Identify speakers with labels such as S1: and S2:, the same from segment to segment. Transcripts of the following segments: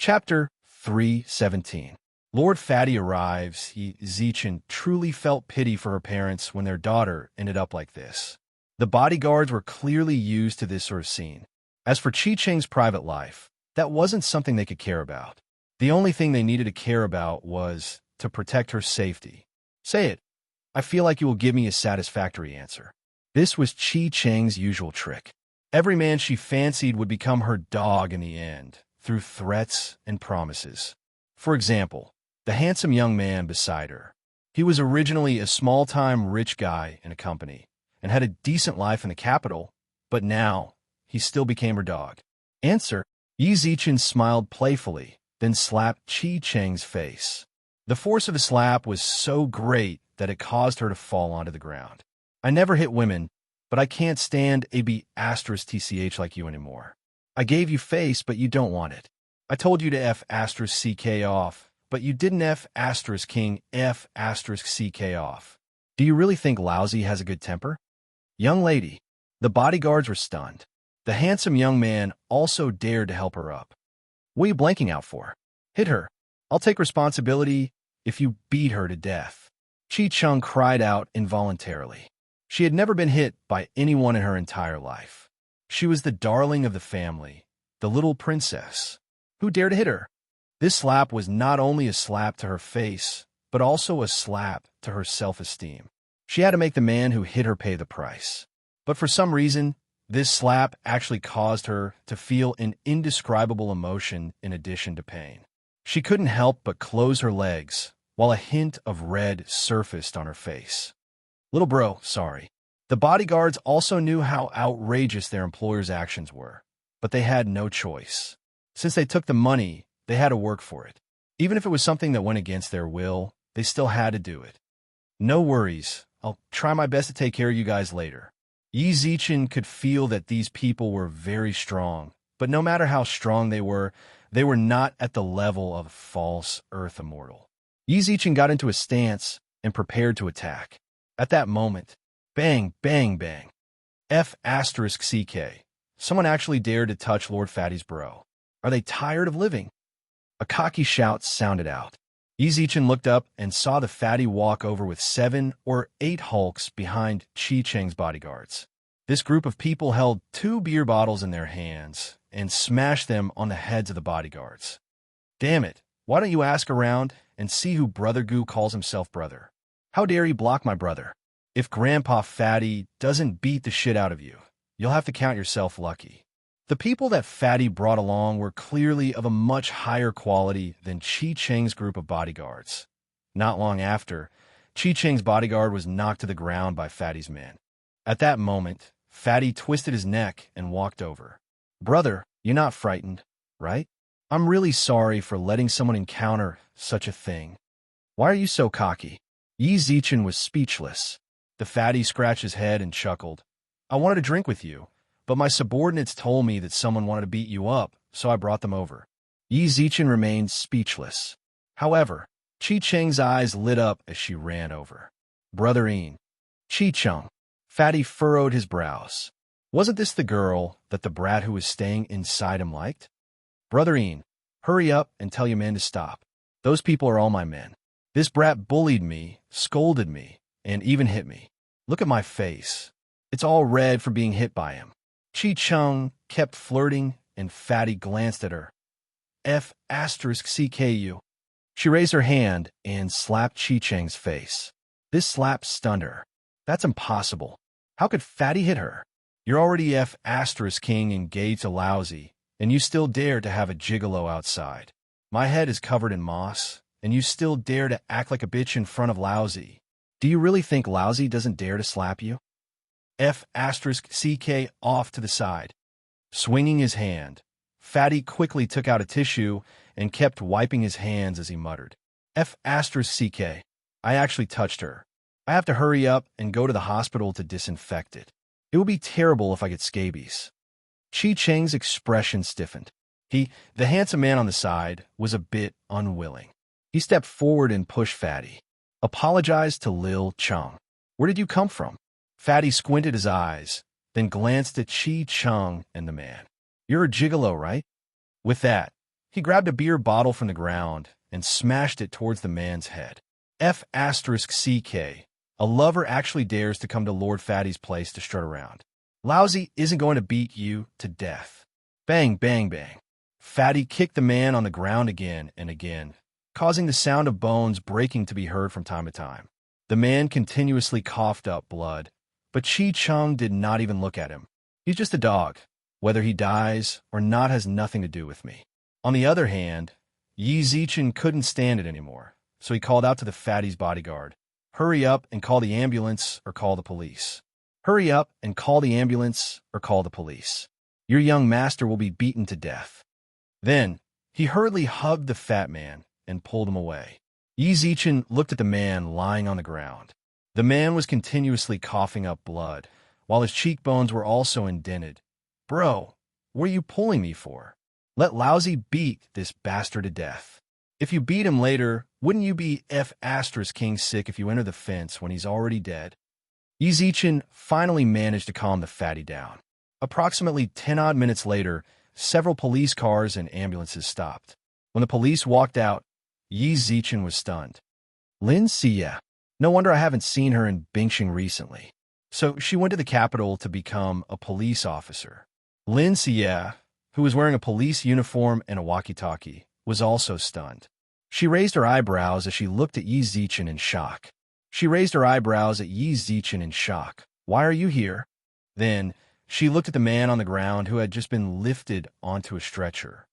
S1: Chapter 3:17. Lord Fatty arrives. Zichin truly felt pity for her parents when their daughter ended up like this. The bodyguards were clearly used to this sort of scene. As for Chi Cheng's private life, that wasn't something they could care about. The only thing they needed to care about was to protect her safety. Say it. I feel like you will give me a satisfactory answer. This was Chi Cheng's usual trick. Every man she fancied would become her dog in the end, through threats and promises. For example, the handsome young man beside her. He was originally a small-time rich guy in a company and had a decent life in the capital, but now he still became her dog. Answer. Yi Zichen smiled playfully, then slapped Chi Cheng's face. The force of the slap was so great that it caused her to fall onto the ground. I never hit women, but I can't stand a B***TCH like you anymore. I gave you face, but you don't want it. I told you to F***CK off, but you didn't F***king F***CK off. Do you really think Lousy has a good temper? Young lady. The bodyguards were stunned. The handsome young man also dared to help her up. What are you blanking out for? Hit her. I'll take responsibility if you beat her to death. Chi Chung cried out involuntarily. She had never been hit by anyone in her entire life. She was the darling of the family, the little princess. Who dared to hit her? This slap was not only a slap to her face, but also a slap to her self-esteem. She had to make the man who hit her pay the price. But for some reason, this slap actually caused her to feel an indescribable emotion in addition to pain. She couldn't help but close her legs, while a hint of red surfaced on her face. Little bro, sorry. The bodyguards also knew how outrageous their employer's actions were, but they had no choice. Since they took the money, they had to work for it. Even if it was something that went against their will, they still had to do it. No worries. I'll try my best to take care of you guys later. Yi Zichen could feel that these people were very strong, but no matter how strong they were not at the level of false Earth immortal. Yi Zichen got into a stance and prepared to attack. At that moment, bang, bang, bang. F***CK. Someone actually dared to touch Lord Fatty's bro. Are they tired of living? A cocky shout sounded out. Yi Zichen looked up and saw the fatty walk over with 7 or 8 hulks behind Chi Cheng's bodyguards. This group of people held 2 beer bottles in their hands and smashed them on the heads of the bodyguards. Damn it, why don't you ask around and see who Brother Goo calls himself brother? How dare he block my brother? If Grandpa Fatty doesn't beat the shit out of you, you'll have to count yourself lucky. The people that Fatty brought along were clearly of a much higher quality than Chi Cheng's group of bodyguards. Not long after, Chi Cheng's bodyguard was knocked to the ground by Fatty's men. At that moment, Fatty twisted his neck and walked over. Brother, you're not frightened, right? I'm really sorry for letting someone encounter such a thing. Why are you so cocky? Yi Zichen was speechless. The fatty scratched his head and chuckled. I wanted to drink with you, but my subordinates told me that someone wanted to beat you up, so I brought them over. Yi Zichen remained speechless. However, Chi Cheng's eyes lit up as she ran over. Brother Ian. Chi Chung. Fatty furrowed his brows. Wasn't this the girl that the brat who was staying inside him liked? Brother Ian, hurry up and tell your men to stop. Those people are all my men. This brat bullied me, scolded me, and even hit me. Look at my face. It's all red from being hit by him. Chi Chung kept flirting, and Fatty glanced at her. F***CKU. She raised her hand and slapped Chi Cheng's face. This slap stunned her. That's impossible. How could Fatty hit her? You're already F***king engaged to Lousy, and you still dare to have a gigolo outside. My head is covered in moss, and you still dare to act like a bitch in front of Lousy. Do you really think Lousy doesn't dare to slap you? F***CK off to the side. Swinging his hand, Fatty quickly took out a tissue and kept wiping his hands as he muttered. F***CK. I actually touched her. I have to hurry up and go to the hospital to disinfect it. It would be terrible if I get scabies. Chi Cheng's expression stiffened. The handsome man on the side, was a bit unwilling. He stepped forward and pushed Fatty. Apologized to Lil Chung. Where did you come from? Fatty squinted his eyes, then glanced at Chi Chung and the man. You're a gigolo, right? With that, He grabbed a beer bottle from the ground and smashed it towards the man's head. F***CK. A lover actually dares to come to Lord Fatty's place to strut around. Lousy isn't going to beat you to death. Bang, bang, bang. Fatty kicked the man on the ground again and again, causing the sound of bones breaking to be heard from time to time. The man continuously coughed up blood, but Chi-Chung did not even look at him. He's just a dog. Whether he dies or not has nothing to do with me. On the other hand, Yi Zichen couldn't stand it anymore, so he called out to the fatty's bodyguard. Hurry up and call the ambulance or call the police. Hurry up and call the ambulance or call the police. Your young master will be beaten to death. Then, he hurriedly hugged the fat man and pulled him away. Yi Zichen looked at the man lying on the ground. The man was continuously coughing up blood, while his cheekbones were also indented. Bro, what are you pulling me for? Let Lousy beat this bastard to death. If you beat him later, wouldn't you be King sick if you enter the fence when he's already dead? Yi Zichen finally managed to calm the fatty down. Approximately 10-odd minutes later, several police cars and ambulances stopped. When the police walked out, Yi Zichen was stunned. Lin Xie. No wonder I haven't seen her in Bingxing recently. So she went to the capital to become a police officer. Lin Xie, who was wearing a police uniform and a walkie-talkie, was also stunned. She raised her eyebrows as she looked at Yi Zichen in shock. Why are you here? Then, she looked at the man on the ground who had just been lifted onto a stretcher.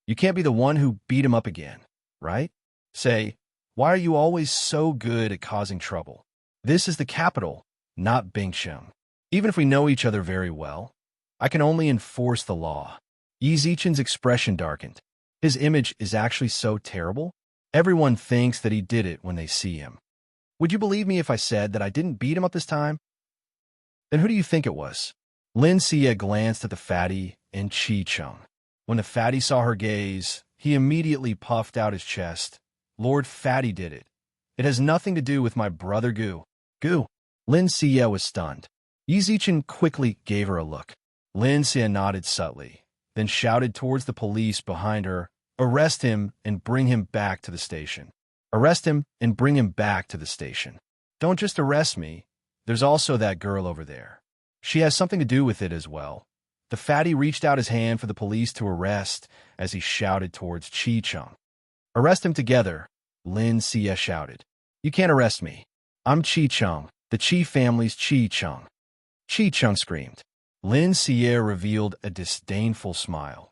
S1: You can't be the one who beat him up again, right? Say, why are you always so good at causing trouble? This is the capital, not Bingxing. Even if we know each other very well, I can only enforce the law. Yi Zichen's expression darkened. His image is actually so terrible. Everyone thinks that he did it when they see him. Would you believe me if I said that I didn't beat him up this time? Then who do you think it was? Lin Xie glanced at the fatty and Chi-Chung. When the fatty saw her gaze, he immediately puffed out his chest. Lord Fatty did it. It has nothing to do with my brother Gu. Gu. Lin Xie was stunned. Yi Zichen quickly gave her a look. Lin Xie nodded subtly, then shouted towards the police behind her, Arrest him and bring him back to the station. Arrest him and bring him back to the station. Don't just arrest me. There's also that girl over there. She has something to do with it as well. The fatty reached out his hand for the police to arrest as he shouted towards Chi-Chung. Arrest him together, Lin Xie shouted. You can't arrest me. I'm Chi-Chung, the Chi family's Chi-Chung. Chi-Chung screamed. Lin Xie revealed a disdainful smile.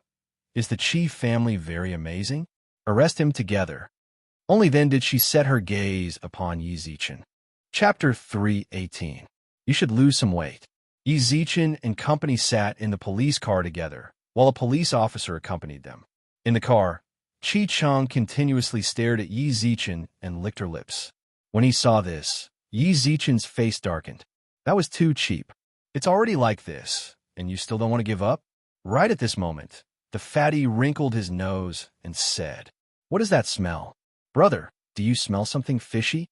S1: Is the Chi family very amazing? Arrest him together. Only then did she set her gaze upon Yi Zichen. Chapter 3:18. You should lose some weight. Yi Zichen and company sat in the police car together, while a police officer accompanied them. In the car, Chi-Chung continuously stared at Yi Zichen and licked her lips. When he saw this, Yi Zichen's face darkened. That was too cheap. It's already like this, and you still don't want to give up? Right at this moment, the fatty wrinkled his nose and said, What is that smell? Brother, do you smell something fishy?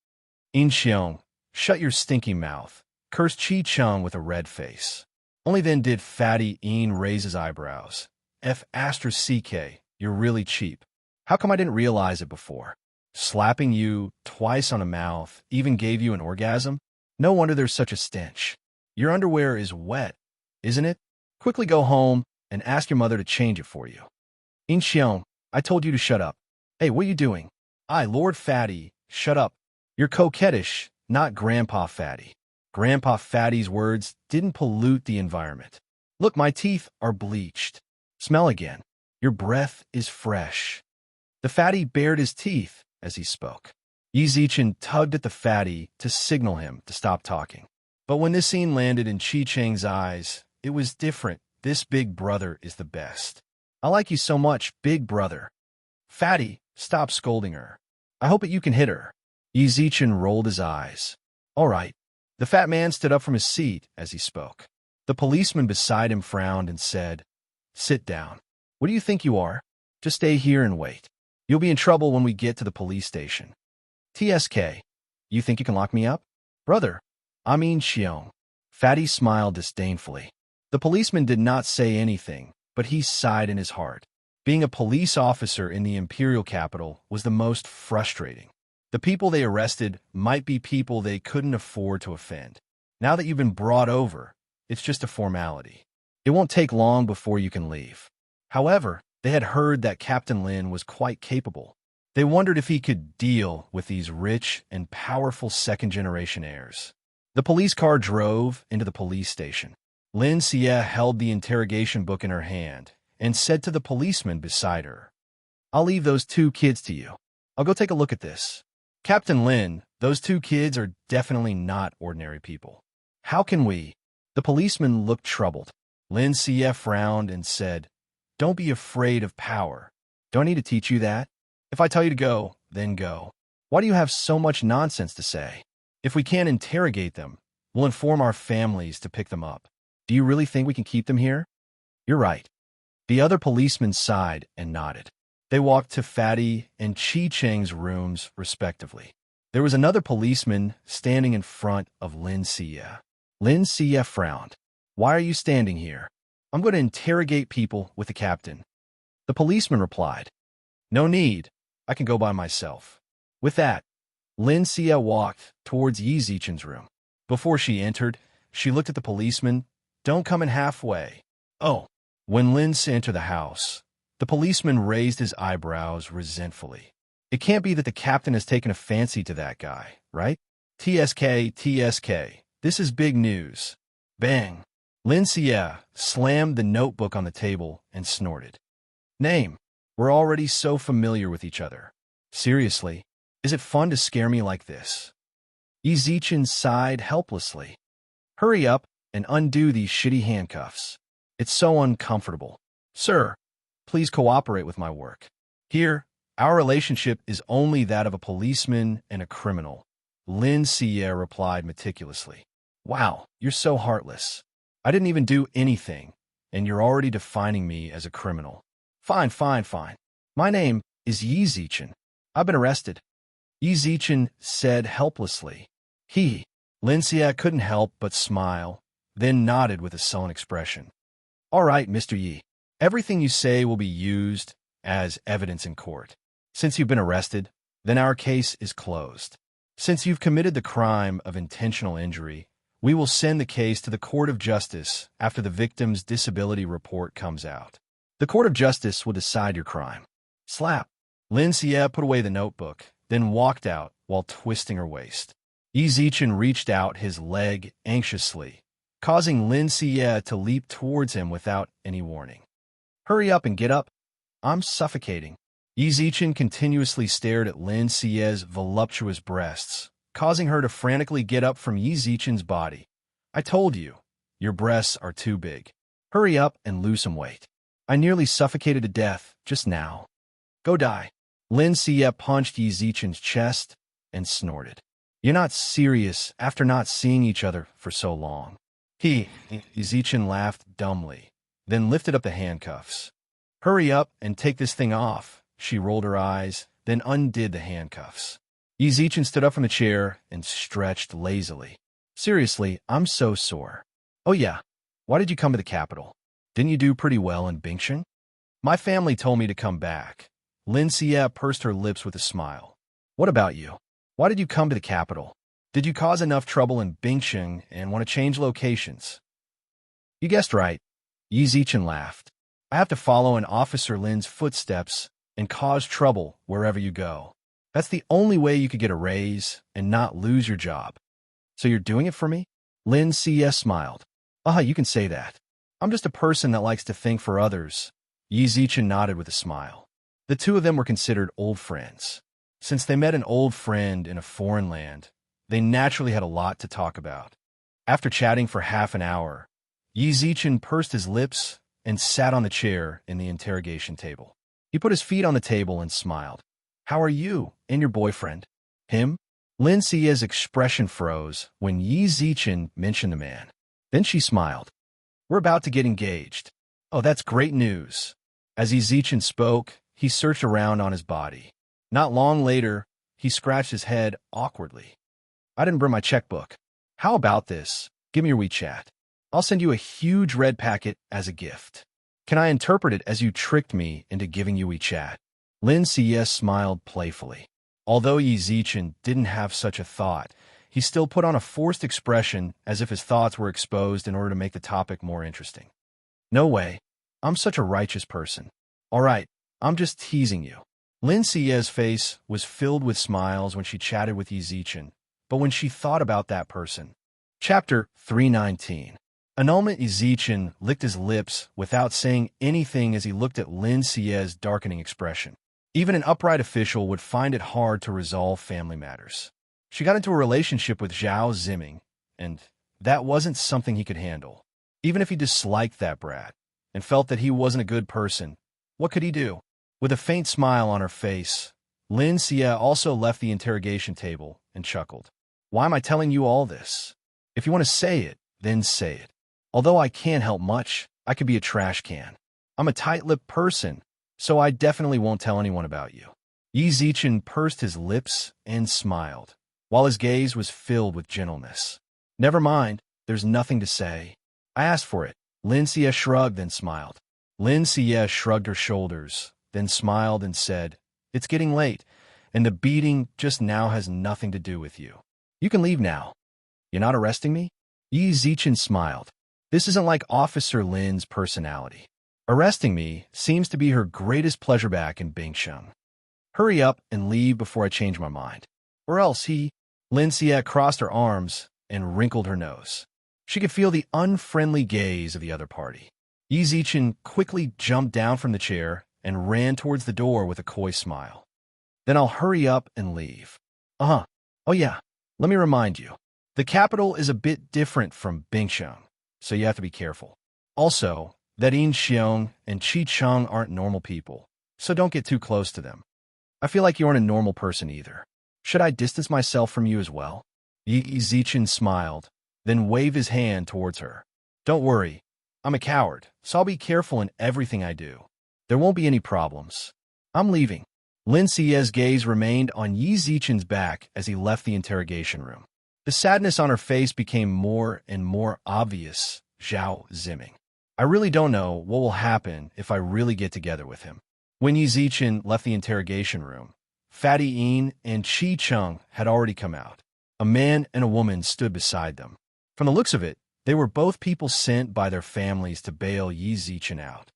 S1: In-Xiong, shut your stinky mouth, cursed Chi-Chung with a red face. Only then did Fatty In raise his eyebrows. F***CK, you're really cheap. How come I didn't realize it before? Slapping you twice on the mouth even gave you an orgasm? No wonder there's such a stench. Your underwear is wet, isn't it? Quickly go home and ask your mother to change it for you. In-Xiong, I told you to shut up. Hey, what are you doing? Lord Fatty, shut up. You're coquettish, not Grandpa Fatty. Grandpa Fatty's words didn't pollute the environment. Look, my teeth are bleached. Smell again. Your breath is fresh. The fatty bared his teeth as he spoke. Yi Zichen tugged at the fatty to signal him to stop talking. But when this scene landed in Chi-Chang's eyes, it was different. This big brother is the best. I like you so much, big brother. Fatty, stop scolding her. I hope that you can hit her. Yi Zichen rolled his eyes. All right. The fat man stood up from his seat as he spoke. The policeman beside him frowned and said, Sit down. What do you think you are? Just stay here and wait. You'll be in trouble when we get to the police station. TSK, you think you can lock me up? Brother, I mean Xiong. Fatty smiled disdainfully. The policeman did not say anything, but he sighed in his heart. Being a police officer in the imperial capital was the most frustrating. The people they arrested might be people they couldn't afford to offend. Now that you've been brought over, it's just a formality. It won't take long before you can leave. However, they had heard that Captain Lin was quite capable. They wondered if he could deal with these rich and powerful second-generation heirs. The police car drove into the police station. Lin Xie held the interrogation book in her hand and said to the policeman beside her, "I'll leave those 2 kids to you. I'll go take a look at this." "Captain Lin, those 2 kids are definitely not ordinary people. How can we?" The policeman looked troubled. Lin Xie frowned and said, "Don't be afraid of power. Do I need to teach you that? If I tell you to go, then go. Why do you have so much nonsense to say? If we can't interrogate them, we'll inform our families to pick them up. Do you really think we can keep them here?" "You're right." The other policemen sighed and nodded. They walked to Fatty and Chi Cheng's rooms, respectively. There was another policeman standing in front of Lin Xie. Lin Xie frowned. "Why are you standing here?" "I'm going to interrogate people with the captain." The policeman replied, "No need. I can go by myself." With that, Lin Xie walked towards Yi Zichen's room. Before she entered, she looked at the policeman. "Don't come in halfway." "Oh." When Lin Xie entered the house, the policeman raised his eyebrows resentfully. "It can't be that the captain has taken a fancy to that guy, right? TSK, TSK. This is big news." Bang! Lin Xie slammed the notebook on the table and snorted. "Name. We're already so familiar with each other. Seriously, is it fun to scare me like this?" Yi Zichen sighed helplessly. "Hurry up and undo these shitty handcuffs. It's so uncomfortable. Sir, please cooperate with my work. Here, our relationship is only that of a policeman and a criminal," Lin Xie replied meticulously. "Wow, you're so heartless. I didn't even do anything, and you're already defining me as a criminal." Fine. My name is Yi Zichen. I've been arrested," Yi Zichen said helplessly. Lin Xie couldn't help but smile, then nodded with a sullen expression. "All right, Mr. Yi. Everything you say will be used as evidence in court. Since you've been arrested, then our case is closed. Since you've committed the crime of intentional injury, we will send the case to the Court of Justice after the victim's disability report comes out. The Court of Justice will decide your crime." Slap! Lin Xie put away the notebook, then walked out while twisting her waist. Yi Zichen reached out his leg anxiously, causing Lin Xie to leap towards him without any warning. "Hurry up and get up. I'm suffocating." Yi Zichen continuously stared at Lin Xie's voluptuous breasts, causing her to frantically get up from Yi Zichen's body. "I told you, your breasts are too big. Hurry up and lose some weight. I nearly suffocated to death just now. Go die." Lin Xie punched Yi Zichen's chest and snorted. "You're not serious after not seeing each other for so long." Yi Zichen laughed dumbly, then lifted up the handcuffs. "Hurry up and take this thing off." She rolled her eyes, then undid the handcuffs. Yi Zichen stood up from the chair and stretched lazily. "Seriously, I'm so sore." "Oh yeah, why did you come to the capital? Didn't you do pretty well in Bingsheng?" "My family told me to come back." Lin Xie pursed her lips with a smile. "What about you? Why did you come to the capital? Did you cause enough trouble in Bingsheng and want to change locations?" "You guessed right." Yi Zichen laughed. "I have to follow in Officer Lin's footsteps and cause trouble wherever you go. That's the only way you could get a raise and not lose your job." "So you're doing it for me?" Lin Xie smiled. You can say that. I'm just a person that likes to think for others." Yi Zichen nodded with a smile. The two of them were considered old friends. Since they met an old friend in a foreign land, they naturally had a lot to talk about. After chatting for half an hour, Yi Zichen pursed his lips and sat on the chair in the interrogation table. He put his feet on the table and smiled. "How are you and your boyfriend?" "Him?" Lin Xie's expression froze when Yi Zichen mentioned the man. Then she smiled. "We're about to get engaged." "Oh, that's great news." As Yi Zichen spoke, he searched around on his body. Not long later, he scratched his head awkwardly. "I didn't bring my checkbook. How about this? Give me your WeChat. I'll send you a huge red packet as a gift." Can I interpret it as you tricked me into giving you WeChat? Lin Cs smiled playfully. Although Yi Zichen didn't have such a thought, he still put on a forced expression as if his thoughts were exposed in order to make the topic more interesting. No way. I'm such a righteous person. All right, I'm just teasing you. Lin Cs' face was filled with smiles when she chatted with Yi Zichen, but when she thought about that person. Chapter 319. Annulment. Yi Zichen licked his lips without saying anything as he looked at Lin Cs' darkening expression. Even an upright official would find it hard to resolve family matters. She got into a relationship with Zhao Ziming, and that wasn't something he could handle. Even if he disliked that brat and felt that he wasn't a good person, what could he do? With a faint smile on her face, Lin Xie also left the interrogation table and chuckled. Why am I telling you all this? If you want to say it, then say it. Although I can't help much, I could be a trash can. I'm a tight-lipped person, so I definitely won't tell anyone about you. Yi Zichen pursed his lips and smiled, while his gaze was filled with gentleness. Never mind, there's nothing to say. I asked for it. Lin Xie shrugged, then smiled. Lin Xie shrugged her shoulders, then smiled and said, It's getting late, and the beating just now has nothing to do with you. You can leave now. You're not arresting me? Yi Zichen smiled. This isn't like Officer Lin's personality. Arresting me seems to be her greatest pleasure back in Bingsheng. Hurry up and leave before I change my mind. Or else Lin Xie crossed her arms and wrinkled her nose. She could feel the unfriendly gaze of the other party. Yi Zichen quickly jumped down from the chair and ran towards the door with a coy smile. Then I'll hurry up and leave. Oh yeah, let me remind you. The capital is a bit different from Bingsheng, so you have to be careful. Also, that Yin Xiong and Qi Cheng aren't normal people, so don't get too close to them. I feel like you aren't a normal person either. Should I distance myself from you as well? Yi Zichen smiled, then waved his hand towards her. Don't worry, I'm a coward, so I'll be careful in everything I do. There won't be any problems. I'm leaving. Lin Xie's gaze remained on Yi Zichen's back as he left the interrogation room. The sadness on her face became more and more obvious. Zhao Ziming. I really don't know what will happen if I really get together with him. When Yi Zichen left the interrogation room, Fatty Yin and Qi Cheng had already come out. A man and a woman stood beside them. From the looks of it, they were both people sent by their families to bail Yi Zichen out.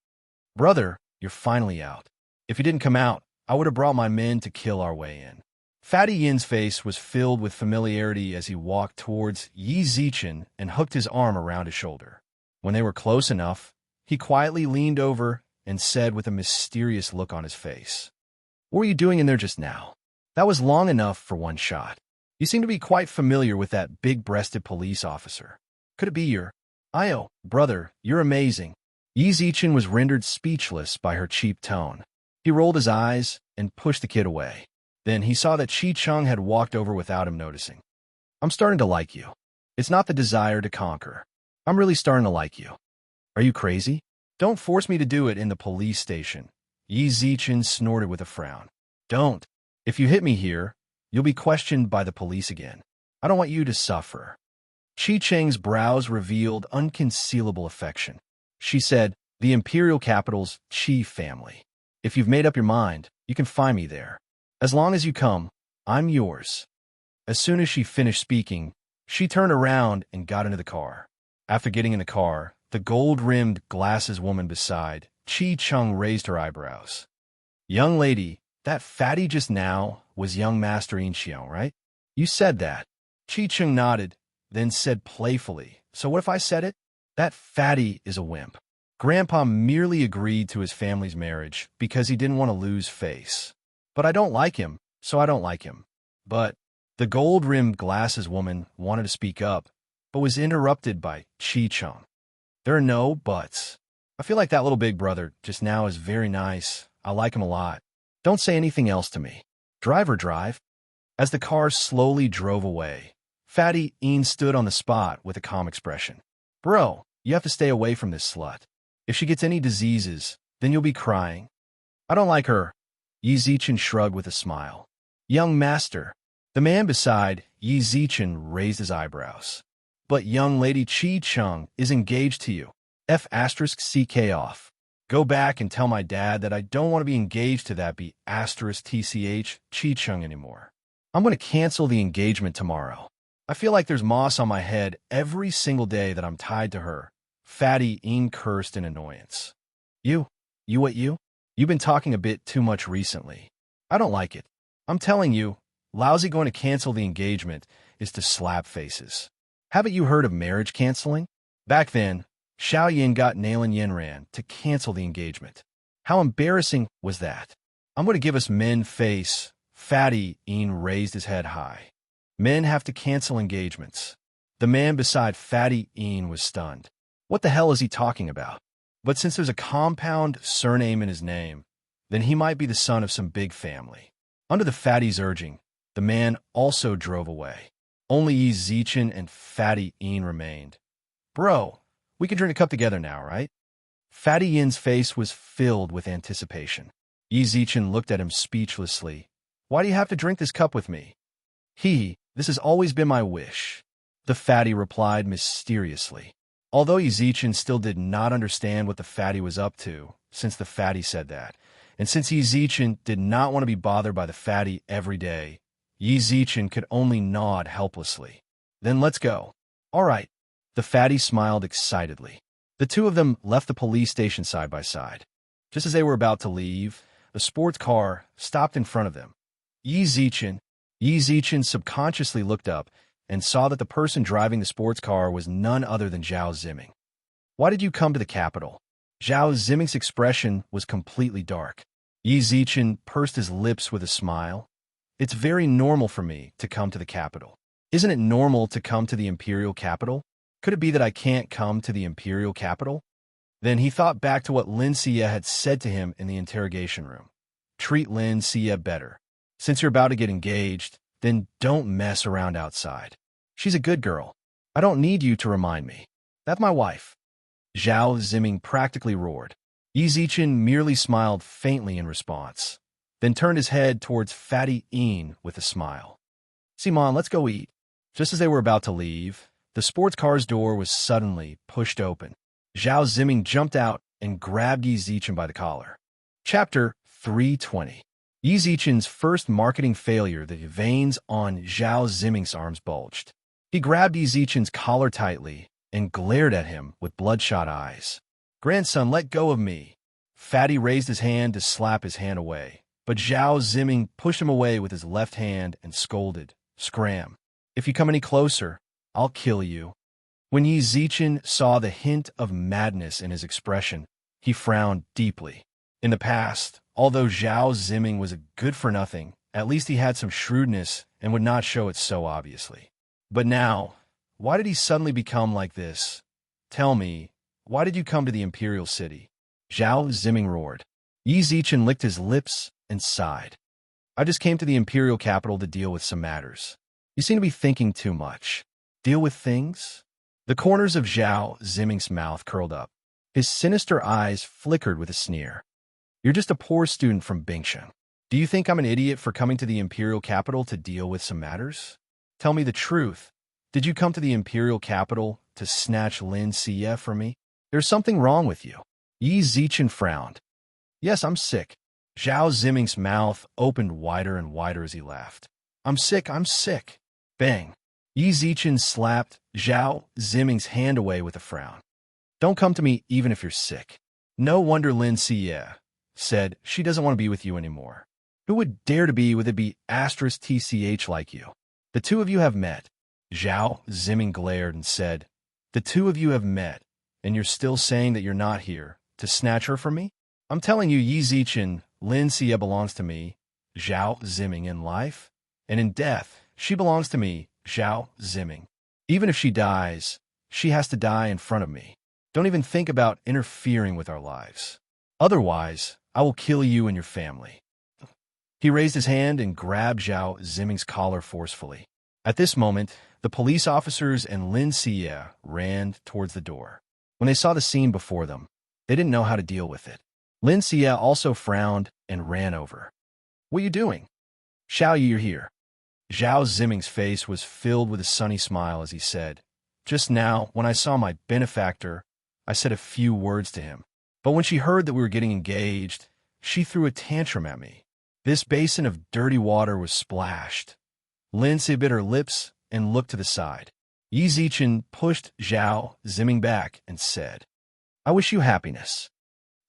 S1: Brother, you're finally out. If you didn't come out, I would have brought my men to kill our way in. Fatty Yin's face was filled with familiarity as he walked towards Yi Zichen and hooked his arm around his shoulder. When they were close enough, he quietly leaned over and said with a mysterious look on his face, What were you doing in there just now? That was long enough for one shot. You seem to be quite familiar with that big-breasted police officer. Could it be your... Io, brother, you're amazing. Yi Zichen was rendered speechless by her cheap tone. He rolled his eyes and pushed the kid away. Then he saw that Qi Cheng had walked over without him noticing. I'm starting to like you. It's not the desire to conquer. I'm really starting to like you. Are you crazy? Don't force me to do it in the police station. Yi Zichen snorted with a frown. Don't. If you hit me here, you'll be questioned by the police again. I don't want you to suffer. Qi Cheng's brows revealed unconcealable affection. She said, the imperial capital's Qi family. If you've made up your mind, you can find me there. As long as you come, I'm yours. As soon as she finished speaking, she turned around and got into the car. After getting in the car, the gold-rimmed glasses woman beside Qi Cheng raised her eyebrows. Young lady, that fatty just now was young Master Yin Xiong, right? You said that. Qi Cheng nodded, then said playfully, So what if I said it? That fatty is a wimp. Grandpa merely agreed to his family's marriage because he didn't want to lose face. But I don't like him, so I don't like him. But the gold-rimmed glasses woman wanted to speak up, but was interrupted by Qi Cheng. There are no buts. I feel like that little big brother just now is very nice. I like him a lot. Don't say anything else to me. Drive or drive. As the car slowly drove away, Fatty Yin stood on the spot with a calm expression. Bro, you have to stay away from this slut. If she gets any diseases, then you'll be crying. I don't like her. Yi Zichen shrugged with a smile. Young master. The man beside Yi Zichen raised his eyebrows. But young lady Qi Cheng is engaged to you. F***ck off. Go back and tell my dad that I don't want to be engaged to that B*TCH Chi-Chung anymore. I'm going to cancel the engagement tomorrow. I feel like there's moss on my head every single day that I'm tied to her. Fatty Ian cursed in annoyance. You? You've been talking a bit too much recently. I don't like it. I'm telling you, lousy going to cancel the engagement is to slap faces. Haven't you heard of marriage canceling? Back then, Xiao Yin got Nailin Yinran to cancel the engagement. How embarrassing was that? I'm going to give us men face. Fatty Ian raised his head high. Men have to cancel engagements. The man beside Fatty Ian was stunned. What the hell is he talking about? But since there's a compound surname in his name, then he might be the son of some big family. Under the Fatty's urging, the man also drove away. Only Yi Zichen and Fatty Ian remained. Bro, we can drink a cup together now, right? Fatty Yin's face was filled with anticipation. Yi Zichen looked at him speechlessly. Why do you have to drink this cup with me? This has always been my wish. The Fatty replied mysteriously. Although Yi Zichen still did not understand what the Fatty was up to, since the Fatty said that, and since Yi Zichen did not want to be bothered by the Fatty every day, Yi Zichen could only nod helplessly. Then let's go. All right. The Fatty smiled excitedly. The two of them left the police station side by side. Just as they were about to leave, a sports car stopped in front of them. Yi Zichen subconsciously looked up and saw that the person driving the sports car was none other than Zhao Ziming. Why did you come to the capital? Zhao Ziming's expression was completely dark. Yi Zichen pursed his lips with a smile. It's very normal for me to come to the capital. Isn't it normal to come to the imperial capital? Could it be that I can't come to the imperial capital? Then he thought back to what Lin Xie had said to him in the interrogation room. Treat Lin Xie better. Since you're about to get engaged, then don't mess around outside. She's a good girl. I don't need you to remind me. That's my wife. Zhao Ziming practically roared. Yi Zichen merely smiled faintly in response, then turned his head towards Fatty Ian with a smile. Simon, let's go eat. Just as they were about to leave, the sports car's door was suddenly pushed open. Zhao Ziming jumped out and grabbed Yi Zichen by the collar. Chapter 320. Yi Zichen's first marketing failure, the veins on Zhao Ziming's arms bulged. He grabbed Yi Zichen's collar tightly and glared at him with bloodshot eyes. Grandson, let go of me. Fatty raised his hand to slap his hand away, but Zhao Ziming pushed him away with his left hand and scolded, Scram. If you come any closer, I'll kill you. When Yi Zichen saw the hint of madness in his expression, he frowned deeply. In the past, although Zhao Ziming was a good-for-nothing, at least he had some shrewdness and would not show it so obviously. But now, why did he suddenly become like this? Tell me, why did you come to the imperial city? Zhao Ziming roared. Yi Zichen licked his lips and sighed. I just came to the imperial capital to deal with some matters. You seem to be thinking too much. Deal with things? The corners of Zhao Ziming's mouth curled up. His sinister eyes flickered with a sneer. You're just a poor student from Bingshan. Do you think I'm an idiot for coming to the imperial capital to deal with some matters? Tell me the truth. Did you come to the imperial capital to snatch Lin Xie from me? There's something wrong with you. Yi Zichen frowned. Yes, I'm sick. Zhao Ziming's mouth opened wider and wider as he laughed. I'm sick. Bang. Yi Zichen slapped Zhao Ziming's hand away with a frown. Don't come to me even if you're sick. No wonder Lin Xie said she doesn't want to be with you anymore. Who would dare to be with a B*TCH like you? The two of you have met. Zhao Ziming glared and said, The two of you have met, and you're still saying that you're not here to snatch her from me? I'm telling you, Yi Zichen, Lin Xie belongs to me, Zhao Ziming, in life, and in death, she belongs to me, Zhao Ziming. Even if she dies, she has to die in front of me. Don't even think about interfering with our lives. Otherwise, I will kill you and your family. He raised his hand and grabbed Zhao Ziming's collar forcefully. At this moment, the police officers and Lin Xie ran towards the door. When they saw the scene before them, they didn't know how to deal with it. Lin Xie also frowned and ran over. What are you doing? Xiao Yi, you're here. Zhao Ziming's face was filled with a sunny smile as he said, Just now, when I saw my benefactor, I said a few words to him. But when she heard that we were getting engaged, she threw a tantrum at me. This basin of dirty water was splashed. Lindsay bit her lips and looked to the side. Yi Zichen pushed Zhao Ziming back and said, "I wish you happiness."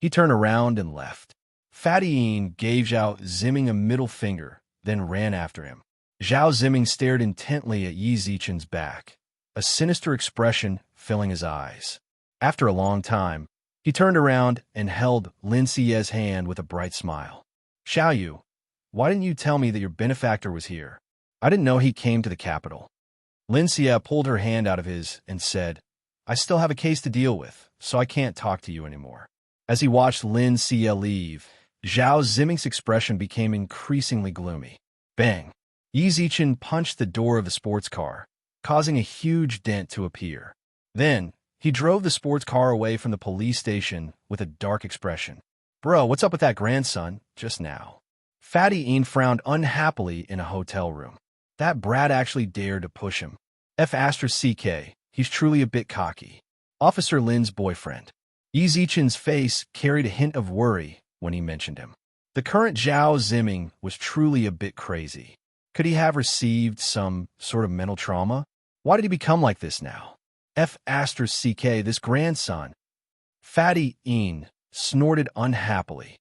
S1: He turned around and left. Fatty Yin gave Zhao Ziming a middle finger, then ran after him. Zhao Ziming stared intently at Yi Zichen's back, a sinister expression filling his eyes. After a long time, he turned around and held Lin Sie's hand with a bright smile. "Xiao Yu, why didn't you tell me that your benefactor was here? I didn't know he came to the capital." Lin Xie pulled her hand out of his and said, "I still have a case to deal with, so I can't talk to you anymore." As he watched Lin Xie leave, Zhao Ziming's expression became increasingly gloomy. Bang! Yi Zichen punched the door of the sports car, causing a huge dent to appear. Then, he drove the sports car away from the police station with a dark expression. "Bro, what's up with that grandson just now?" Fatty Yin frowned unhappily in a hotel room. That brat actually dared to push him. F***CK, he's truly a bit cocky. Officer Lin's boyfriend. Yi Zichen's face carried a hint of worry when he mentioned him. The current Zhao Ziming was truly a bit crazy. Could he have received some sort of mental trauma? Why did he become like this now? F***CK, this grandson. Fatty Yin snorted unhappily.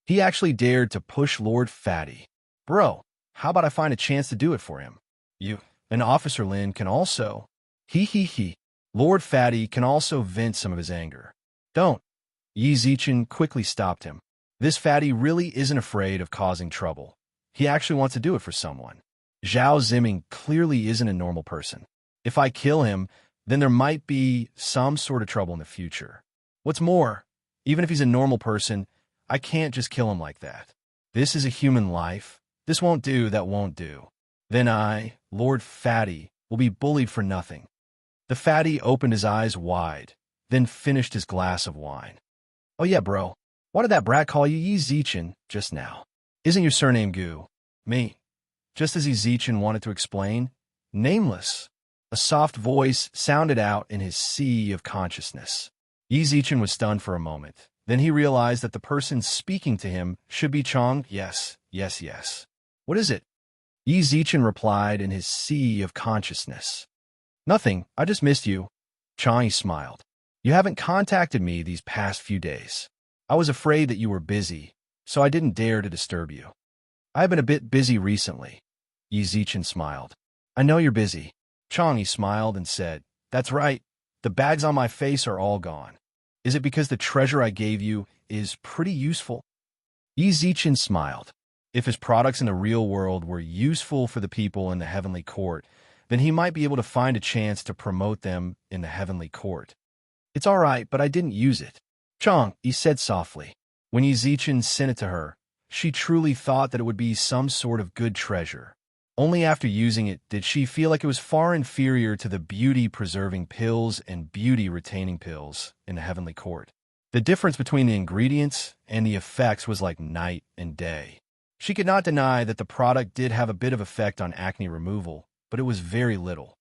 S1: He actually dared to push Lord Fatty. "Bro, how about I find a chance to do it for him? You and Officer Lin can also..." He. Lord Fatty can also vent some of his anger. "Don't." Yi Zichen quickly stopped him. This Fatty really isn't afraid of causing trouble. He actually wants to do it for someone. Zhao Ziming clearly isn't a normal person. If I kill him, then there might be some sort of trouble in the future. What's more, even if he's a normal person, I can't just kill him like that. This is a human life. This won't do, that won't do. Then I, Lord Fatty, will be bullied for nothing. The Fatty opened his eyes wide, then finished his glass of wine. "Oh yeah, bro. Why did that brat call you Yi Zichen just now? Isn't your surname Gu?" "Me." Just as Yi Zichen wanted to explain, "Nameless." A soft voice sounded out in his sea of consciousness. Yi Zichen was stunned for a moment. Then he realized that the person speaking to him should be Chong. Yes. "What is it?" Yi Zichen replied in his sea of consciousness. "Nothing, I just missed you." Chong smiled. "You haven't contacted me these past few days. I was afraid that you were busy, so I didn't dare to disturb you." "I've been a bit busy recently." Yi Zichen smiled. "I know you're busy." Chong smiled and said, "That's right. The bags on my face are all gone. Is it because the treasure I gave you is pretty useful?" Yi Zichen smiled. If his products in the real world were useful for the people in the heavenly court, then he might be able to find a chance to promote them in the heavenly court. "It's all right, but I didn't use it." "Chong," he said softly. When Yi Zichen sent it to her, she truly thought that it would be some sort of good treasure. Only after using it did she feel like it was far inferior to the beauty-preserving pills and beauty-retaining pills in the heavenly court. The difference between the ingredients and the effects was like night and day. She could not deny that the product did have a bit of effect on acne removal, but it was very little.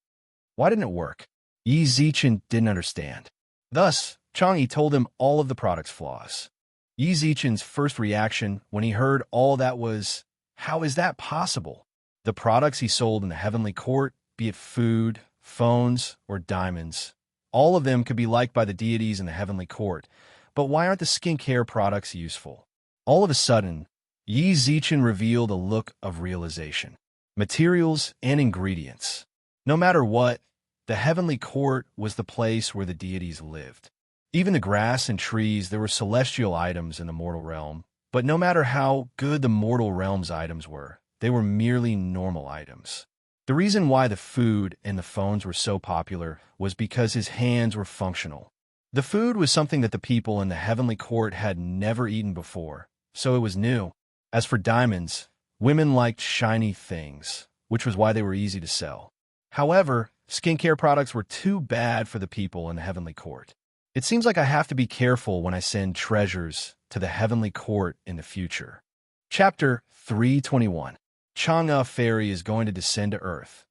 S1: Why didn't it work? Yi Zichen didn't understand. Thus, Chang'e told him all of the product's flaws. Yi Zichen's first reaction when he heard all that was, how is that possible? The products he sold in the heavenly court, be it food, phones, or diamonds, all of them could be liked by the deities in the heavenly court, but why aren't the skincare products useful? All of a sudden, Yi Zichen revealed a look of realization. Materials and ingredients. No matter what, the heavenly court was the place where the deities lived. Even the grass and trees, there were celestial items in the mortal realm, but no matter how good the mortal realm's items were, they were merely normal items. The reason why the food and the phones were so popular was because his hands were functional. The food was something that the people in the heavenly court had never eaten before, so it was new. As for diamonds, women liked shiny things, which was why they were easy to sell. However, skincare products were too bad for the people in the heavenly court. It seems like I have to be careful when I send treasures to the heavenly court in the future. Chapter 321. Chang'e Fairy is going to descend to Earth.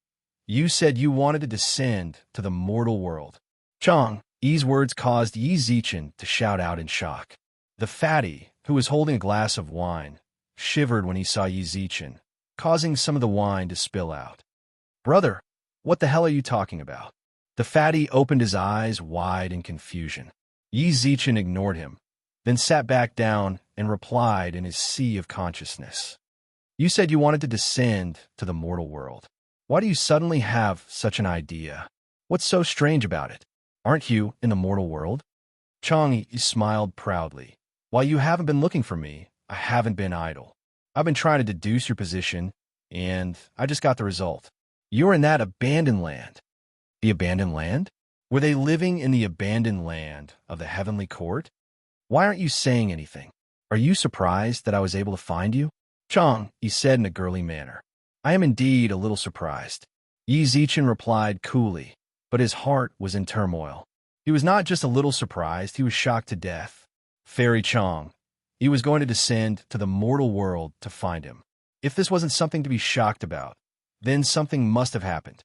S1: You said you wanted to descend to the mortal world. Chang, Yi's words caused Yi Zichen to shout out in shock. The fatty, who was holding a glass of wine, shivered when he saw Yi Zichen, causing some of the wine to spill out. "Brother, what the hell are you talking about?" The fatty opened his eyes wide in confusion. Yi Zichen ignored him, then sat back down and replied in his sea of consciousness. "You said you wanted to descend to the mortal world. Why do you suddenly have such an idea? What's so strange about it? Aren't you in the mortal world?" Chang smiled proudly. "While you haven't been looking for me, I haven't been idle. I've been trying to deduce your position, and I just got the result. You're in that abandoned land." The abandoned land? Were they living in the abandoned land of the heavenly court? "Why aren't you saying anything? Are you surprised that I was able to find you?" "Chang," he said in a girly manner. "I am indeed a little surprised." Yi Zichen replied coolly, but his heart was in turmoil. He was not just a little surprised, he was shocked to death. Fairy Chang. He was going to descend to the mortal world to find him. If this wasn't something to be shocked about, then something must have happened.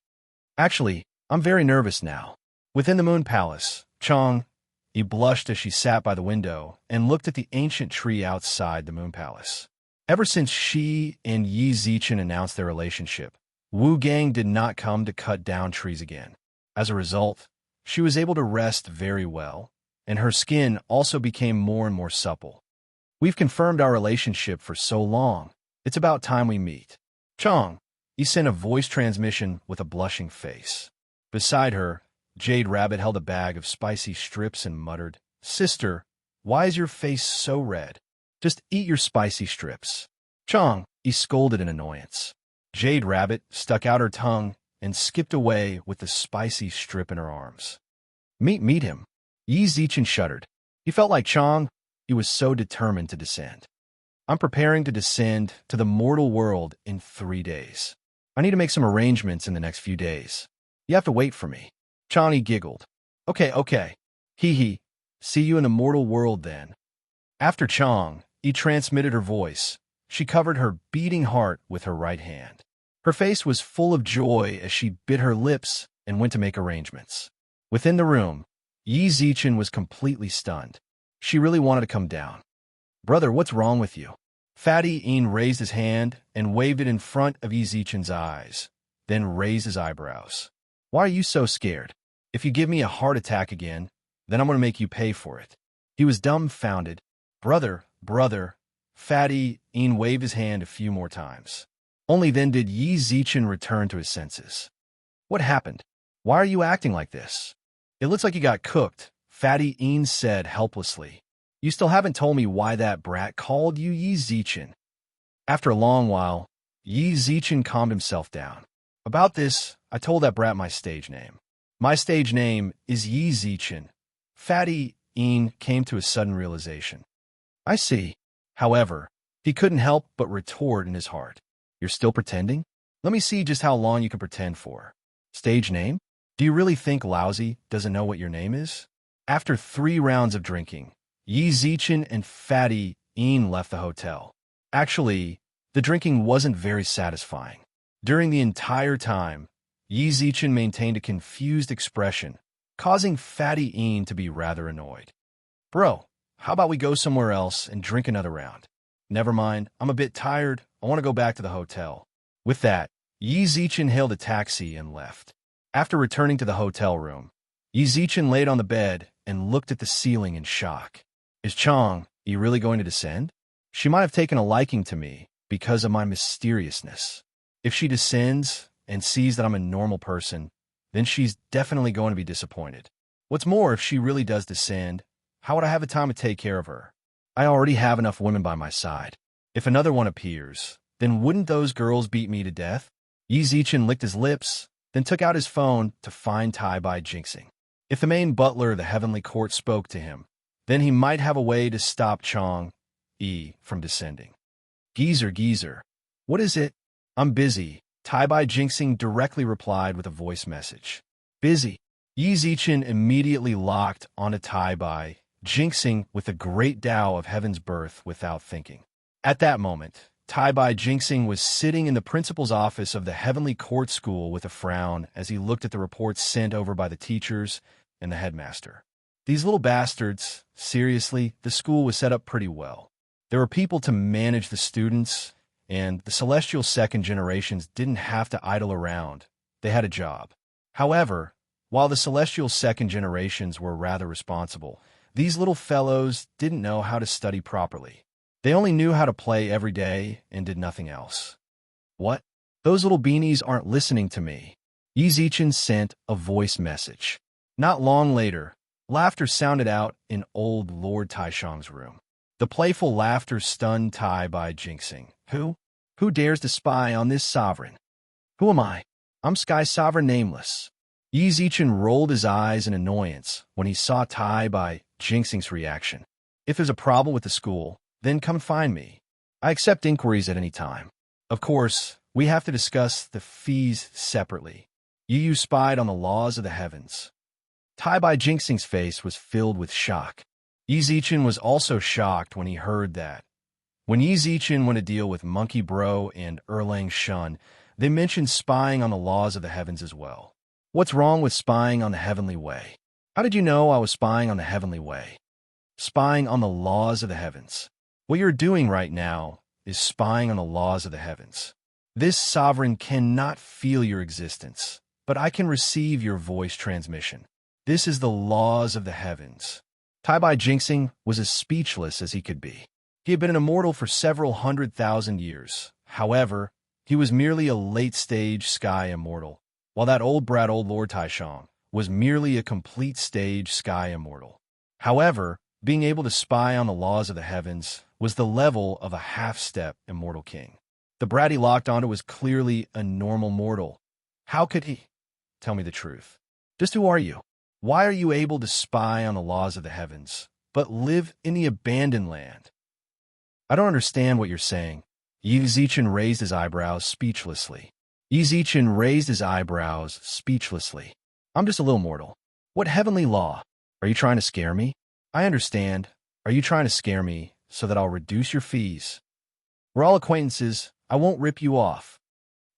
S1: "Actually, I'm very nervous now." Within the Moon Palace, Chang, he blushed as she sat by the window and looked at the ancient tree outside the Moon Palace. Ever since she and Yi Zichen announced their relationship, Wu Gang did not come to cut down trees again. As a result, she was able to rest very well, and her skin also became more and more supple. "We've confirmed our relationship for so long. It's about time we meet." "Chang," he sent a voice transmission with a blushing face. Beside her, Jade Rabbit held a bag of spicy strips and muttered, "Sister, why is your face so red? Just eat your spicy strips." "Chang," he scolded in annoyance. Jade Rabbit stuck out her tongue and skipped away with the spicy strip in her arms. Meet him." Yi Zichen shuddered. He felt like Chang. He was so determined to descend. "I'm preparing to descend to the mortal world in 3 days. I need to make some arrangements in the next few days. You have to wait for me." Chang giggled. Okay. Hee. See you in the mortal world then." After Chang, he transmitted her voice. She covered her beating heart with her right hand. Her face was full of joy as she bit her lips and went to make arrangements. Within the room, Yi Zichen was completely stunned. She really wanted to come down. "Brother, what's wrong with you?" Fatty Een raised his hand and waved it in front of Yi Zichen's eyes, then raised his eyebrows. "Why are you so scared? If you give me a heart attack again, then I'm going to make you pay for it." He was dumbfounded. Brother. Fatty Een waved his hand a few more times. Only then did Yi Zichen return to his senses. "What happened? Why are you acting like this?" "It looks like you got cooked," Fatty Een said helplessly. "You still haven't told me why that brat called you Yi Zichen." After a long while, Yi Zichen calmed himself down. "About this, I told that brat my stage name. My stage name is Yi Zichen." Fatty Een came to a sudden realization. "I see." However, he couldn't help but retort in his heart. "You're still pretending? Let me see just how long you can pretend for. Stage name? Do you really think Lousy doesn't know what your name is?" After 3 rounds of drinking, Yi Zichen and Fatty Een left the hotel. Actually, the drinking wasn't very satisfying. During the entire time, Yi Zichen maintained a confused expression, causing Fatty Een to be rather annoyed. "Bro, how about we go somewhere else and drink another round?" "Never mind, I'm a bit tired. I want to go back to the hotel." With that, Yi Zichen hailed a taxi and left. After returning to the hotel room, Yi Zichen laid on the bed and looked at the ceiling in shock. "Is Chang really going to descend? She might have taken a liking to me because of my mysteriousness. If she descends and sees that I'm a normal person, then she's definitely going to be disappointed. What's more, if she really does descend, how would I have the time to take care of her? I already have enough women by my side. If another one appears, then wouldn't those girls beat me to death?" Yi Zichen licked his lips, then took out his phone to find Tai Bai jinxing. If the main butler of the heavenly court spoke to him, then he might have a way to stop Chang from descending. Geezer. What is it?" "I'm busy," Tai Bai jinxing directly replied with a voice message. "Busy." Yi Zichen immediately locked onto Tai Bai jinxing with the great Tao of heaven's birth without thinking. At that moment, Tai Bai jinxing was sitting in the principal's office of the heavenly court school with a frown as he looked at the reports sent over by the teachers and the headmaster. These little bastards, seriously, the school was set up pretty well. There were people to manage the students, and the celestial second generations didn't have to idle around. They had a job. However, while the celestial second generations were rather responsible, these little fellows didn't know how to study properly. They only knew how to play every day and did nothing else. What? Those little beanies aren't listening to me. Yi Zichen sent a voice message. Not long later, laughter sounded out in old Lord Taishang's room. The playful laughter stunned Tai by jinxing. Who? Who dares to spy on this sovereign? Who am I? I'm Sky Sovereign Nameless. Yi Zichen rolled his eyes in annoyance when he saw Tai by jinxing's reaction. If there's a problem with the school, then come find me. I accept inquiries at any time. Of course, we have to discuss the fees separately. You spied on the laws of the heavens. Tai Bai Jinxing's face was filled with shock. Yi Zichen was also shocked when he heard that. When Yi Zichen went to deal with Monkey Bro and Erlang Shun, they mentioned spying on the laws of the heavens as well. What's wrong with spying on the heavenly way? How did you know I was spying on the heavenly way? Spying on the laws of the heavens. What you're doing right now is spying on the laws of the heavens. This sovereign cannot feel your existence, but I can receive your voice transmission. This is the laws of the heavens. Tai Bai Jinxing was as speechless as he could be. He had been an immortal for several 100,000 years. However, he was merely a late-stage sky immortal, while that old brat old Lord Taishang was merely a complete-stage sky immortal. However, being able to spy on the laws of the heavens was the level of a half-step immortal king. The brat he locked onto was clearly a normal mortal. How could he? Tell me the truth. Just who are you? Why are you able to spy on the laws of the heavens, but live in the abandoned land? I don't understand what you're saying. Yi Zichen raised his eyebrows speechlessly. Yi Zichen raised his eyebrows speechlessly. I'm just a little mortal. What heavenly law? Are you trying to scare me? I understand. Are you trying to scare me so that I'll reduce your fees? We're all acquaintances. I won't rip you off.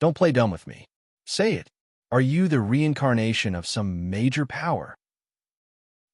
S1: Don't play dumb with me. Say it. Are you the reincarnation of some major power?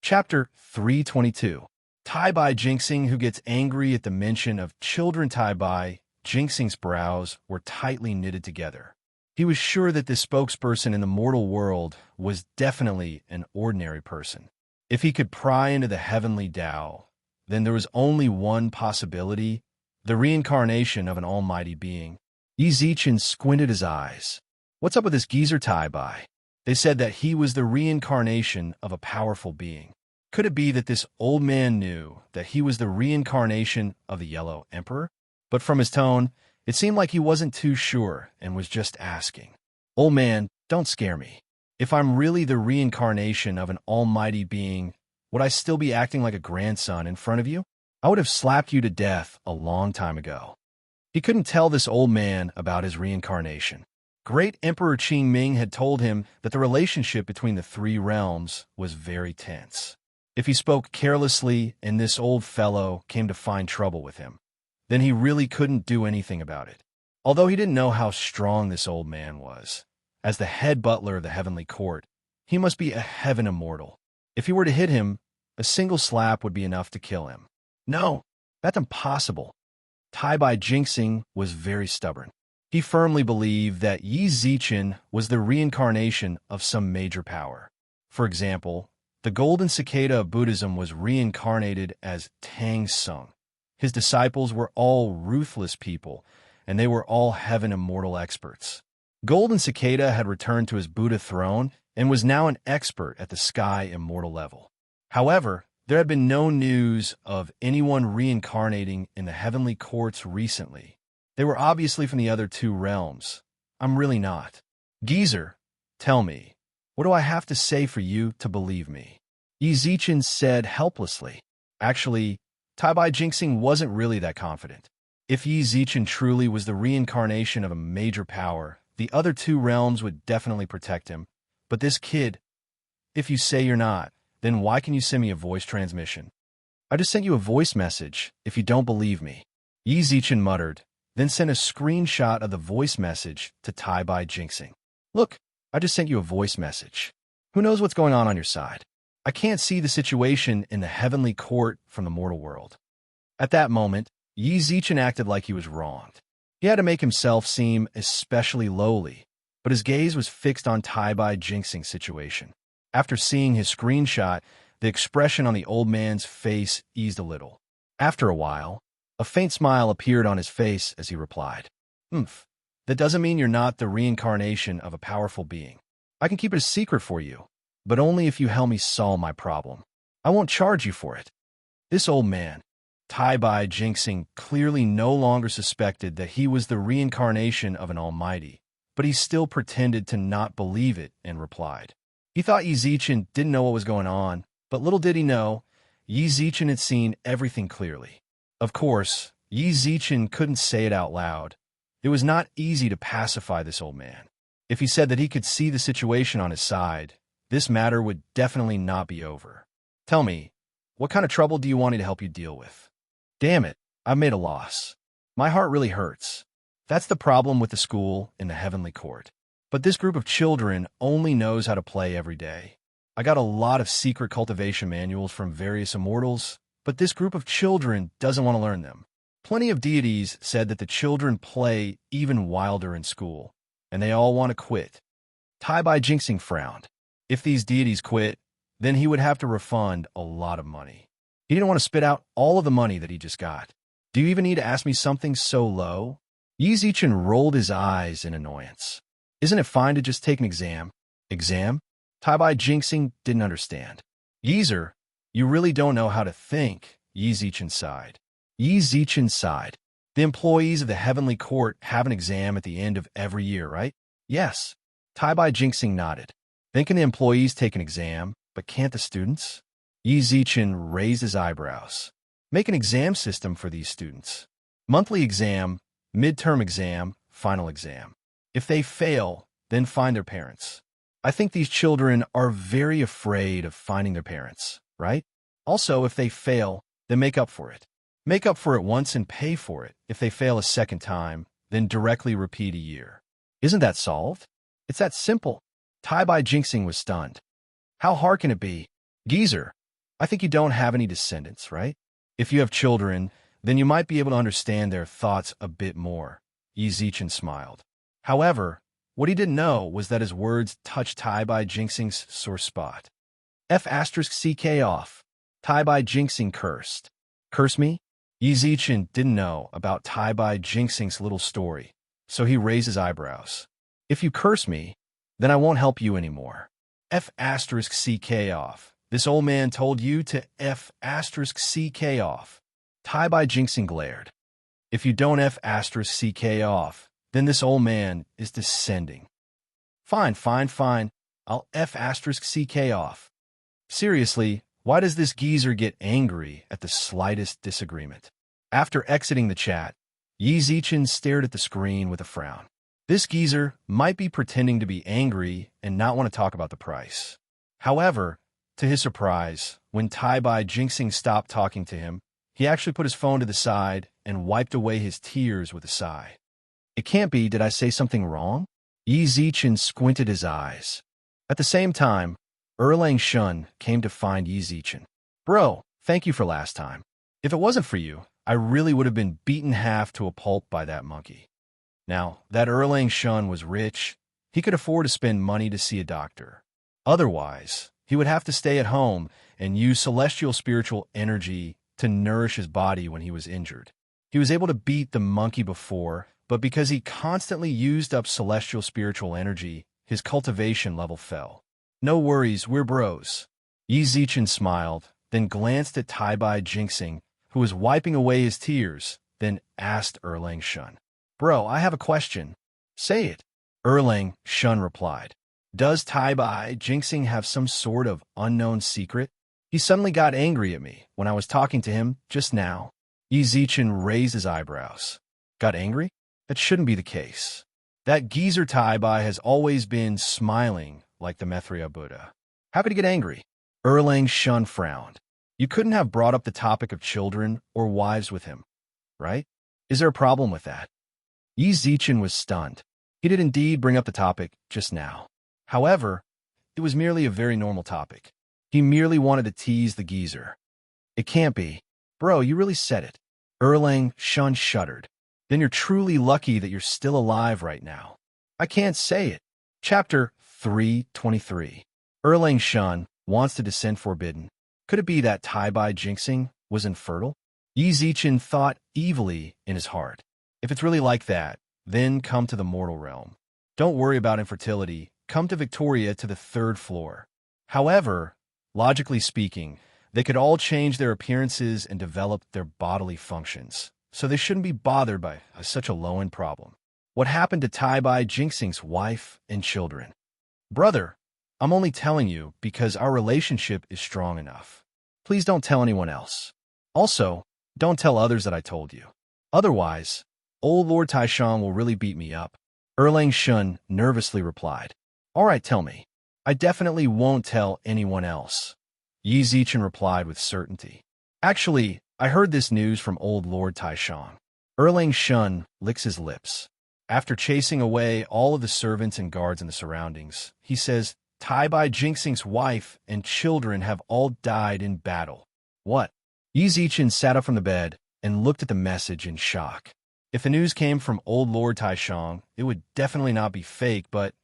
S1: Chapter 322. Tai Bai Jinxing, who gets angry at the mention of children. Tai Bai Jinxing's brows were tightly knitted together. He was sure that this spokesperson in the mortal world was definitely an ordinary person. If he could pry into the heavenly Tao, then there was only one possibility, the reincarnation of an almighty being. Yi Zichen squinted his eyes. What's up with this geezer Tai Bai? They said that he was the reincarnation of a powerful being. Could it be that this old man knew that he was the reincarnation of the Yellow Emperor? But from his tone, it seemed like he wasn't too sure and was just asking. Old man, don't scare me. If I'm really the reincarnation of an almighty being, would I still be acting like a grandson in front of you? I would have slapped you to death a long time ago. He couldn't tell this old man about his reincarnation. Great Emperor Qingming had told him that the relationship between the three realms was very tense. If he spoke carelessly and this old fellow came to find trouble with him, then he really couldn't do anything about it. Although he didn't know how strong this old man was, as the head butler of the heavenly court, he must be a heaven immortal. If he were to hit him, a single slap would be enough to kill him. No, that's impossible. Tai Bai Jinxing was very stubborn. He firmly believed that Yi Zichen was the reincarnation of some major power. For example, the golden cicada of Buddhism was reincarnated as Tang Sung. His disciples were all ruthless people, and they were all heaven immortal experts. Golden Cicada had returned to his Buddha throne and was now an expert at the sky immortal level. However, there had been no news of anyone reincarnating in the heavenly courts recently. They were obviously from the other two realms. I'm really not. Geezer, tell me, what do I have to say for you to believe me? Yi Zichen said helplessly. Actually, Tai Bai Jinxing wasn't really that confident. If Yi Zichen truly was the reincarnation of a major power, the other two realms would definitely protect him. But this kid, if you say you're not, then why can you send me a voice transmission? I just sent you a voice message, if you don't believe me. Yi Zichen muttered, then sent a screenshot of the voice message to Tai Bai Jinxing. Look, I just sent you a voice message. Who knows what's going on your side? I can't see the situation in the heavenly court from the mortal world. At that moment, Yi Zichen acted like he was wronged. He had to make himself seem especially lowly, but his gaze was fixed on Tai Bai Jinxing's situation. After seeing his screenshot, the expression on the old man's face eased a little. After a while, a faint smile appeared on his face as he replied, that doesn't mean you're not the reincarnation of a powerful being. I can keep it a secret for you, but only if you help me solve my problem. I won't charge you for it." This old man, Tai Bai Jinxing, clearly no longer suspected that he was the reincarnation of an almighty, but he still pretended to not believe it and replied. He thought Yi Zichen didn't know what was going on, but little did he know, Yi Zichen had seen everything clearly. Of course, Yi Zichen couldn't say it out loud. It was not easy to pacify this old man. If he said that he could see the situation on his side, this matter would definitely not be over. "Tell me, what kind of trouble do you want me to help you deal with?" "Damn it, I've made a loss. My heart really hurts. That's the problem with the school in the heavenly court. But this group of children only knows how to play every day. I got a lot of secret cultivation manuals from various immortals, but this group of children doesn't want to learn them. Plenty of deities said that the children play even wilder in school, and they all want to quit." Tai Bai Jinxing frowned. If these deities quit, then he would have to refund a lot of money. He didn't want to spit out all of the money that he just got. "Do you even need to ask me something so low?" Yi Zichen rolled his eyes in annoyance. "Isn't it fine to just take an exam?" "Exam?" Tai Bai Jinxing didn't understand. "Geezer, you really don't know how to think," Yi Zichen sighed. Yi Zichen sighed. "The employees of the heavenly court have an exam at the end of every year, right?" "Yes." Tai Bai Jinxing nodded. "Then can the employees take an exam, but can't the students?" Yi Zichen raised his eyebrows. "Make an exam system for these students. Monthly exam, midterm exam, final exam. If they fail, then find their parents. I think these children are very afraid of finding their parents, right? Also, if they fail, then make up for it. Make up for it once and pay for it. If they fail a second time, then directly repeat a year. Isn't that solved? It's that simple." Tai Bai Jinxing was stunned. "How hard can it be?" "Geezer, I think you don't have any descendants, right? If you have children, then you might be able to understand their thoughts a bit more." Yi Zichen smiled. However, what he didn't know was that his words touched Tai Bai Jinxing's sore spot. F***ck off. Tai Bai Jinxing cursed. "Curse me?" Yi Zichen didn't know about Tai Bai Jinxing's little story, so he raised his eyebrows. "If you curse me, then I won't help you anymore." F***ck off. This old man told you to F***ck off. Tai Bai Jinxing glared. "If you don't F***ck off, then this old man is descending." Fine. I'll F***ck off." Seriously, why does this geezer get angry at the slightest disagreement? After exiting the chat, Yi Zichen stared at the screen with a frown. This geezer might be pretending to be angry and not want to talk about the price. However, to his surprise, when Tai Bai Jinxing stopped talking to him, he actually put his phone to the side and wiped away his tears with a sigh. "It can't be, did I say something wrong?" Yi Zichen squinted his eyes. At the same time, Erlang Shun came to find Yi Zichen. "Bro, thank you for last time. If it wasn't for you, I really would have been beaten half to a pulp by that monkey." Now, that Erlang Shun was rich. He could afford to spend money to see a doctor. Otherwise, he would have to stay at home and use celestial spiritual energy to nourish his body when he was injured. He was able to beat the monkey before, but because he constantly used up celestial spiritual energy, his cultivation level fell. "No worries, we're bros." Yi Zichen smiled, then glanced at Tai Bai Jinxing, who was wiping away his tears, then asked Erlang Shun. "Bro, I have a question." "Say it." Erlang Shun replied. "Does Tai Bai Jinxing have some sort of unknown secret? He suddenly got angry at me when I was talking to him just now." Yi Zichen raised his eyebrows. "Got angry? That shouldn't be the case. That geezer Tai Bai has always been smiling like the Maitreya Buddha. How could he get angry?" Erlang Shun frowned. "You couldn't have brought up the topic of children or wives with him, right? Is there a problem with that?" Yi Zichen was stunned. He did indeed bring up the topic just now. However, it was merely a very normal topic. He merely wanted to tease the geezer. It can't be. Bro, you really said it. Erlang Shun shuddered. Then you're truly lucky that you're still alive right now. I can't say it. Chapter 323. Erlang Shun wants to descend forbidden. Could it be that Tai-Bai jinxing was infertile? Yi Zichen thought evilly in his heart. If it's really like that, then come to the mortal realm. Don't worry about infertility. Come to Victoria to the 3rd floor. However, logically speaking, they could all change their appearances and develop their bodily functions, so they shouldn't be bothered by such a low-end problem. What happened to Tai-Bai jinxing's wife and children? Brother, I'm only telling you because our relationship is strong enough. Please don't tell anyone else. Also, don't tell others that I told you. Otherwise, old Lord Taishan will really beat me up. Erlang Shun nervously replied. All right, tell me. I definitely won't tell anyone else. Yi Zichen replied with certainty. Actually, I heard this news from old Lord Taishan. Erlang Shun licks his lips. After chasing away all of the servants and guards in the surroundings, he says, Tai-Bai jinxing's wife and children have all died in battle. What? Yi Zichen sat up from the bed and looked at the message in shock. If the news came from old Lord Taishan, it would definitely not be fake, but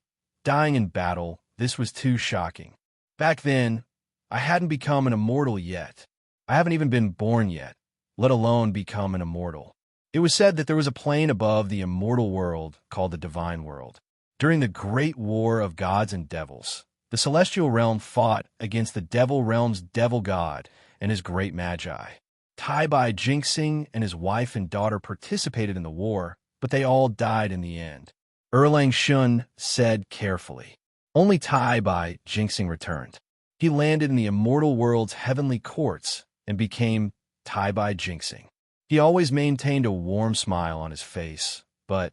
S1: dying in battle, this was too shocking. Back then, I hadn't become an immortal yet. I haven't even been born yet, let alone become an immortal. It was said that there was a plane above the immortal world called the divine world. During the great war of gods and devils, the celestial realm fought against the devil realm's devil god and his great magi. Tai-Bai jinxing and his wife and daughter participated in the war, but they all died in the end. Erlang Shun said carefully. Only Tai-Bai jinxing returned. He landed in the immortal world's heavenly courts and became Tai-Bai jinxing. He always maintained a warm smile on his face, but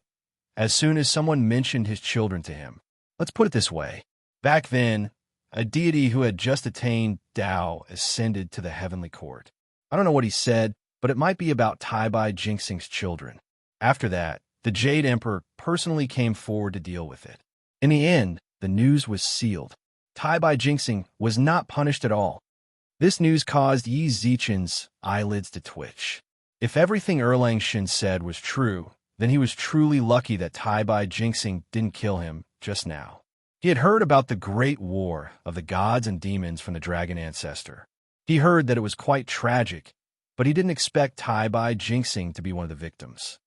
S1: as soon as someone mentioned his children to him, let's put it this way, back then, a deity who had just attained Tao ascended to the heavenly court. I don't know what he said, but it might be about Tai-Bai jinxing's children. After that, the Jade Emperor personally came forward to deal with it. In the end, the news was sealed. Tai-Bai jinxing was not punished at all. This news caused Yi Zichen's eyelids to twitch. If everything Erlang Shun said was true, then he was truly lucky that Tai-Bai jinxing didn't kill him just now. He had heard about the great war of the gods and demons from the dragon ancestor. He heard that it was quite tragic, but he didn't expect Tai-Bai jinxing to be one of the victims.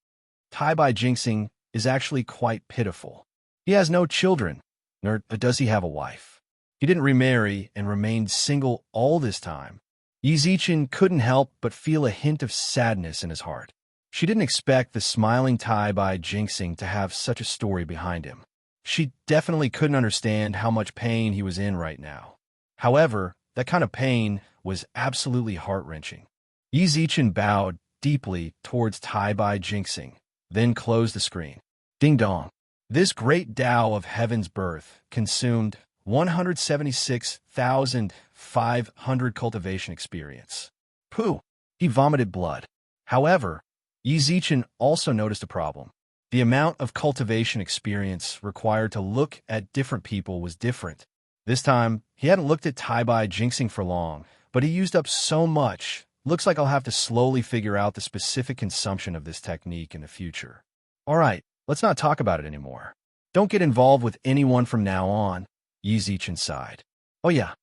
S1: Tai-Bai jinxing is actually quite pitiful. He has no children, nor does he have a wife. He didn't remarry and remained single all this time. Yi Zichen couldn't help but feel a hint of sadness in his heart. She didn't expect the smiling Tai-Bai jinxing to have such a story behind him. She definitely couldn't understand how much pain he was in right now. However, that kind of pain was absolutely heart-wrenching. Yi Zichen bowed deeply towards Tai-Bai jinxing, then closed the screen. Ding dong. This great Tao of heaven's birth consumed 176,500 cultivation experience. Pooh! He vomited blood. However, Yi Zichen also noticed a problem. The amount of cultivation experience required to look at different people was different. This time, he hadn't looked at Tai-Bai jinxing for long, but he used up so much. Looks like I'll have to slowly figure out the specific consumption of this technique in the future. All right, let's not talk about it anymore. Don't get involved with anyone from now on, Yi Zichen sighed. Oh yeah,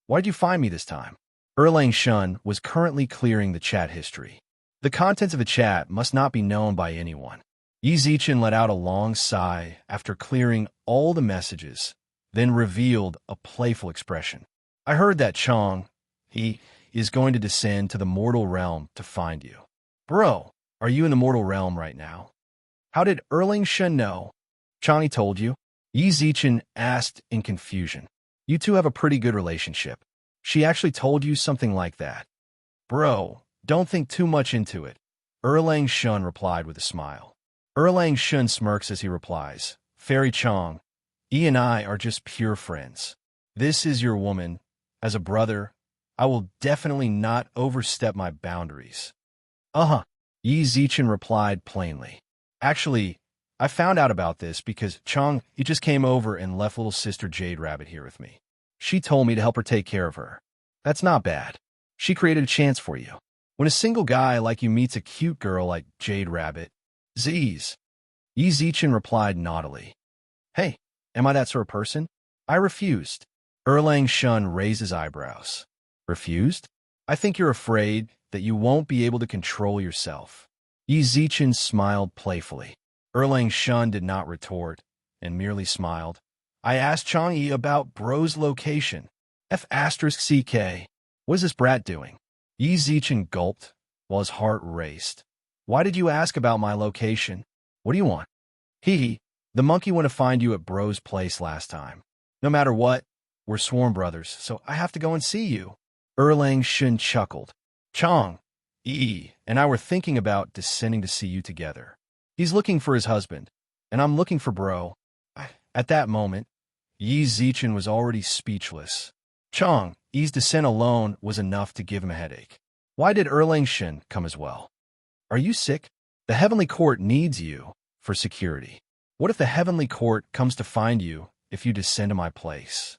S1: why did you find me this time? Erlang Shun was currently clearing the chat history. The contents of the chat must not be known by anyone. Yi Zichen let out a long sigh after clearing all the messages, then revealed a playful expression. I heard that Chong, he is going to descend to the mortal realm to find you. Bro, are you in the mortal realm right now? How did Erlang Shun know? Chang'e told you? Yi Zichen asked in confusion. You two have a pretty good relationship. She actually told you something like that. Bro, don't think too much into it. Erlang Shun replied with a smile. Erlang Shun smirks as he replies, Fairy Chong, E and I are just pure friends. This is your woman. As a brother, I will definitely not overstep my boundaries. Uh-huh, Yi Zichen replied plainly. Actually, I found out about this because Chong, he just came over and left little sister Jade Rabbit here with me. She told me to help her take care of her. That's not bad. She created a chance for you. When a single guy like you meets a cute girl like Jade Rabbit, Z's. Yi Zichen replied naughtily. Hey, am I that sort of person? I refused. Erlang Shun raised his eyebrows. Refused? I think you're afraid that you won't be able to control yourself. Yi Zichen smiled playfully. Erlang Shun did not retort, and merely smiled. I asked Chang'e about bro's location. F*CK. What is this brat doing? Yi Zichen gulped, while his heart raced. Why did you ask about my location? What do you want? Hee. The monkey went to find you at bro's place last time. No matter what, we're sworn brothers, so I have to go and see you. Erlang Shun chuckled. Chang, E, and I were thinking about descending to see you together. He's looking for his husband, and I'm looking for bro. At that moment, Yi Zichen was already speechless. Chang, Yi's descent alone was enough to give him a headache. Why did Erlang Shun come as well? Are you sick? The Heavenly Court needs you for security. What if the Heavenly Court comes to find you if you descend to my place?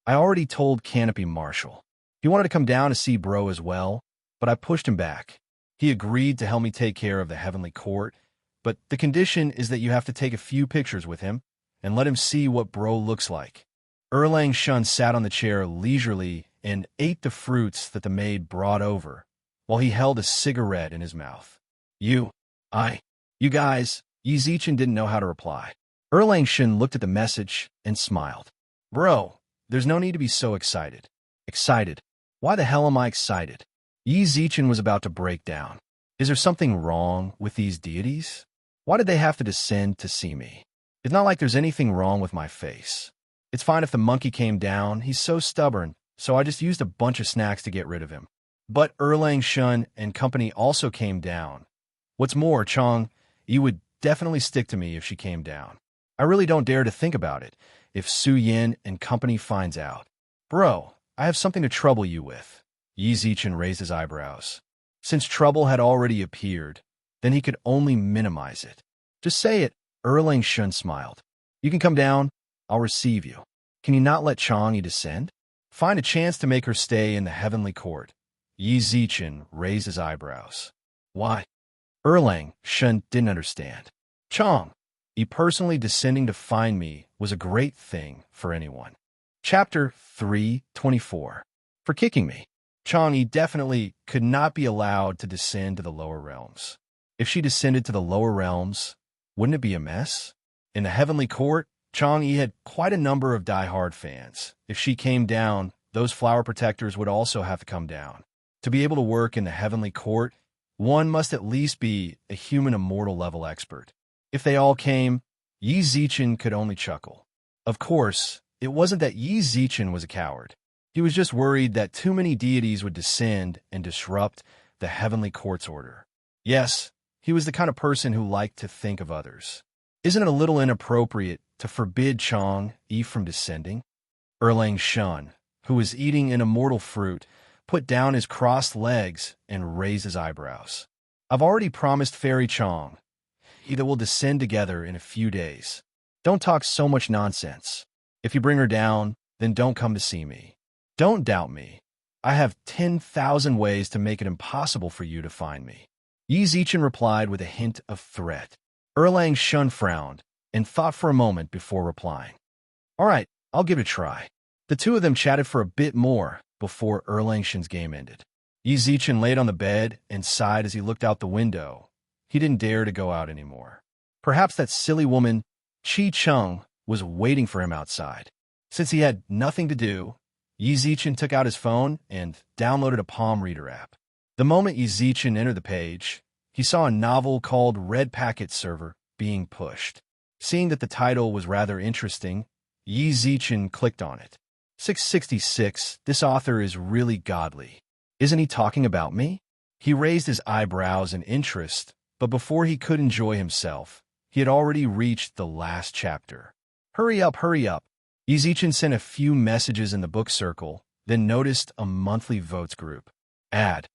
S1: I already told Canopy Marshall. He wanted to come down to see bro as well, but I pushed him back. He agreed to help me take care of the Heavenly Court, but the condition is that you have to take a few pictures with him and let him see what bro looks like. Erlang Shun sat on the chair leisurely and ate the fruits that the maid brought over, while he held a cigarette in his mouth. You guys, Yi Zichen didn't know how to reply. Erlang Shun looked at the message and smiled. Bro, there's no need to be so excited. Excited? Why the hell am I excited? Yi Zichen was about to break down. Is there something wrong with these deities? Why did they have to descend to see me? It's not like there's anything wrong with my face. It's fine if the monkey came down. He's so stubborn, so I just used a bunch of snacks to get rid of him. But Erlang Shun and company also came down. What's more, Chang, you would definitely stick to me if she came down. I really don't dare to think about it if Su Yin and company finds out. Bro, I have something to trouble you with. Yi Zichen raised his eyebrows. Since trouble had already appeared, then he could only minimize it. Just say it. Erlang Shun smiled. You can come down. I'll receive you. Can you not let Chang'e descend? Find a chance to make her stay in the Heavenly Court. Yi Zichen raised his eyebrows. Why? Erlang Shun didn't understand. Chang'e personally descending to find me was a great thing for anyone. Chapter 3:24. For kicking me. Chang'e definitely could not be allowed to descend to the lower realms. If she descended to the lower realms, wouldn't it be a mess? In the Heavenly Court, Chang'e had quite a number of die-hard fans. If she came down, those flower protectors would also have to come down. To be able to work in the Heavenly Court, one must at least be a human immortal level expert. If they all came, Yi Zichen could only chuckle. Of course, it wasn't that Yi Zichen was a coward. He was just worried that too many deities would descend and disrupt the Heavenly Court's order. Yes, he was the kind of person who liked to think of others. Isn't it a little inappropriate to forbid Chang'e from descending? Erlang Shun, who was eating an immortal fruit, put down his crossed legs and raised his eyebrows. I've already promised Fairy Chang'e that we'll descend together in a few days. Don't talk so much nonsense. If you bring her down, then don't come to see me. Don't doubt me. I have 10,000 ways to make it impossible for you to find me. Yi Zichen replied with a hint of threat. Erlang Shun frowned and thought for a moment before replying. All right, I'll give it a try. The two of them chatted for a bit more before Erlang Shun's game ended. Yi Zichen laid on the bed and sighed as he looked out the window. He didn't dare to go out anymore. Perhaps that silly woman, Chi Chung, was waiting for him outside. Since he had nothing to do, Yi Zichen took out his phone and downloaded a palm reader app. The moment Yi Zichen entered the page, he saw a novel called Red Packet Server being pushed. Seeing that the title was rather interesting, Yi Zichen clicked on it. 666, this author is really godly. Isn't he talking about me? He raised his eyebrows in interest, but before he could enjoy himself, he had already reached the last chapter. Hurry up, hurry up. Yi Zichen sent a few messages in the book circle, then noticed a monthly votes group. Add.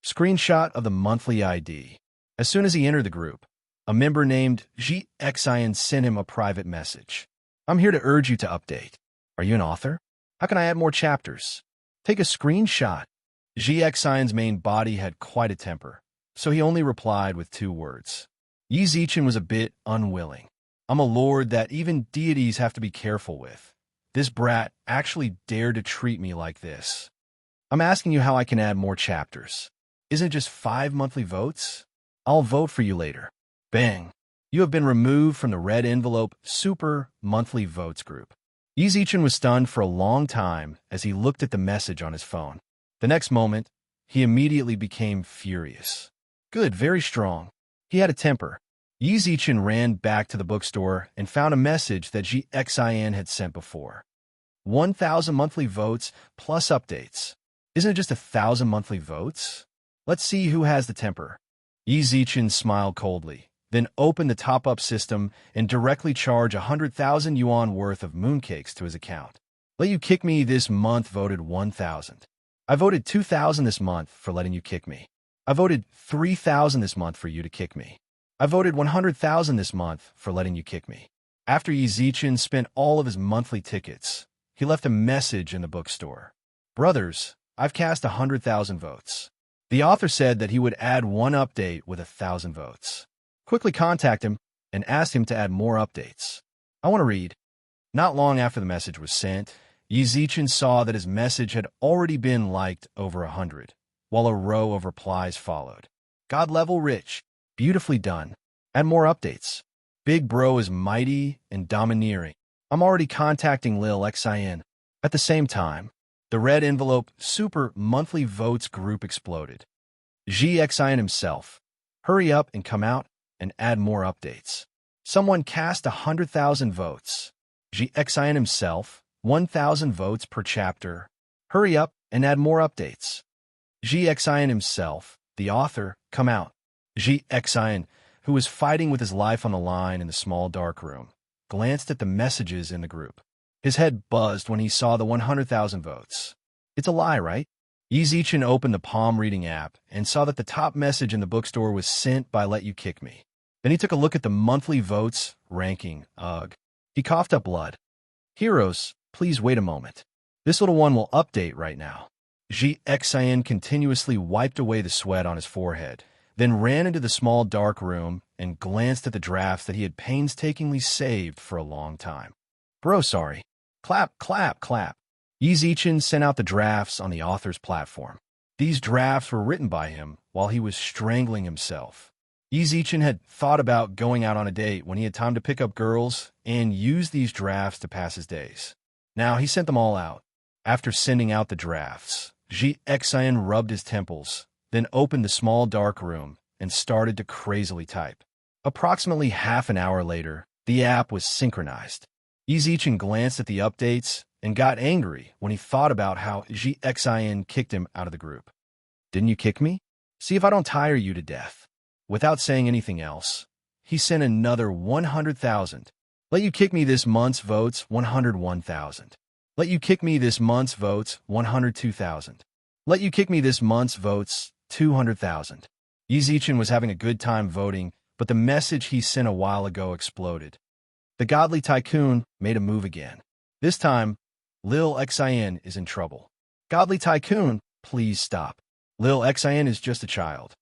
S1: Screenshot of the monthly ID. As soon as he entered the group, a member named GXIN sent him a private message. I'm here to urge you to update. Are you an author? How can I add more chapters? Take a screenshot. Xian's main body had quite a temper, so he only replied with 2 words. Yi Zichen was a bit unwilling. I'm a lord that even deities have to be careful with. This brat actually dared to treat me like this. I'm asking you how I can add more chapters. Isn't it just 5 monthly votes? I'll vote for you later. Bang. You have been removed from the red envelope super monthly votes group. Yi Zichen was stunned for a long time as he looked at the message on his phone. The next moment, he immediately became furious. Good, very strong. He had a temper. Yi Zichen ran back to the bookstore and found a message that Xian had sent before. 1,000 monthly votes plus updates. Isn't it just 1,000 monthly votes? Let's see who has the temper. Yi Zichen smiled coldly, then opened the top-up system and directly charged 100,000 yuan worth of mooncakes to his account. Let you kick me this month voted 1,000. I voted 2,000 this month for letting you kick me. I voted 3,000 this month for you to kick me. I voted 100,000 this month for letting you kick me. After Yi Zichen spent all of his monthly tickets, he left a message in the bookstore. Brothers, I've cast 100,000 votes. The author said that he would add 1 update with 1,000 votes. Quickly contact him and ask him to add more updates. I want to read. Not long after the message was sent, Yi Zichen saw that his message had already been liked over 100, while a row of replies followed. God level rich. Beautifully done. Add more updates. Big bro is mighty and domineering. I'm already contacting Lil Xian. At the same time, the red envelope super monthly votes group exploded. Xian himself. Hurry up and come out and add more updates. Someone cast 100,000 votes. Xian himself. 1,000 votes per chapter. Hurry up and add more updates. Xian himself, the author, come out. Xian, who was fighting with his life on the line in the small dark room, glanced at the messages in the group. His head buzzed when he saw the 100,000 votes. It's a lie, right? Yi Zichen opened the palm reading app and saw that the top message in the bookstore was sent by Let You Kick Me. Then he took a look at the monthly votes ranking. Ugh. He coughed up blood. Heroes, please wait a moment. This little one will update right now. Xian continuously wiped away the sweat on his forehead, then ran into the small dark room and glanced at the drafts that he had painstakingly saved for a long time. Bro, sorry. Clap, clap, clap. Yi Zichen sent out the drafts on the author's platform. These drafts were written by him while he was strangling himself. Yi Zichen had thought about going out on a date when he had time to pick up girls and use these drafts to pass his days. Now he sent them all out. After sending out the drafts, Xian rubbed his temples, then opened the small dark room and started to crazily type. Approximately half an hour later, the app was synchronized. Yi Zichen glanced at the updates and got angry when he thought about how Xian kicked him out of the group. Didn't you kick me? See if I don't tire you to death. Without saying anything else, he sent another 100,000. Let you kick me this month's votes 101,000. Let you kick me this month's votes 102,000. Let you kick me this month's votes 200,000. Yi Zichen was having a good time voting, but the message he sent a while ago exploded. The godly tycoon made a move again. This time, Lil Xian is in trouble. Godly tycoon, please stop. Lil Xian is just a child.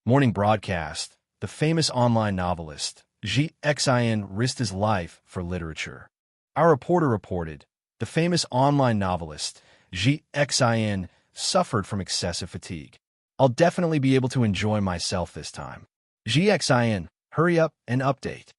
S1: Morning broadcast. The famous online novelist, Xian risked his life for literature. Our reporter reported, the famous online novelist, Xian, suffered from excessive fatigue. I'll definitely be able to enjoy myself this time. Xian, hurry up and update.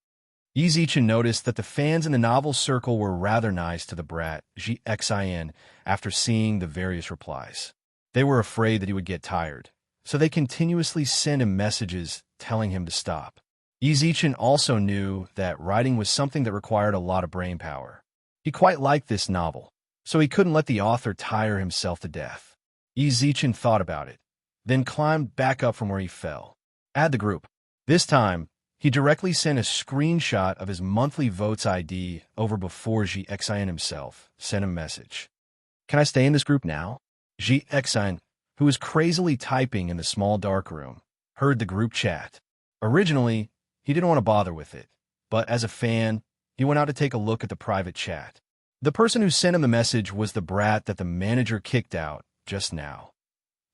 S1: Yi Zichen noticed that the fans in the novel circle were rather nice to the brat, Xian, after seeing the various replies. They were afraid that he would get tired, so they continuously sent him messages telling him to stop. Yi Zichen also knew that writing was something that required a lot of brain power. He quite liked this novel, so he couldn't let the author tire himself to death. Yi Zichen thought about it, then climbed back up from where he fell. Add the group. This time, he directly sent a screenshot of his monthly votes ID over before Xian himself sent a message. Can I stay in this group now? Xian, who was crazily typing in the small dark room, heard the group chat. Originally, he didn't want to bother with it, but as a fan, he went out to take a look at the private chat. The person who sent him the message was the brat that the manager kicked out just now.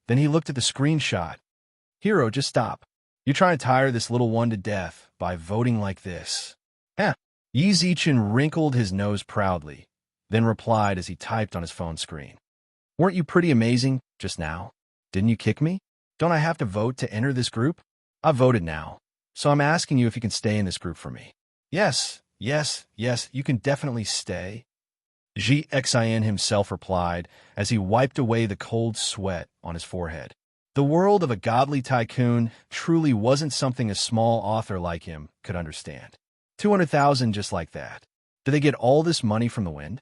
S1: Then he looked at the screenshot. Hero, just stop. You're trying to tire this little one to death by voting like this. Heh. Yi Zichen wrinkled his nose proudly, then replied as he typed on his phone screen. Weren't you pretty amazing just now? Didn't you kick me? Don't I have to vote to enter this group? I voted now, so I'm asking you if you can stay in this group for me. Yes, you can definitely stay. Xin himself replied as he wiped away the cold sweat on his forehead. The world of a godly tycoon truly wasn't something a small author like him could understand. 200,000 just like that. Do they get all this money from the wind?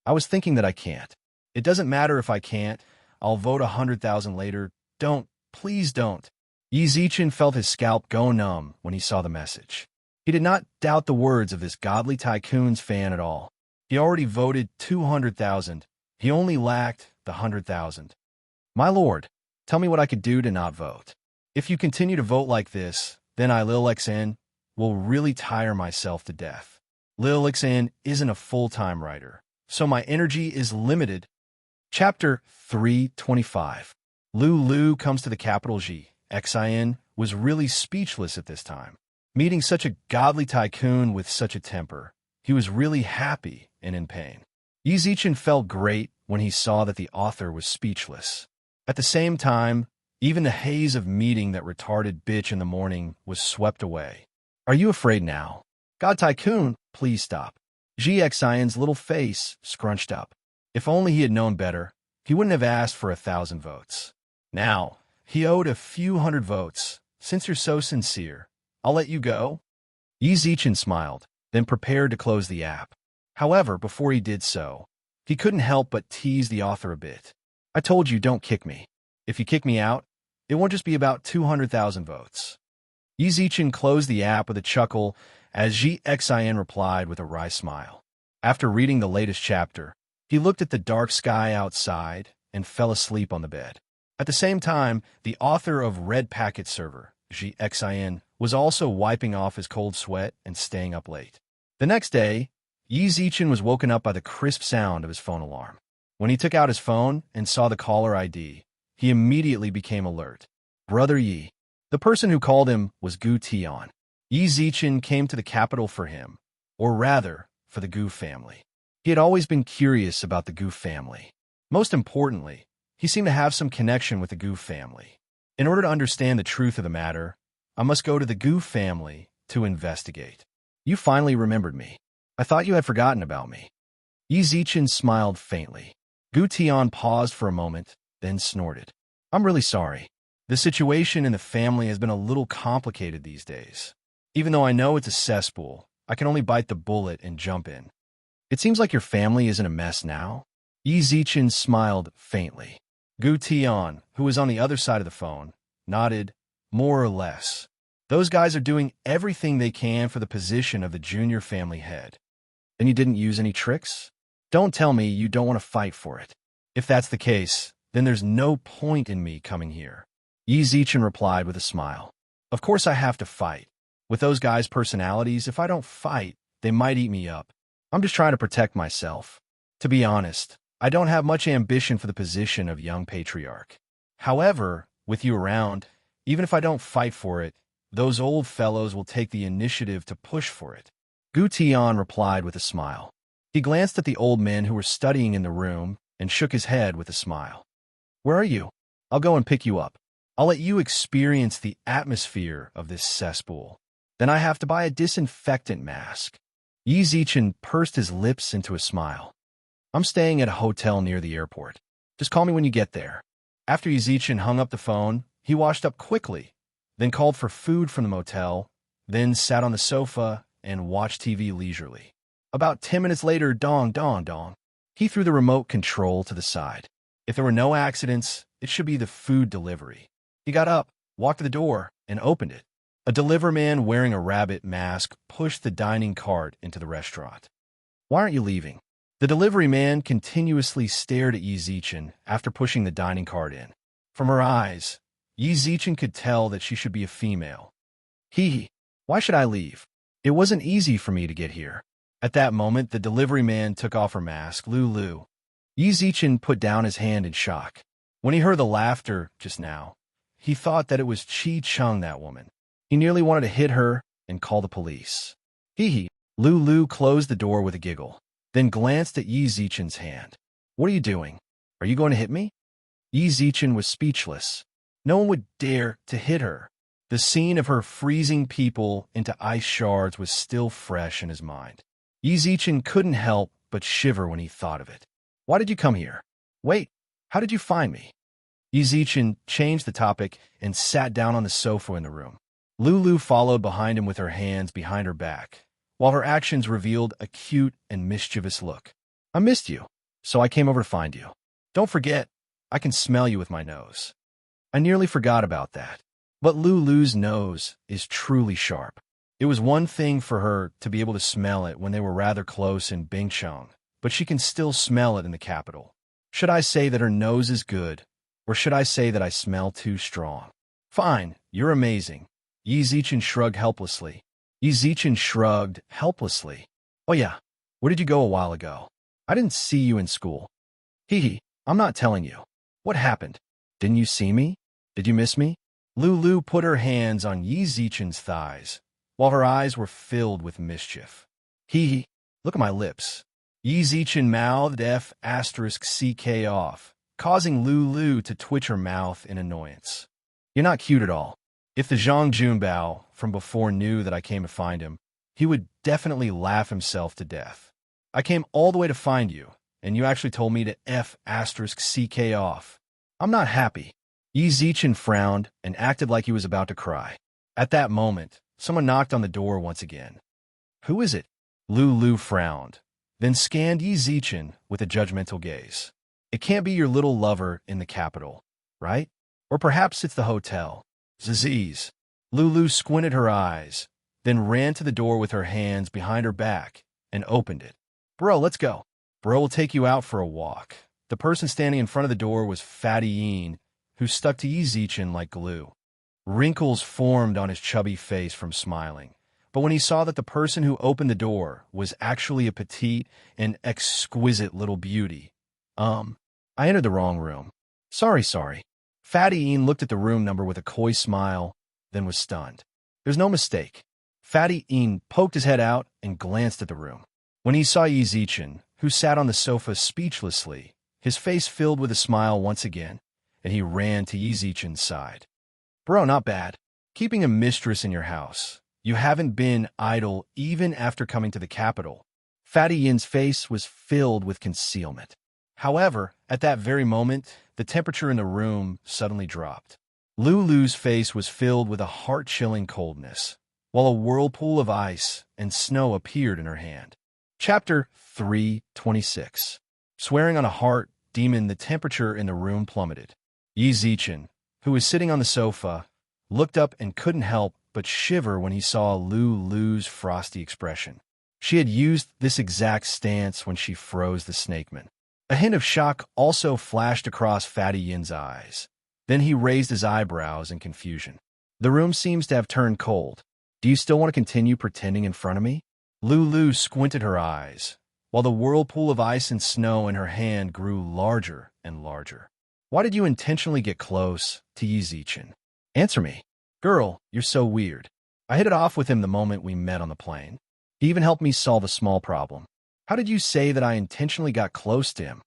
S1: I was thinking that I can't. It doesn't matter if I can't. I'll vote 100,000 later. Don't. Please don't. Yi Zichen felt his scalp go numb when he saw the message. He did not doubt the words of this godly tycoon's fan at all. He already voted 200,000. He only lacked the 100,000. My lord, tell me what I could do to not vote. If you continue to vote like this, then I, Lil Xin, will really tire myself to death. Lil Xin isn't a full-time writer, so my energy is limited. Chapter 325. Lu comes to the capital. Xin was really speechless at this time. Meeting such a godly tycoon with such a temper, he was really happy and in pain. Yi Zichen felt great when he saw that the author was speechless. At the same time, even the haze of meeting that retarded bitch in the morning was swept away. Are you afraid now? God Tycoon, please stop. Xin's little face scrunched up. If only he had known better, he wouldn't have asked for 1,000 votes. Now, he owed a few hundred votes. Since you're so sincere, I'll let you go. Yi Zichen smiled, then prepared to close the app. However, before he did so, he couldn't help but tease the author a bit. I told you, don't kick me. If you kick me out, it won't just be about 200,000 votes. Yi Zichen closed the app with a chuckle as Xin replied with a wry smile. After reading the latest chapter, he looked at the dark sky outside and fell asleep on the bed. At the same time, the author of Red Packet Server, Xin, was also wiping off his cold sweat and staying up late. The next day, Yi Zichen was woken up by the crisp sound of his phone alarm. When he took out his phone and saw the caller ID, he immediately became alert. Brother Yi. The person who called him was Gu Tian. Yi Zichen came to the capital for him, or rather, for the Gu family. He had always been curious about the Gu family. Most importantly, he seemed to have some connection with the Gu family. In order to understand the truth of the matter, I must go to the Gu family to investigate. You finally remembered me. I thought you had forgotten about me. Yi Zichen smiled faintly. Gu Tian paused for a moment, then snorted. I'm really sorry. The situation in the family has been a little complicated these days. Even though I know it's a cesspool, I can only bite the bullet and jump in. It seems like your family is in a mess now. Yi Zichen smiled faintly. Gu Tian, who was on the other side of the phone, nodded, more or less. Those guys are doing everything they can for the position of the junior family head. Then you didn't use any tricks? Don't tell me you don't want to fight for it. If that's the case, then there's no point in me coming here. Yi Zichen replied with a smile. Of course I have to fight. With those guys' personalities, if I don't fight, they might eat me up. I'm just trying to protect myself. To be honest, I don't have much ambition for the position of young patriarch. However, with you around, even if I don't fight for it, those old fellows will take the initiative to push for it. Gu Tian replied with a smile. He glanced at the old men who were studying in the room and shook his head with a smile. Where are you? I'll go and pick you up. I'll let you experience the atmosphere of this cesspool. Then I have to buy a disinfectant mask. Yi Zichen pursed his lips into a smile. I'm staying at a hotel near the airport. Just call me when you get there. After Yi Zichen hung up the phone, he washed up quickly, then called for food from the motel, then sat on the sofa and watched TV leisurely. About 10 minutes later, dong. He threw the remote control to the side. If there were no accidents, it should be the food delivery. He got up, walked to the door, and opened it. A deliverman wearing a rabbit mask pushed the dining cart into the restaurant. Why aren't you leaving? The delivery man continuously stared at Yi Zichen after pushing the dining cart in. From her eyes, Yi Zichen could tell that she should be a female. Why should I leave? It wasn't easy for me to get here. At that moment, the delivery man took off her mask. Lu. Yi Zichen put down his hand in shock. When he heard the laughter just now, he thought that it was Chi-Chung, that woman. He nearly wanted to hit her and call the police. Hee. Lulu closed the door with a giggle, then glanced at Yi Zichen's hand. What are you doing? Are you going to hit me? Yi Zichen was speechless. No one would dare to hit her. The scene of her freezing people into ice shards was still fresh in his mind. Yi Zichen couldn't help but shiver when he thought of it. Why did you come here? Wait, how did you find me? Yi Zichen changed the topic and sat down on the sofa in the room. Lulu followed behind him with her hands behind her back, while her actions revealed a cute and mischievous look. I missed you, so I came over to find you. Don't forget, I can smell you with my nose. I nearly forgot about that. But Lulu's nose is truly sharp. It was one thing for her to be able to smell it when they were rather close in Bingcheng, but she can still smell it in the capital. Should I say that her nose is good, or should I say that I smell too strong? Fine, you're amazing. Yi Zichen shrugged helplessly. Yi Zichen shrugged helplessly. Oh yeah, where did you go a while ago? I didn't see you in school. Hee, I'm not telling you. What happened? Didn't you see me? Did you miss me? Lulu put her hands on Yi Zichen's thighs, while her eyes were filled with mischief. Hee, look at my lips. Yi Zichen mouthed F***ck off, causing Lulu to twitch her mouth in annoyance. You're not cute at all. If the Zhang Junbao from before knew that I came to find him, he would definitely laugh himself to death. I came all the way to find you, and you actually told me to F***ck off. I'm not happy. Yi Zichen frowned and acted like he was about to cry. At that moment, someone knocked on the door once again. Who is it? Lulu frowned, then scanned Yi Zichen with a judgmental gaze. It can't be your little lover in the capital, right? Or perhaps it's the hotel. Ziziz. Lulu squinted her eyes, then ran to the door with her hands behind her back and opened it. Bro, let's go. Bro will take you out for a walk. The person standing in front of the door was Fatty Yin, who stuck to Yi Zichen like glue. Wrinkles formed on his chubby face from smiling, but when he saw that the person who opened the door was actually a petite and exquisite little beauty, I entered the wrong room. Sorry. Fatty Yin looked at the room number with a coy smile, then was stunned. There's no mistake. Fatty Yin poked his head out and glanced at the room. When he saw Yi Zichen, who sat on the sofa speechlessly, his face filled with a smile once again, and he ran to Yi Zichen's side. Bro, not bad. Keeping a mistress in your house. You haven't been idle even after coming to the capital. Fatty Yin's face was filled with concealment. However, at that very moment, the temperature in the room suddenly dropped. Lulu's face was filled with a heart-chilling coldness, while a whirlpool of ice and snow appeared in her hand. Chapter 326. Swearing on a heart demon, the temperature in the room plummeted. Yi Zichen, who was sitting on the sofa, looked up and couldn't help but shiver when he saw Lulu's frosty expression. She had used this exact stance when she froze the snakeman. A hint of shock also flashed across Fatty Yin's eyes. Then he raised his eyebrows in confusion. The room seems to have turned cold. Do you still want to continue pretending in front of me? Lulu squinted her eyes, while the whirlpool of ice and snow in her hand grew larger and larger. Why did you intentionally get close to Yi Zichen? Answer me. Girl, you're so weird. I hit it off with him the moment we met on the plane. He even helped me solve a small problem. How did you say that I intentionally got close to him?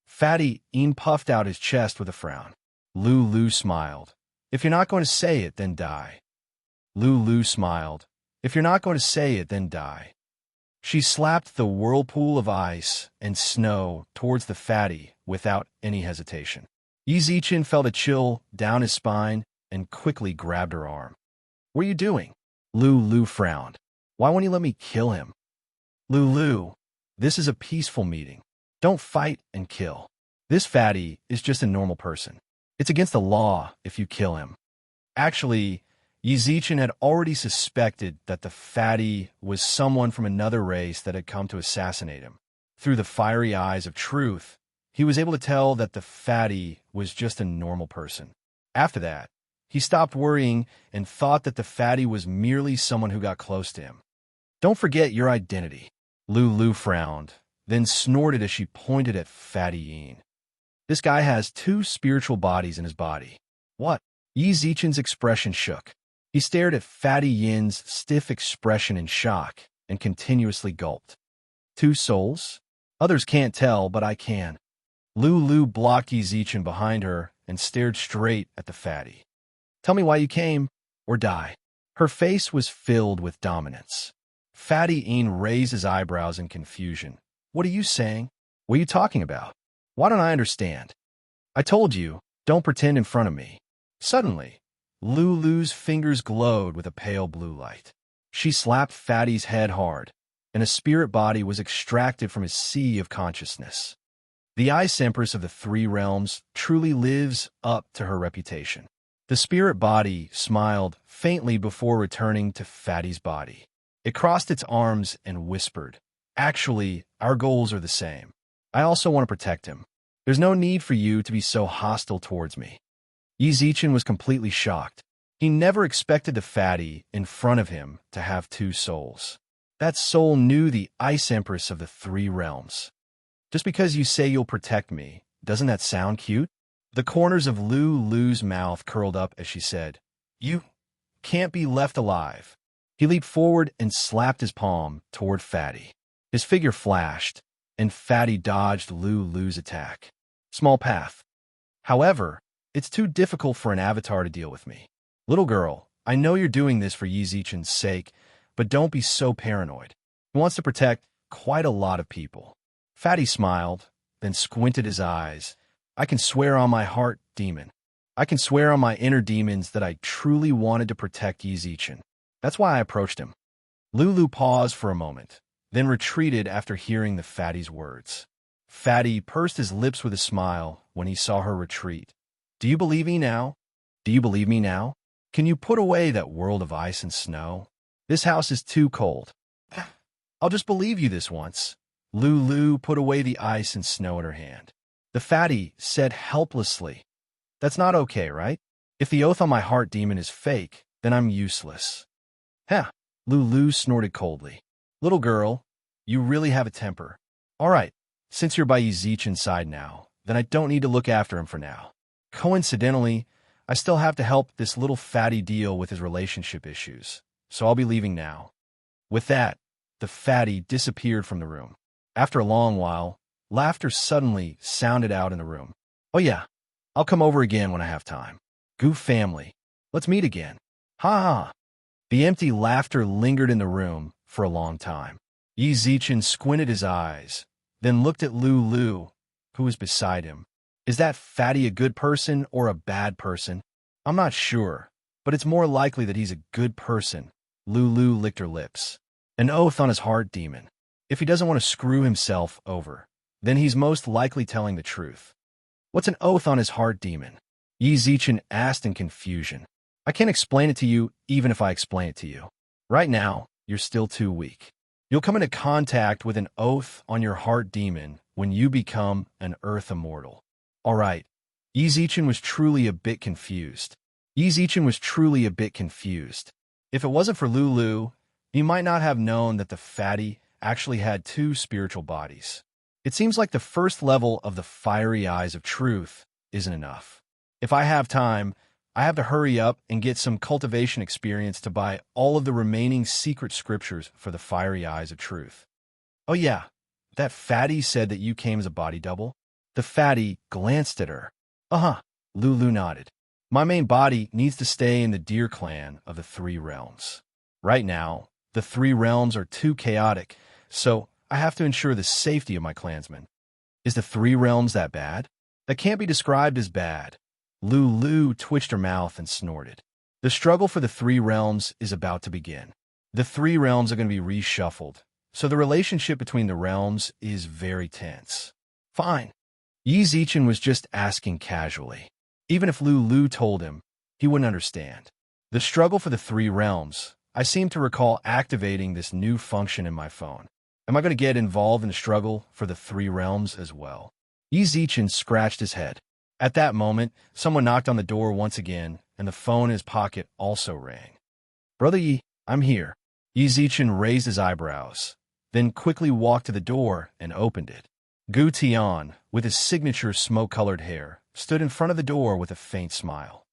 S1: Fatty Yin puffed out his chest with a frown. Lulu smiled. If you're not going to say it, then die. Lulu smiled. If you're not going to say it, then die. She slapped the whirlpool of ice and snow towards the fatty without any hesitation. Yi Zichen felt a chill down his spine and quickly grabbed her arm. What are you doing? Lulu frowned. Why won't you let me kill him? Lulu, this is a peaceful meeting. Don't fight and kill. This fatty is just a normal person. It's against the law if you kill him. Actually, Yi Zichen had already suspected that the fatty was someone from another race that had come to assassinate him. Through the fiery eyes of truth, he was able to tell that the fatty was just a normal person. After that, he stopped worrying and thought that the fatty was merely someone who got close to him. Don't forget your identity. Lulu frowned, then snorted as she pointed at Fatty Yin. This guy has two spiritual bodies in his body. What? Yi Zichen's expression shook. He stared at Fatty Yin's stiff expression in shock and continuously gulped. Two souls? Others can't tell, but I can. Lu blocked Yi Zichen behind her and stared straight at the fatty. Tell me why you came, or die. Her face was filled with dominance. Fatty Yin raised his eyebrows in confusion. What are you saying? What are you talking about? Why don't I understand? I told you, don't pretend in front of me. Suddenly, Lulu's fingers glowed with a pale blue light. She slapped Fatty's head hard, and a spirit body was extracted from his sea of consciousness. The Ice Empress of the Three Realms truly lives up to her reputation. The spirit body smiled faintly before returning to Fatty's body. It crossed its arms and whispered, Actually, our goals are the same. I also want to protect him. There's no need for you to be so hostile towards me. Yi Zichen was completely shocked. He never expected the fatty in front of him to have two souls. That soul knew the Ice Empress of the Three Realms. Just because you say you'll protect me, doesn't that sound cute? The corners of Lulu's mouth curled up as she said, You can't be left alive. He leaped forward and slapped his palm toward Fatty. His figure flashed, and Fatty dodged Lulu's attack. Small path. However, it's too difficult for an avatar to deal with me. Little girl, I know you're doing this for Yi Zichen's sake, but don't be so paranoid. He wants to protect quite a lot of people. Fatty smiled, then squinted his eyes. I can swear on my heart, demon. I can swear on my inner demons that I truly wanted to protect Yi Zichen. That's why I approached him. Lulu paused for a moment, then retreated after hearing the fatty's words. Fatty pursed his lips with a smile when he saw her retreat. Do you believe me now? Do you believe me now? Can you put away that world of ice and snow? This house is too cold. I'll just believe you this once. Lulu put away the ice and snow in her hand. The fatty said helplessly, That's not okay, right? If the oath on my heart demon is fake, then I'm useless. Huh, Lulu snorted coldly. Little girl, you really have a temper. All right, since you're by Yi Zichen's side now, then I don't need to look after him for now. Coincidentally, I still have to help this little fatty deal with his relationship issues, so I'll be leaving now. With that, the fatty disappeared from the room. After a long while, laughter suddenly sounded out in the room. Oh yeah, I'll come over again when I have time. Goof family, let's meet again. Ha ha. The empty laughter lingered in the room for a long time. Yi Zichen squinted his eyes, then looked at Lulu, who was beside him. Is that fatty a good person or a bad person? I'm not sure, but it's more likely that he's a good person. Lulu licked her lips. An oath on his heart demon. If he doesn't want to screw himself over, then he's most likely telling the truth. What's an oath on his heart demon? Yi Zichen asked in confusion. I can't explain it to you even if I explain it to you. Right now, you're still too weak. You'll come into contact with an oath on your heart demon when you become an earth immortal. All right, Yi Zichen was truly a bit confused. If it wasn't for Lulu, he might not have known that the fatty actually had two spiritual bodies. It seems like the first level of the fiery eyes of truth isn't enough. If I have time, I have to hurry up and get some cultivation experience to buy all of the remaining secret scriptures for the fiery eyes of truth. Oh yeah, that fatty said that you came as a body double? The fatty glanced at her. Uh-huh, Lulu nodded. My main body needs to stay in the deer clan of the Three Realms. Right now, the Three Realms are too chaotic, so I have to ensure the safety of my clansmen. Is the Three Realms that bad? That can't be described as bad. Lulu twitched her mouth and snorted. The struggle for the Three Realms is about to begin. The Three Realms are going to be reshuffled, so the relationship between the realms is very tense. Fine. Yi Zichen was just asking casually. Even if Lulu told him, he wouldn't understand. The struggle for the Three Realms. I seem to recall activating this new function in my phone. Am I going to get involved in the struggle for the Three Realms as well? Yi Zichen scratched his head. At that moment, someone knocked on the door once again, and the phone in his pocket also rang. Brother Yi, I'm here. Yi Zichen raised his eyebrows, then quickly walked to the door and opened it. Gu Tian, with his signature smoke-colored hair, stood in front of the door with a faint smile.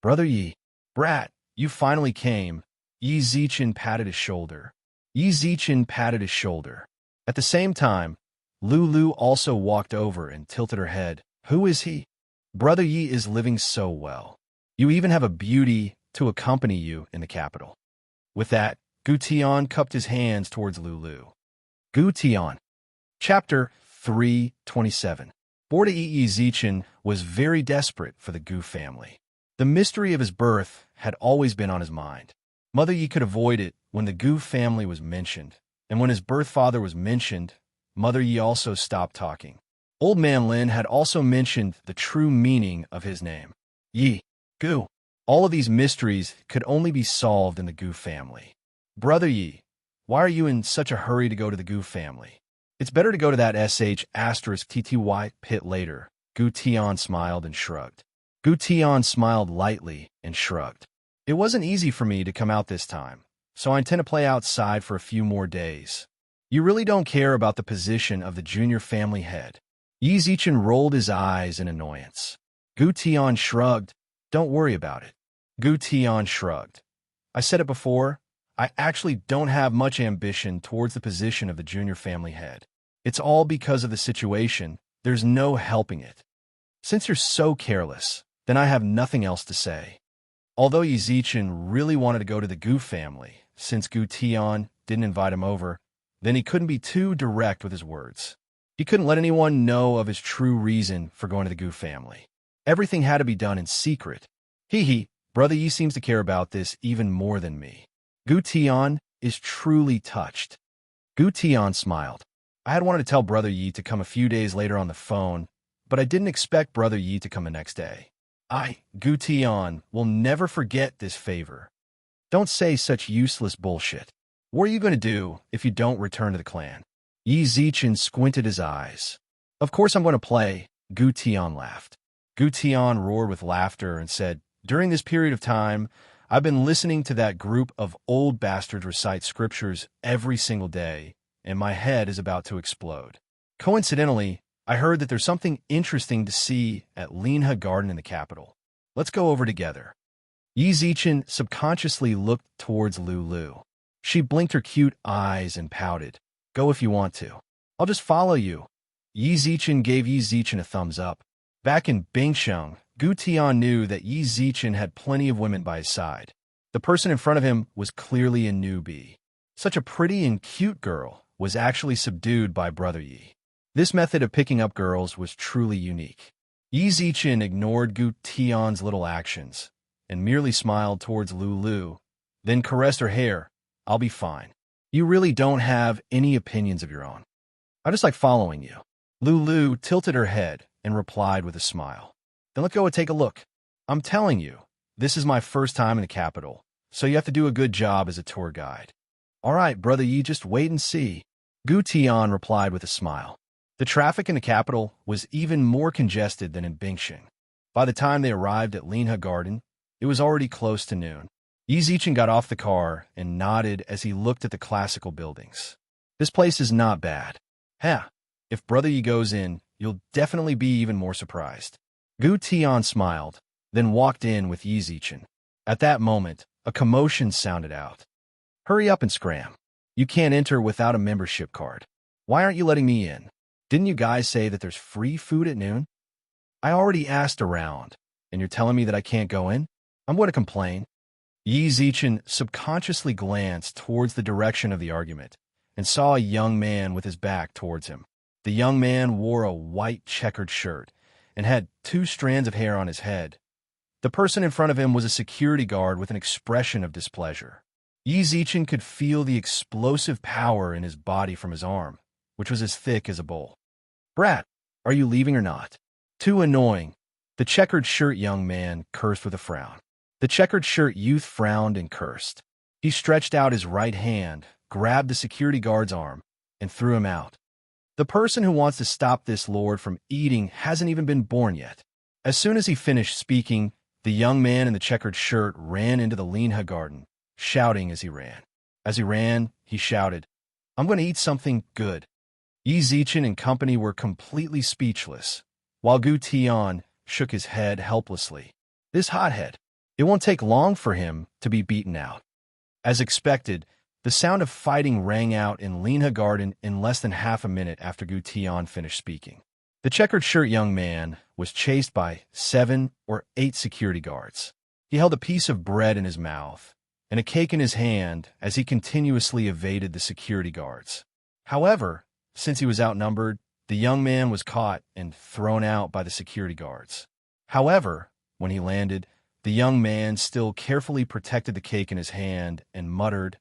S1: Brother Yi, brat, you finally came. Yi Zichen patted his shoulder. Yi Zichen patted his shoulder. At the same time, Lulu also walked over and tilted her head. Who is he? Brother Yi is living so well. You even have a beauty to accompany you in the capital. With that, Gu Tian cupped his hands towards Lulu. Gu Tian. Chapter 327. Borda Yi Zichen was very desperate for the Gu family. The mystery of his birth had always been on his mind. Mother Yi could avoid it when the Gu family was mentioned, and when his birth father was mentioned, Mother Yi also stopped talking. Old Man Lin had also mentioned the true meaning of his name. Yi, Gu. All of these mysteries could only be solved in the Gu family. Brother Yi, why are you in such a hurry to go to the Gu family? It's better to go to that *TTY pit later. Gu Tian smiled and shrugged. Gu Tian smiled lightly and shrugged. It wasn't easy for me to come out this time, so I intend to play outside for a few more days. You really don't care about the position of the junior family head. Yi Zichen rolled his eyes in annoyance. Gu Tian shrugged. Don't worry about it. Gu Tian shrugged. I said it before, I actually don't have much ambition towards the position of the junior family head. It's all because of the situation. There's no helping it. Since you're so careless, then I have nothing else to say. Although Yi Zichen really wanted to go to the Gu family, since Gu Tian didn't invite him over, then he couldn't be too direct with his words. He couldn't let anyone know of his true reason for going to the Gu family. Everything had to be done in secret. Brother Yi seems to care about this even more than me. Gu Tian is truly touched. Gu Tian smiled. I had wanted to tell Brother Yi to come a few days later on the phone, but I didn't expect Brother Yi to come the next day. Gu Tian, will never forget this favor. Don't say such useless bullshit. What are you going to do if you don't return to the clan? Yi Zichen squinted his eyes. Of course I'm going to play. Gu Tian laughed. Gu Tian roared with laughter and said, during this period of time, I've been listening to that group of old bastards recite scriptures every single day, and my head is about to explode. Coincidentally, I heard that there's something interesting to see at Linha Garden in the capital. Let's go over together. Yi Zichen subconsciously looked towards Lulu. She blinked her cute eyes and pouted. Go if you want to. I'll just follow you. Yi Zichen gave Yi Zichen a thumbs up. Back in Bingsheng, Gu Tian knew that Yi Zichen had plenty of women by his side. The person in front of him was clearly a newbie. Such a pretty and cute girl was actually subdued by Brother Yi. This method of picking up girls was truly unique. Yi Zichen ignored Gu Tian's little actions and merely smiled towards Lulu, then caressed her hair. I'll be fine. You really don't have any opinions of your own. I just like following you. Lulu tilted her head and replied with a smile. Then let's go and take a look. I'm telling you, this is my first time in the capital, so you have to do a good job as a tour guide. All right, Brother Yi, just wait and see. Gu Tian replied with a smile. The traffic in the capital was even more congested than in Bingsheng. By the time they arrived at Linha Garden, it was already close to noon. Yi Zichen got off the car and nodded as he looked at the classical buildings. This place is not bad. If Brother Yi goes in, you'll definitely be even more surprised. Gu Tian smiled, then walked in with Yi Zichen. At that moment, a commotion sounded out. Hurry up and scram. You can't enter without a membership card. Why aren't you letting me in? Didn't you guys say that there's free food at noon? I already asked around, and you're telling me that I can't go in? I'm going to complain. Yi Zichen subconsciously glanced towards the direction of the argument and saw a young man with his back towards him. The young man wore a white checkered shirt and had 2 strands of hair on his head. The person in front of him was a security guard with an expression of displeasure. Yi Zichen could feel the explosive power in his body from his arm, which was as thick as a bowl. Brat, are you leaving or not? Too annoying. The checkered shirt young man cursed with a frown. The checkered shirt youth frowned and cursed. He stretched out his right hand, grabbed the security guard's arm, and threw him out. The person who wants to stop this lord from eating hasn't even been born yet. As soon as he finished speaking, the young man in the checkered shirt ran into the Linha Garden, shouting as he ran. As he ran, he shouted, I'm going to eat something good. Yi Zichen and company were completely speechless, while Gu Tian shook his head helplessly. This hothead. It won't take long for him to be beaten out. As expected, the sound of fighting rang out in Linha Garden in less than half a minute after Gu Tian finished speaking. The checkered shirt young man was chased by 7 or 8 security guards. He held a piece of bread in his mouth and a cake in his hand as he continuously evaded the security guards. However, since he was outnumbered, the young man was caught and thrown out by the security guards. However, when he landed, the young man still carefully protected the cake in his hand and muttered,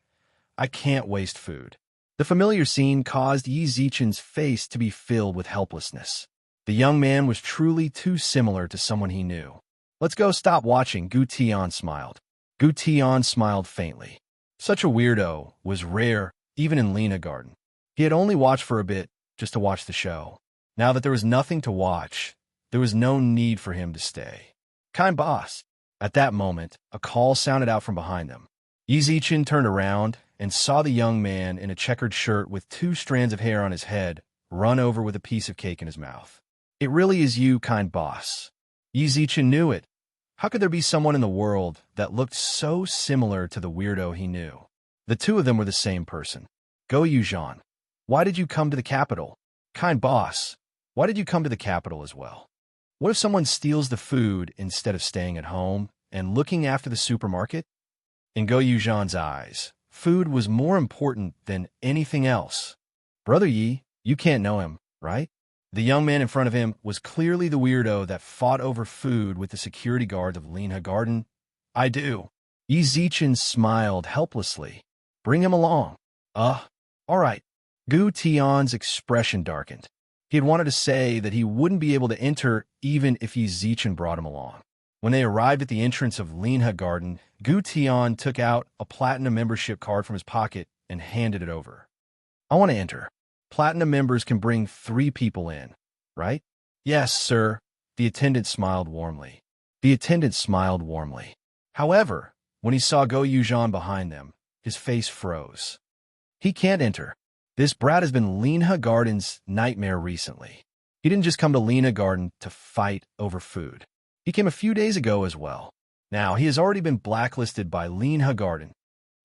S1: "I can't waste food." The familiar scene caused Yi Zichen's face to be filled with helplessness. The young man was truly too similar to someone he knew. "Let's go stop watching," Gu Tian smiled. Gu Tian smiled faintly. Such a weirdo was rare even in Lena Garden. He had only watched for a bit just to watch the show. Now that there was nothing to watch, there was no need for him to stay. "Kind boss." At that moment, a call sounded out from behind them. Yi Zichen turned around and saw the young man in a checkered shirt with 2 strands of hair on his head run over with a piece of cake in his mouth. "It really is you, kind boss." Yi Zichen knew it. How could there be someone in the world that looked so similar to the weirdo he knew? The two of them were the same person. "Go Yuzhan. Why did you come to the capital?" "Kind boss, why did you come to the capital as well?" What if someone steals the food instead of staying at home and looking after the supermarket? In Go Yuzhan's eyes, food was more important than anything else. "Brother Yi, you can't know him, right?" The young man in front of him was clearly the weirdo that fought over food with the security guards of Linha Garden. "I do." Yi Zichen smiled helplessly. "Bring him along." All right." Gu Tian's expression darkened. He had wanted to say that he wouldn't be able to enter even if Yi Zichen brought him along. When they arrived at the entrance of Linha Garden, Gu Tian took out a platinum membership card from his pocket and handed it over. "I want to enter. Platinum members can bring 3 people in, right?" "Yes, sir." The attendant smiled warmly. However, when he saw Go Yuzhan behind them, his face froze. "He can't enter. This brat has been Linha Garden's nightmare recently. He didn't just come to Linha Garden to fight over food. He came a few days ago as well. Now, he has already been blacklisted by Linha Garden.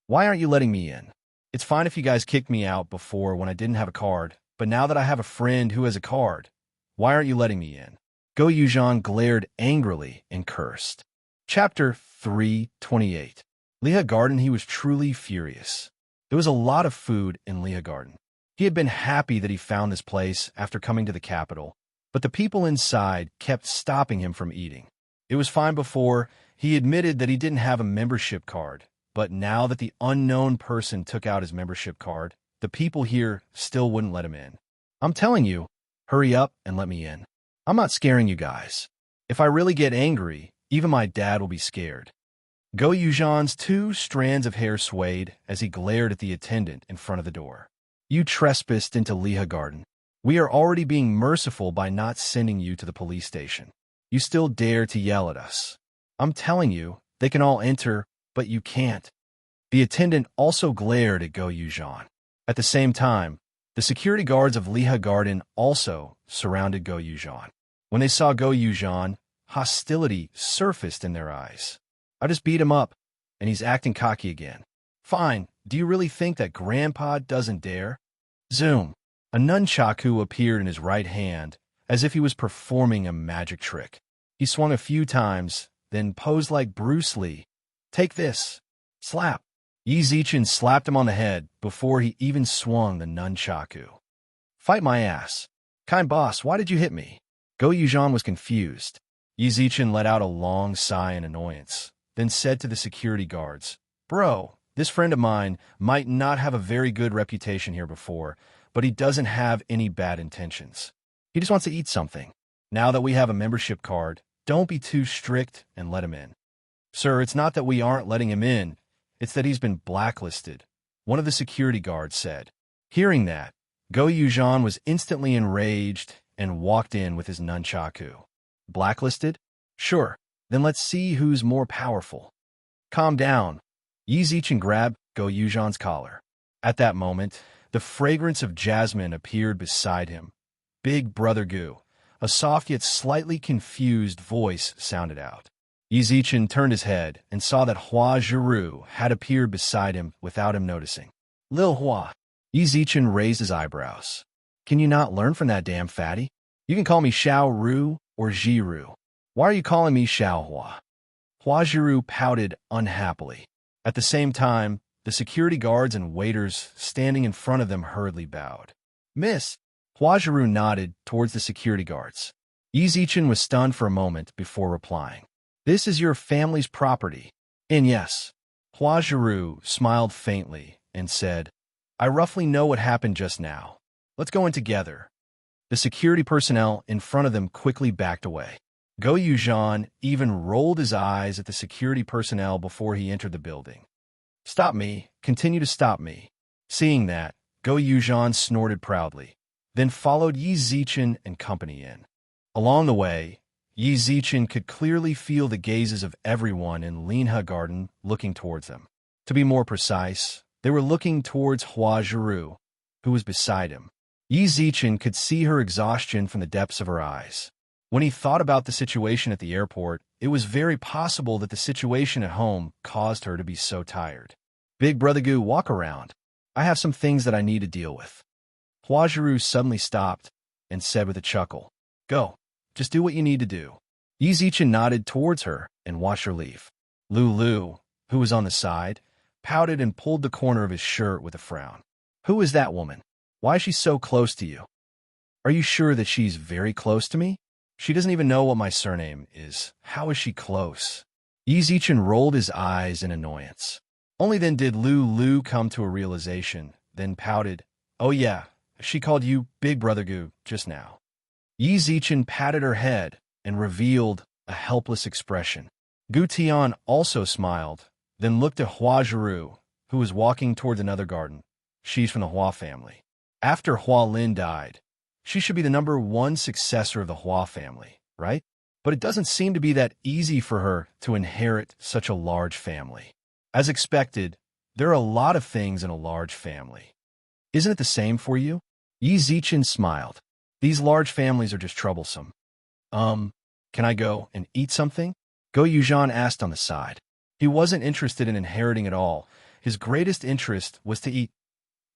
S1: Why aren't you letting me in? It's fine if you guys kicked me out before when I didn't have a card, but now that I have a friend who has a card, why aren't you letting me in?" Go Yuzhan glared angrily and cursed. Chapter 328. Linha Garden. He was truly furious. There was a lot of food in Linha Garden. He had been happy that he found this place after coming to the capital, but the people inside kept stopping him from eating. It was fine before. He admitted that he didn't have a membership card, but now that the unknown person took out his membership card, the people here still wouldn't let him in. "I'm telling you, hurry up and let me in. I'm not scaring you guys. If I really get angry, even my dad will be scared." Go Yuzhan's 2 strands of hair swayed as he glared at the attendant in front of the door. "You trespassed into Linha Garden. We are already being merciful by not sending you to the police station. You still dare to yell at us. I'm telling you, they can all enter, but you can't." The attendant also glared at Go Yuzhan. At the same time, the security guards of Linha Garden also surrounded Go Yuzhan. When they saw Go Yuzhan, hostility surfaced in their eyes. "I just beat him up, and he's acting cocky again." "Fine, do you really think that Grandpa doesn't dare?" Zoom. A nunchaku appeared in his right hand, as if he was performing a magic trick. He swung a few times, then posed like Bruce Lee. "Take this." Slap. Yi Zichen slapped him on the head before he even swung the nunchaku. "Fight my ass." "Kind boss, why did you hit me?" Go Yuzhan was confused. Yi Zichen let out a long sigh in annoyance, then said to the security guards, "Bro, this friend of mine might not have a very good reputation here before, but he doesn't have any bad intentions. He just wants to eat something. Now that we have a membership card, don't be too strict and let him in." "Sir, it's not that we aren't letting him in. It's that he's been blacklisted," one of the security guards said. Hearing that, Go Yuzhan was instantly enraged and walked in with his nunchaku. "Blacklisted? Sure, then let's see who's more powerful." "Calm down." Yi Zichen grabbed Go Yuzhan's collar. At that moment, The fragrance of jasmine appeared beside him. Big Brother Gu. A soft yet slightly confused voice sounded out. Yi Zichen turned his head and saw that Hua Zhiru had appeared beside him without him noticing. Lil Hua. Yi Zichen raised his eyebrows. Can you not learn from that damn fatty? You can call me Xiao Ru or Jiru. Why are you calling me Xiao Hua? Hua Zhiru pouted unhappily. At the same time, the security guards and waiters standing in front of them hurriedly bowed. Miss. Hua Zhiru nodded towards the security guards. Yi Zichen was stunned for a moment before replying. This is your family's property. And yes. Hua Zhiru smiled faintly and said, I roughly know what happened just now. Let's go in together. The security personnel in front of them quickly backed away. Go Yuzhan even rolled his eyes at the security personnel before he entered the building. Stop me, continue to stop me. Seeing that, Go Yuzhan snorted proudly, then followed Yi Zichen and company in. Along the way, Yi Zichen could clearly feel the gazes of everyone in Linha Garden looking towards them. To be more precise, they were looking towards Hua Zhiru, who was beside him. Yi Zichen could see her exhaustion from the depths of her eyes. When he thought about the situation at the airport, it was very possible that the situation at home caused her to be so tired. Big Brother Gu, walk around. I have some things that I need to deal with. Hua Zhiru suddenly stopped and said with a chuckle, Go, just do what you need to do. Yi Zichen nodded towards her and watched her leave. Lu, who was on the side, pouted and pulled the corner of his shirt with a frown. Who is that woman? Why is she so close to you? Are you sure that she's very close to me? She doesn't even know what my surname is. How is she close? Yi Zichen rolled his eyes in annoyance. Only then did Lu come to a realization, then pouted, Oh yeah, she called you Big Brother Gu just now. Yi Zichen patted her head and revealed a helpless expression. Gu Tian also smiled, then looked at Hua Zhiru, who was walking towards another garden. She's from the Hua family. After Hua Lin died, she should be the #1 successor of the Hua family, right? But it doesn't seem to be that easy for her to inherit such a large family. As expected, there are a lot of things in a large family. Isn't it the same for you? Yi Zichen smiled. These large families are just troublesome. Can I go and eat something? Go Yuzhan asked on the side. He wasn't interested in inheriting at all. His greatest interest was to eat.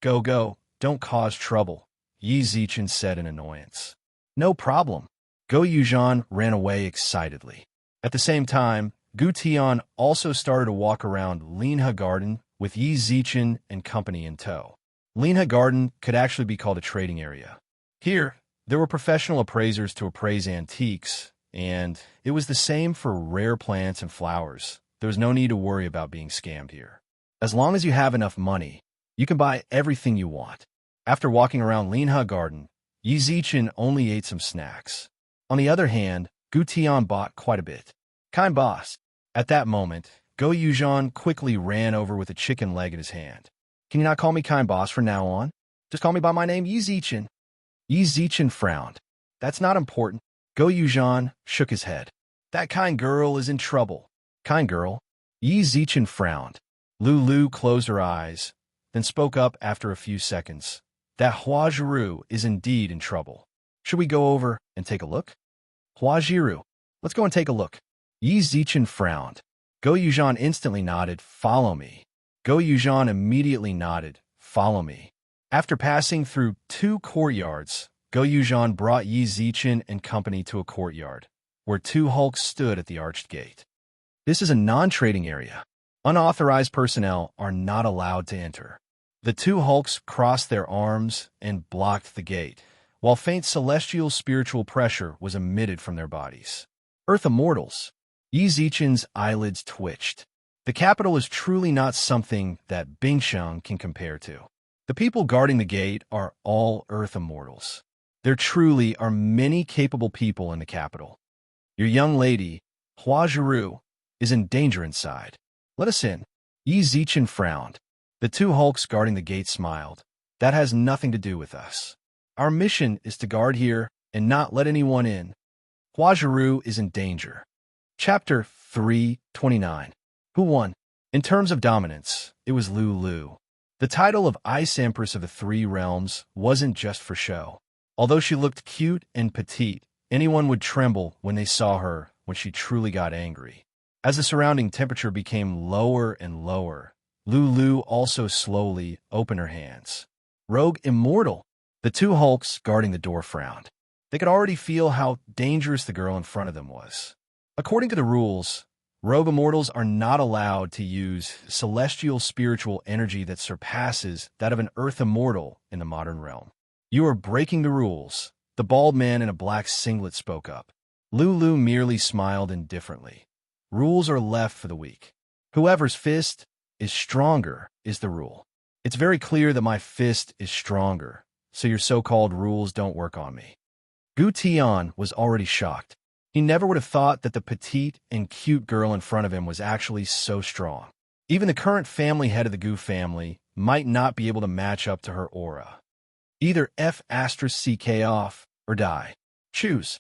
S1: Go, don't cause trouble, Yi Zichen said in annoyance. No problem. Go Yuzhan ran away excitedly. At the same time, Gu Tian also started to walk around Linha Garden with Yi Zichen and company in tow. Linha Garden could actually be called a trading area. Here, there were professional appraisers to appraise antiques, and it was the same for rare plants and flowers. There was no need to worry about being scammed here. As long as you have enough money, you can buy everything you want. After walking around Linha Garden, Yi Zichen only ate some snacks. On the other hand, Gu Tian bought quite a bit. Kind boss. At that moment, Go Yuzhan quickly ran over with a chicken leg in his hand. Can you not call me kind boss from now on? Just call me by my name, Yi Zichen. Yi Zichen frowned. That's not important. Go Yuzhan shook his head. That kind girl is in trouble. Kind girl? Yi Zichen frowned. Lu closed her eyes, then spoke up after a few seconds. That Hua Zhiru is indeed in trouble. Should we go over and take a look? Hua Zhiru, let's go and take a look. Yi Zichen frowned. Go Yuzhan instantly nodded, follow me. Go Yuzhan immediately nodded, follow me. After passing through 2 courtyards, Go Yuzhan brought Yi Zichen and company to a courtyard, where 2 hulks stood at the arched gate. This is a non-trading area. Unauthorized personnel are not allowed to enter. The 2 hulks crossed their arms and blocked the gate, while faint celestial spiritual pressure was emitted from their bodies. Earth Immortals. Yi Zichen's eyelids twitched. The capital is truly not something that Bingsheng can compare to. The people guarding the gate are all Earth Immortals. There truly are many capable people in the capital. Your young lady, Hua Zhiru, is in danger inside. Let us in. Yi Zichen frowned. The 2 hulks guarding the gate smiled. That has nothing to do with us. Our mission is to guard here and not let anyone in. Hua Zhiru is in danger. Chapter 329. Who won? In terms of dominance, it was Lu. The title of Ice Empress of the Three Realms wasn't just for show. Although she looked cute and petite, anyone would tremble when they saw her when she truly got angry. As the surrounding temperature became lower and lower, Lulu also slowly opened her hands. Rogue Immortal! The two Hulks guarding the door frowned. They could already feel how dangerous the girl in front of them was. According to the rules, Rogue Immortals are not allowed to use celestial spiritual energy that surpasses that of an Earth Immortal in the modern realm. You are breaking the rules, the bald man in a black singlet spoke up. Lulu merely smiled indifferently. Rules are left for the weak. Whoever's fist is stronger is the rule. It's very clear that my fist is stronger, so your so-called rules don't work on me. Gu Tian was already shocked. He never would have thought that the petite and cute girl in front of him was actually so strong. Even the current family head of the Gu family might not be able to match up to her aura. Either F***CK off or die. Choose.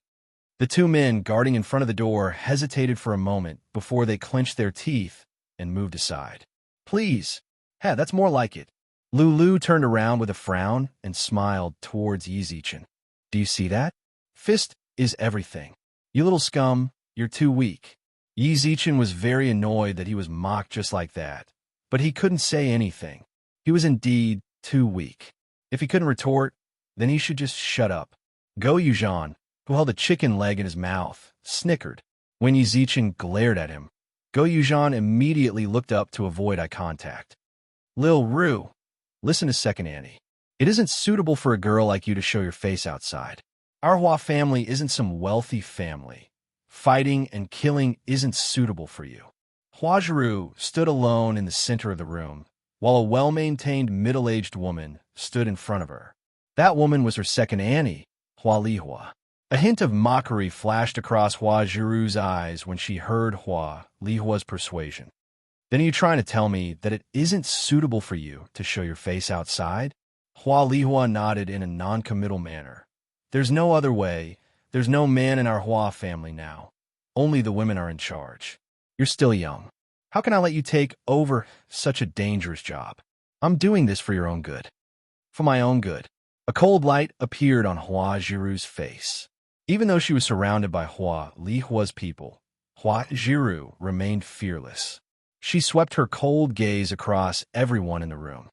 S1: The two men guarding in front of the door hesitated for a moment before they clenched their teeth and moved aside. Please. That's more like it. Lulu turned around with a frown and smiled towards Yi Zichen. Do you see that? Fist is everything. You little scum, you're too weak. Yi Zichen was very annoyed that he was mocked just like that, but he couldn't say anything. He was indeed too weak. If he couldn't retort, then he should just shut up. Go Yuzhan, who held a chicken leg in his mouth, snickered. When Yi Zichen glared at him, Go Yuzhan immediately looked up to avoid eye contact. Lil Ru, listen to Second Annie. It isn't suitable for a girl like you to show your face outside. Our Hua family isn't some wealthy family. Fighting and killing isn't suitable for you. Hua Jiru stood alone in the center of the room, while a well-maintained middle-aged woman stood in front of her. That woman was her second Annie, Hua Lihua. A hint of mockery flashed across Hua Jiru's eyes when she heard Hua Lihua's persuasion. Then are you trying to tell me that it isn't suitable for you to show your face outside? Hua Lihua nodded in a non-committal manner. There's no other way. There's no man in our Hua family now. Only the women are in charge. You're still young. How can I let you take over such a dangerous job? I'm doing this for your own good. For my own good. A cold light appeared on Hua Jiru's face. Even though she was surrounded by Hua Lihua's people, Hua Jiru remained fearless. She swept her cold gaze across everyone in the room.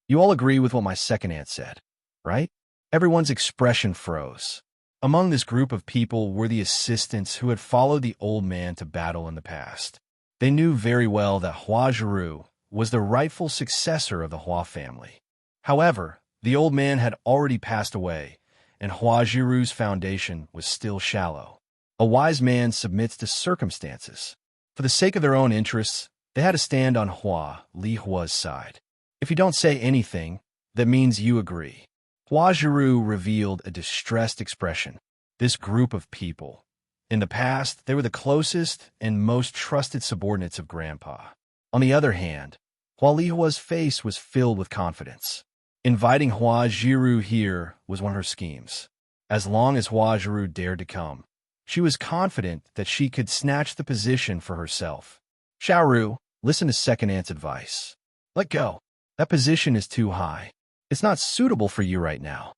S1: You all agree with what my second aunt said, right? Everyone's expression froze. Among this group of people were the assistants who had followed the old man to battle in the past. They knew very well that Hua Jiru was the rightful successor of the Hua family. However, the old man had already passed away, and Hua Jiru's foundation was still shallow. A wise man submits to circumstances. For the sake of their own interests, they had to stand on Hua Lihua's side. If you don't say anything, that means you agree. Hua Jiru revealed a distressed expression. This group of people. In the past, they were the closest and most trusted subordinates of Grandpa. On the other hand, Hua Lihua's face was filled with confidence. Inviting Hua Jiru here was one of her schemes. As long as Hua Jiru dared to come, she was confident that she could snatch the position for herself. Xiaoru, listen to Second Aunt's advice. Let go. That position is too high. It's not suitable for you right now.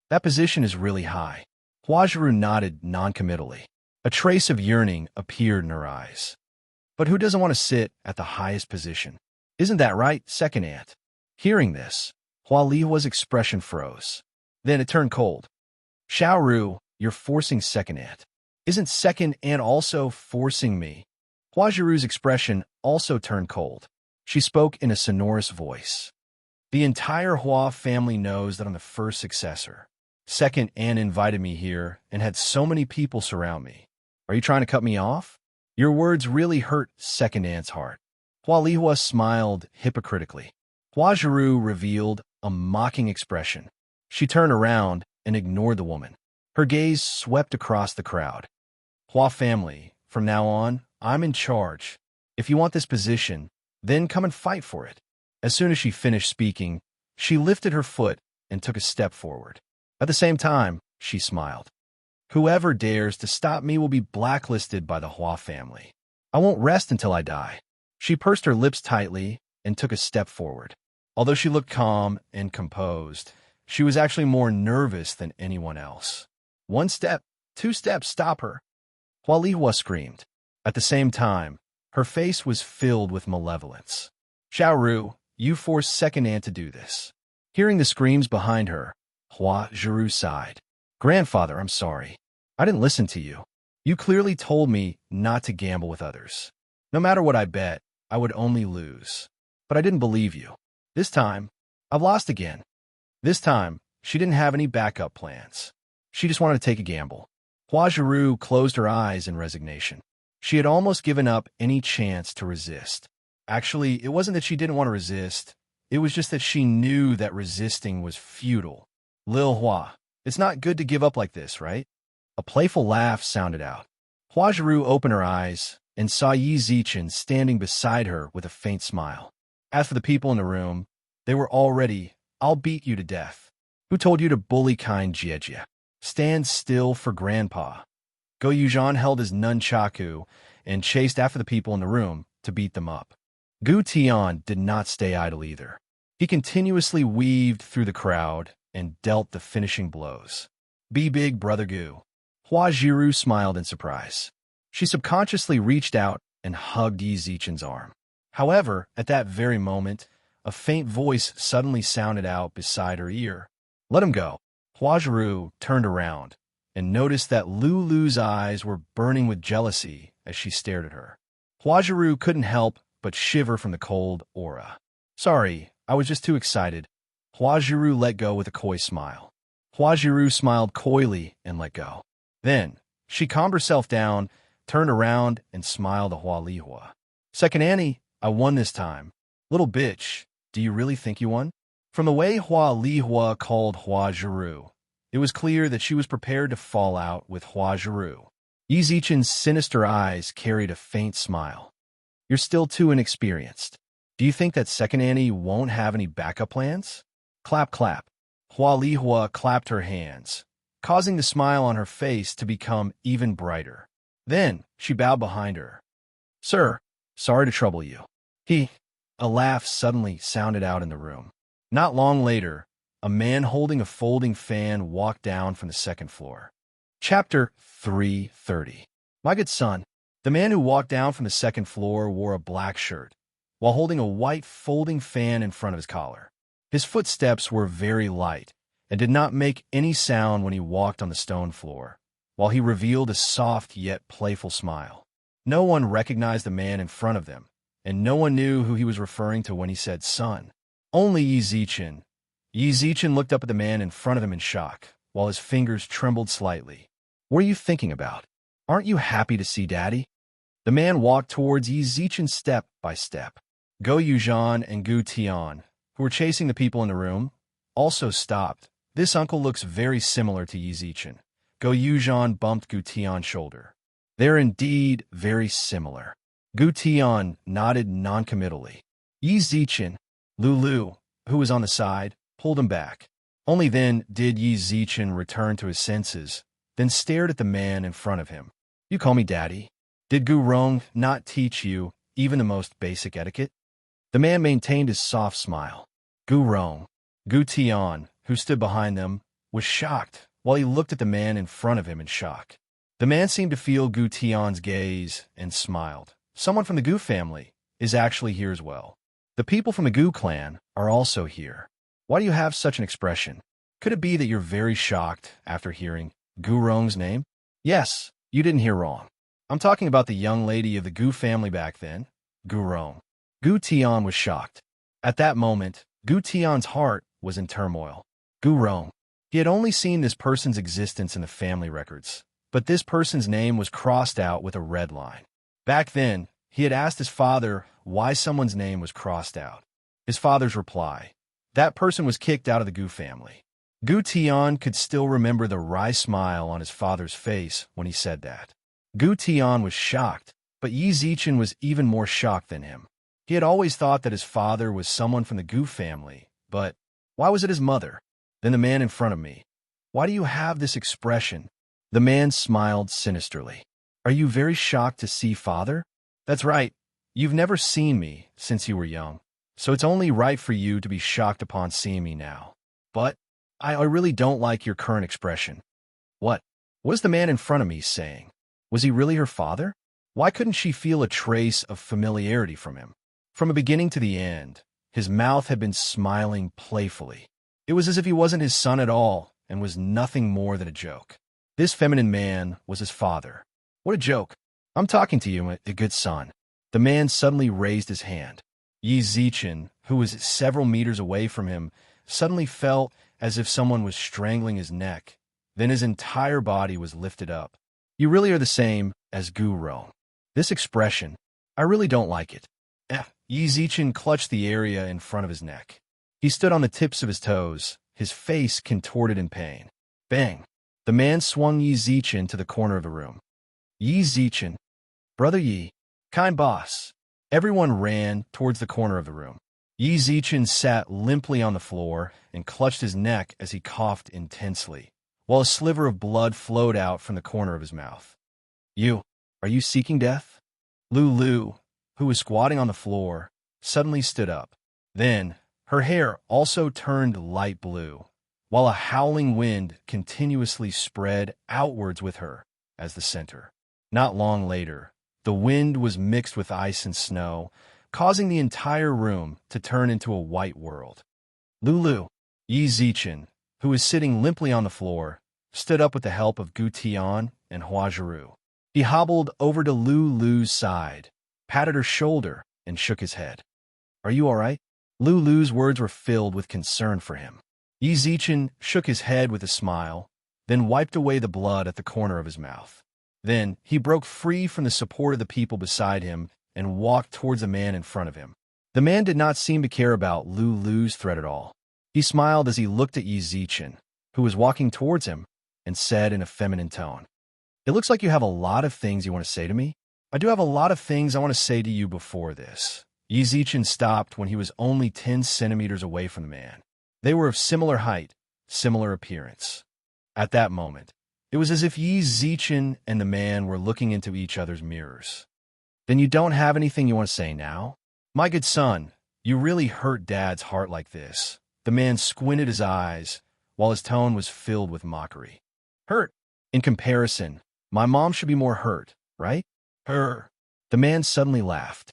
S1: That position is really high. Hua Jiru nodded non-committally. A trace of yearning appeared in her eyes. But who doesn't want to sit at the highest position? Isn't that right, Second Aunt? Hearing this, Hua Lihua's expression froze. Then it turned cold. Xiaoru, you're forcing Second Aunt. Isn't Second Aunt also forcing me? Hua Jiru's expression also turned cold. She spoke in a sonorous voice. The entire Hua family knows that I'm the first successor. Second Aunt invited me here and had so many people surround me. Are you trying to cut me off? Your words really hurt Second Aunt's heart. Hua Lihua smiled hypocritically. Hua Jiru revealed a mocking expression. She turned around and ignored the woman. Her gaze swept across the crowd. Hua family, from now on, I'm in charge. If you want this position, then come and fight for it. As soon as she finished speaking, she lifted her foot and took a step forward. At the same time, she smiled. Whoever dares to stop me will be blacklisted by the Hua family. I won't rest until I die. She pursed her lips tightly and took a step forward. Although she looked calm and composed, she was actually more nervous than anyone else. "One step, two steps, stop her!" Hua Lihua screamed. At the same time, her face was filled with malevolence. "Xiaoru, you forced Second Aunt to do this." Hearing the screams behind her, Hua Zhiru sighed. "Grandfather, I'm sorry. I didn't listen to you. You clearly told me not to gamble with others. No matter what I bet, I would only lose. But I didn't believe you. This time, I've lost again." This time, she didn't have any backup plans. She just wanted to take a gamble. Hua Zhiru closed her eyes in resignation. She had almost given up any chance to resist. Actually, it wasn't that she didn't want to resist. It was just that she knew that resisting was futile. "Lil Hua, it's not good to give up like this, right?" A playful laugh sounded out. Hua Zhiru opened her eyes and saw Yi Zichen standing beside her with a faint smile. As for the people in the room, they were all ready. "I'll beat you to death. Who told you to bully kind Jiejie? Stand still for Grandpa." Go Yuzhan held his nunchaku and chased after the people in the room to beat them up. Gu Tian did not stay idle either. He continuously weaved through the crowd and dealt the finishing blows. "Be big, brother Gu." Hua Zhiru smiled in surprise. She subconsciously reached out and hugged Yi Zichen's arm. However, at that very moment, a faint voice suddenly sounded out beside her ear. "Let him go." Hua Zhiru turned around and noticed that Lulu's eyes were burning with jealousy as she stared at her. Hua Zhiru couldn't help but shiver from the cold aura. "Sorry, I was just too excited." Hua Zhiru let go with a coy smile. Hua Zhiru smiled coyly and let go. Then, she calmed herself down, turned around, and smiled at Hua Lihua. "Second Annie, I won this time. Little bitch, do you really think you won?" From the way Hua Lihua called Hua Zhiru, it was clear that she was prepared to fall out with Hua Zhiru. Yi Zichen's sinister eyes carried a faint smile. "You're still too inexperienced. Do you think that Second Annie won't have any backup plans?" Clap, clap. Hua Lihua clapped her hands, causing the smile on her face to become even brighter. Then she bowed behind her. "Sir, sorry to trouble you." A laugh suddenly sounded out in the room. Not long later, a man holding a folding fan walked down from the second floor. Chapter 330. My good son, the man who walked down from the second floor wore a black shirt, while holding a white folding fan in front of his collar. His footsteps were very light and did not make any sound when he walked on the stone floor, while he revealed a soft yet playful smile. No one recognized the man in front of them, and no one knew who he was referring to when he said son. Only Yi Zichen. Yi Zichen looked up at the man in front of him in shock, while his fingers trembled slightly. "What are you thinking about? Aren't you happy to see Daddy?" The man walked towards Yi Zichen step by step. Go Yuzhan and Gu Tian, who were chasing the people in the room, also stopped. "This uncle looks very similar to Yi Zichen." Go Yuzhan bumped Gu Tian's shoulder. "They're indeed very similar." Gu Tian nodded noncommittally. Yi Zichen, Lulu, who was on the side, pulled him back. Only then did Yi Zichen return to his senses, then stared at the man in front of him. "You call me Daddy? Did Gu Rong not teach you even the most basic etiquette?" The man maintained his soft smile. Gu Rong. Gu Tian, who stood behind them, was shocked while he looked at the man in front of him in shock. The man seemed to feel Gu Tian's gaze and smiled. "Someone from the Gu family is actually here as well. The people from the Gu clan are also here. Why do you have such an expression? Could it be that you're very shocked after hearing Gu Rong's name?" "Yes, you didn't hear wrong. I'm talking about the young lady of the Gu family back then, Gu Rong." Gu Tian was shocked. At that moment, Gu Tian's heart was in turmoil. Gu Rong. He had only seen this person's existence in the family records, but this person's name was crossed out with a red line. Back then, he had asked his father why someone's name was crossed out. His father's reply: that person was kicked out of the Gu family. Gu Tian could still remember the wry smile on his father's face when he said that. Gu Tian was shocked, but Yi Zichen was even more shocked than him. He had always thought that his father was someone from the Gu family, but why was it his mother? Then the man in front of me. "Why do you have this expression?" The man smiled sinisterly. "Are you very shocked to see father?" "That's right. You've never seen me since you were young." so it's only right for you to be shocked upon seeing me now. But I really don't like your current expression. What? What is the man in front of me saying? Was he really her father? Why couldn't she feel a trace of familiarity from him? From the beginning to the end, his mouth had been smiling playfully. It was as if he wasn't his son at all and was nothing more than a joke. This feminine man was his father. What a joke. I'm talking to you, a good son. The man suddenly raised his hand. Yi Zichen, who was several meters away from him, suddenly felt as if someone was strangling his neck. Then his entire body was lifted up. You really are the same as Gu Rong. This expression, I really don't like it. Yi Zichen clutched the area in front of his neck. He stood on the tips of his toes, his face contorted in pain. Bang! The man swung Yi Zichen to the corner of the room. Yi Zichen, Brother Yi, kind boss. Everyone ran towards the corner of the room. Yi Zichen sat limply on the floor and clutched his neck as he coughed intensely, while a sliver of blood flowed out from the corner of his mouth. Are you seeking death? Lu, who was squatting on the floor, suddenly stood up. Then, her hair also turned light blue, while a howling wind continuously spread outwards with her as the center. Not long later, the wind was mixed with ice and snow, causing the entire room to turn into a white world. Lulu, Yi Zichen, who was sitting limply on the floor, stood up with the help of Gu Tian and Hua Zhiru. He hobbled over to Lulu's side, patted her shoulder, and shook his head. Are you all right? Lulu's words were filled with concern for him. Yi Zichen shook his head with a smile, then wiped away the blood at the corner of his mouth. Then he broke free from the support of the people beside him and walked towards the man in front of him. The man did not seem to care about Lulu's threat at all. He smiled as he looked at Yi Zichen, who was walking towards him, and said in a feminine tone, It looks like you have a lot of things you want to say to me. I do have a lot of things I want to say to you before this. Yi Zichen stopped when he was only 10 centimeters away from the man. They were of similar height, similar appearance. At that moment, it was as if Yi Zichen and the man were looking into each other's mirrors. Then you don't have anything you want to say now? My good son, you really hurt Dad's heart like this. The man squinted his eyes, while his tone was filled with mockery. Hurt? In comparison, my mom should be more hurt, right? Her. The man suddenly laughed.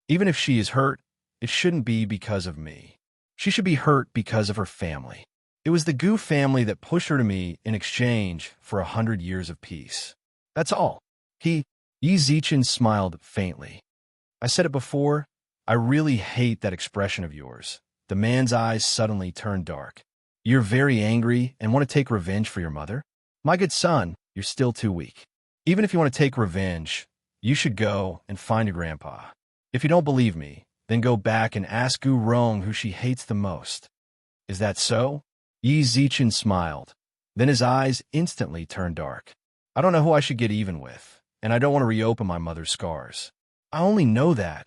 S1: Even if she is hurt, it shouldn't be because of me. She should be hurt because of her family. It was the Gu family that pushed her to me in exchange for 100 years of peace. That's all. Yi Zichen smiled faintly. I said it before, I really hate that expression of yours. The man's eyes suddenly turned dark. You're very angry and want to take revenge for your mother? My good son, you're still too weak. Even if you want to take revenge, you should go and find your grandpa. If you don't believe me, then go back and ask Gu Rong who she hates the most. Is that so? Yi Zichen smiled. Then his eyes instantly turned dark. I don't know who I should get even with, and I don't want to reopen my mother's scars. I only know that,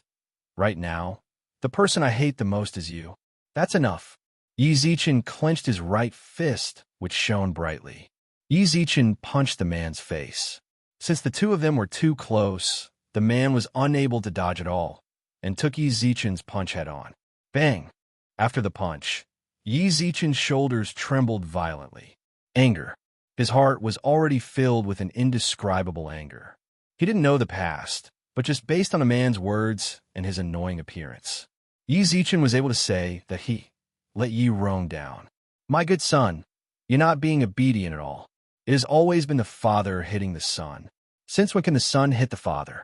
S1: right now, the person I hate the most is you. That's enough. Yi Zichen clenched his right fist, which shone brightly. Yi Zichen punched the man's face. Since the two of them were too close, the man was unable to dodge at all, and took Yi Zichen's punch head-on. Bang! After the punch, Yi Zichen's shoulders trembled violently. Anger. His heart was already filled with an indescribable anger. He didn't know the past, but just based on the man's words and his annoying appearance, Yi Zichen was able to say that he let Yi Rong down. My good son, you're not being obedient at all. It has always been the father hitting the son. Since when can the son hit the father?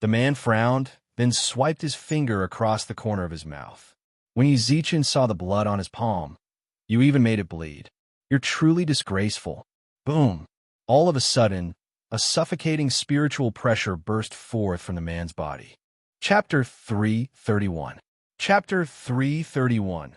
S1: The man frowned, then swiped his finger across the corner of his mouth. When Yi Zichen saw the blood on his palm, you even made it bleed. You're truly disgraceful. Boom! All of a sudden, a suffocating spiritual pressure burst forth from the man's body. Chapter 331. Chapter 331.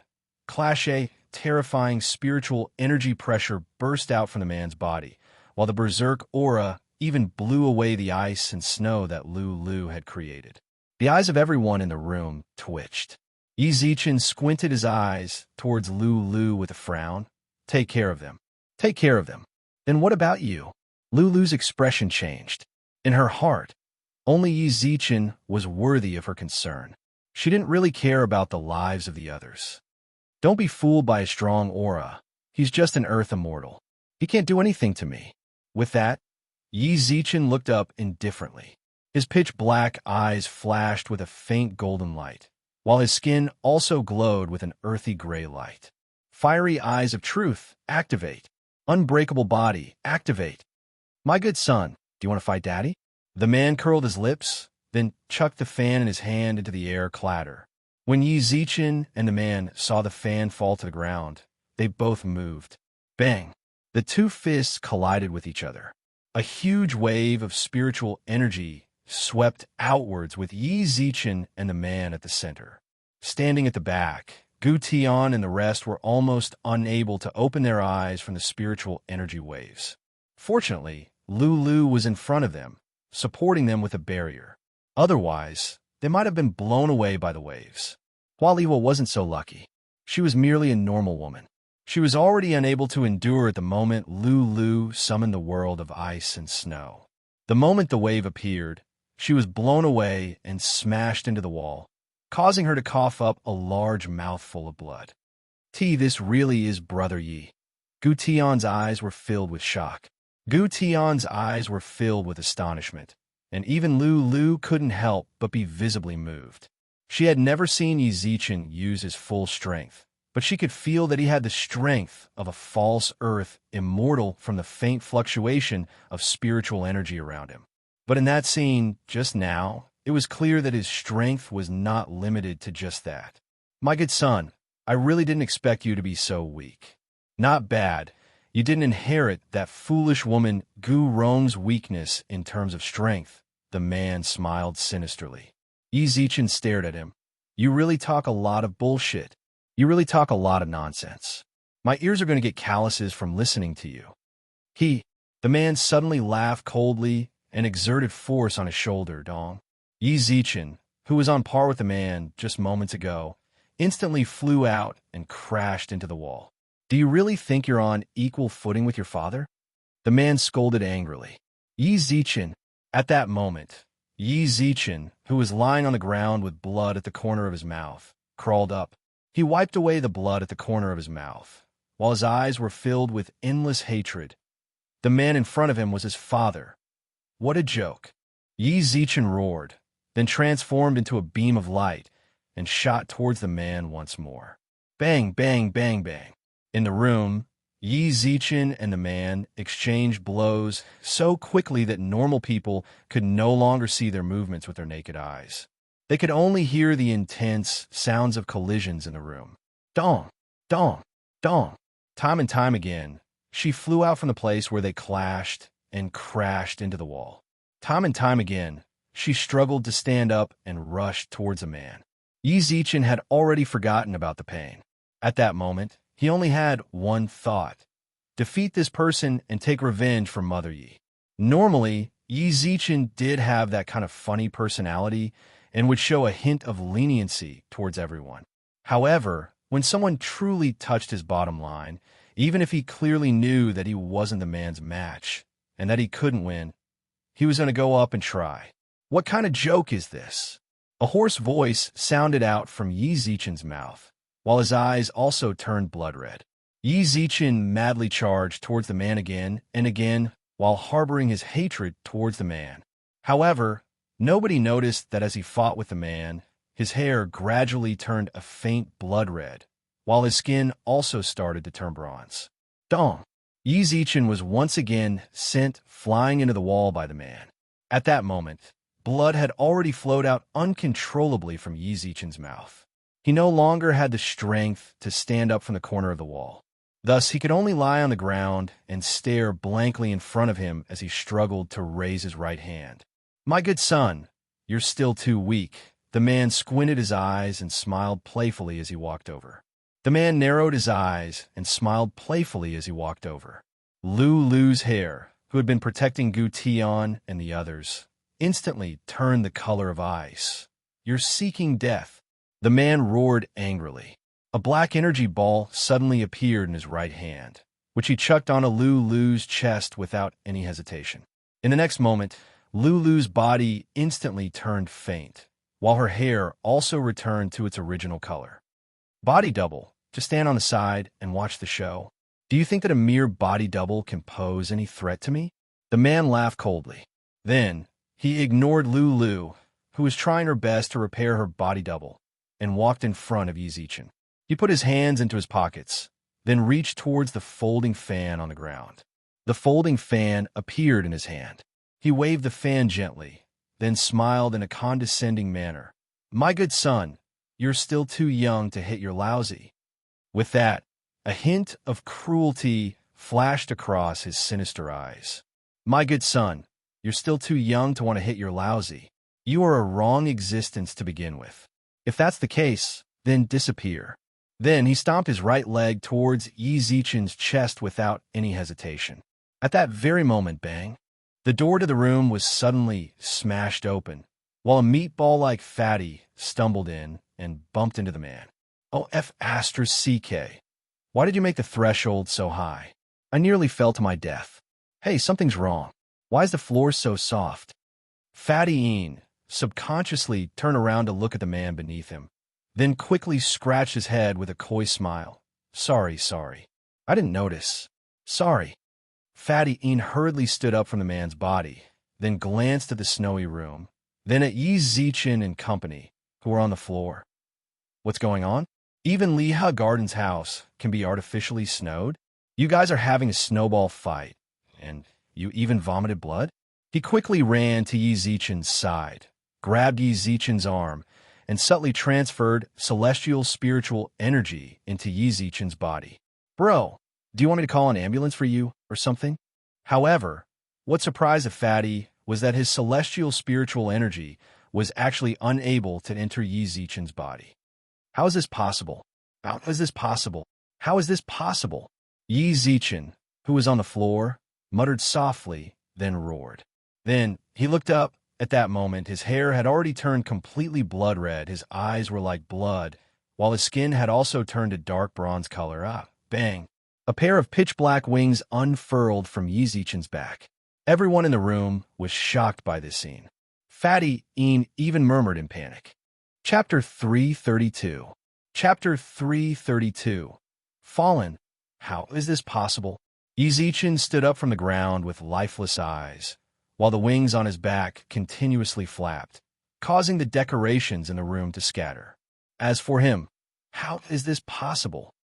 S1: Clashe, terrifying spiritual energy pressure burst out from the man's body, while the berserk aura even blew away the ice and snow that Lu had created. The eyes of everyone in the room twitched. Yi Zichen squinted his eyes towards Lu with a frown. Take care of them. Take care of them. Then what about you? Lulu's expression changed. In her heart, only Yi Zichen was worthy of her concern. She didn't really care about the lives of the others. Don't be fooled by a strong aura. He's just an earth immortal. He can't do anything to me. With that, Yi Zichen looked up indifferently. His pitch-black eyes flashed with a faint golden light, while his skin also glowed with an earthy gray light. Fiery eyes of truth, activate. Unbreakable body, activate. My good son, do you want to fight Daddy? The man curled his lips, then chucked the fan in his hand into the air clatter. When Yi Zichen and the man saw the fan fall to the ground, they both moved. Bang! The two fists collided with each other. A huge wave of spiritual energy swept outwards with Yi Zichen and the man at the center. Standing at the back, Gu Tian and the rest were almost unable to open their eyes from the spiritual energy waves. Fortunately, Lulu was in front of them, supporting them with a barrier. Otherwise, they might have been blown away by the waves. Hualiwa wasn't so lucky. She was merely a normal woman. She was already unable to endure at the moment Lulu summoned the world of ice and snow. The moment the wave appeared, she was blown away and smashed into the wall, causing her to cough up a large mouthful of blood. This really is Brother Yi. Gu Tian's eyes were filled with shock. Gu Tian's eyes were filled with astonishment, and even Lulu couldn't help but be visibly moved. She had never seen Yi Zichen use his full strength, but she could feel that he had the strength of a false earth immortal from the faint fluctuation of spiritual energy around him. But in that scene, just now, it was clear that his strength was not limited to just that. My good son, I really didn't expect you to be so weak. Not bad. You didn't inherit that foolish woman Gu Rong's weakness in terms of strength. The man smiled sinisterly. Yi Zichen stared at him. You really talk a lot of bullshit. You really talk a lot of nonsense. My ears are going to get calluses from listening to you. The man suddenly laughed coldly and exerted force on his shoulder, Dong. Yi Zichen, who was on par with the man just moments ago, instantly flew out and crashed into the wall. Do you really think you're on equal footing with your father? The man scolded angrily. Yi Zichen, at that moment, Yi Zichen, who was lying on the ground with blood at the corner of his mouth, crawled up. He wiped away the blood at the corner of his mouth, while his eyes were filled with endless hatred. The man in front of him was his father. What a joke. Yi Zichen roared, then transformed into a beam of light and shot towards the man once more. Bang, bang, bang, bang. In the room, Yi Zichen and the man exchanged blows so quickly that normal people could no longer see their movements with their naked eyes. They could only hear the intense sounds of collisions in the room. Dong, dong, dong. Time and time again, she flew out from the place where they clashed and crashed into the wall. Time and time again, she struggled to stand up and rushed towards a man. Yi Zichen had already forgotten about the pain. At that moment, he only had one thought: defeat this person and take revenge for Mother Yi. Normally, Yi Zichen did have that kind of funny personality and would show a hint of leniency towards everyone. However, when someone truly touched his bottom line, even if he clearly knew that he wasn't the man's match and that he couldn't win, he was going to go up and try. What kind of joke is this? A hoarse voice sounded out from Yi Zichen's mouth, while his eyes also turned blood red. Yi Zichen madly charged towards the man again and again while harboring his hatred towards the man. However, nobody noticed that as he fought with the man, his hair gradually turned a faint blood red, while his skin also started to turn bronze. Dong! Yi Zichen was once again sent flying into the wall by the man. At that moment, blood had already flowed out uncontrollably from Yi Zichen's mouth. He no longer had the strength to stand up from the corner of the wall. Thus, he could only lie on the ground and stare blankly in front of him as he struggled to raise his right hand. My good son, you're still too weak. The man squinted his eyes and smiled playfully as he walked over. The man narrowed his eyes and smiled playfully as he walked over. Lulu's hair, who had been protecting Gu Tian and the others, instantly turned the color of ice. You're seeking death. The man roared angrily. A black energy ball suddenly appeared in his right hand, which he chucked onto Lulu's chest without any hesitation. In the next moment, Lulu's body instantly turned faint, while her hair also returned to its original color. Body double, just stand on the side and watch the show. Do you think that a mere body double can pose any threat to me? The man laughed coldly. Then, he ignored Lulu, who was trying her best to repair her body double, and walked in front of Yi Zichen. He put his hands into his pockets, then reached towards the folding fan on the ground. The folding fan appeared in his hand. He waved the fan gently, then smiled in a condescending manner. "My good son, you're still too young to hit your lousy." With that, a hint of cruelty flashed across his sinister eyes. "My good son, you're still too young to want to hit your lousy. You are a wrong existence to begin with. If that's the case, then disappear." Then he stomped his right leg towards Yi Zichen's chest without any hesitation. At that very moment, bang, the door to the room was suddenly smashed open, while a meatball-like fatty stumbled in and bumped into the man. "Oh, F***, why did you make the threshold so high? I nearly fell to my death. Hey, something's wrong. Why is the floor so soft?" Fatty Ian subconsciously turned around to look at the man beneath him, then quickly scratched his head with a coy smile. Sorry. I didn't notice. Sorry." Fatty Ian hurriedly stood up from the man's body, then glanced at the snowy room, then at Yi Zichen and company, who were on the floor. "What's going on? Even Liha Garden's house can be artificially snowed? You guys are having a snowball fight, and you even vomited blood?" He quickly ran to Yi Zichen's side, grabbed Yi Zichen's arm, and subtly transferred celestial spiritual energy into Yi Zichen's body. "Bro, do you want me to call an ambulance for you, or something?" However, what surprised the fatty was that his celestial spiritual energy was actually unable to enter Yi Zichen's body. How is this possible? How is this possible? How is this possible? Yi Zichen, who was on the floor, muttered softly, then roared. Then he looked up. At that moment, his hair had already turned completely blood red, his eyes were like blood, while his skin had also turned a dark bronze color. Bang! A pair of pitch-black wings unfurled from Yi Zichen's back. Everyone in the room was shocked by this scene. Fatty Ian even murmured in panic. Chapter 332. Chapter 332. Fallen. How is this possible? Yi Zichen stood up from the ground with lifeless eyes, while the wings on his back continuously flapped, causing the decorations in the room to scatter. As for him, how is this possible?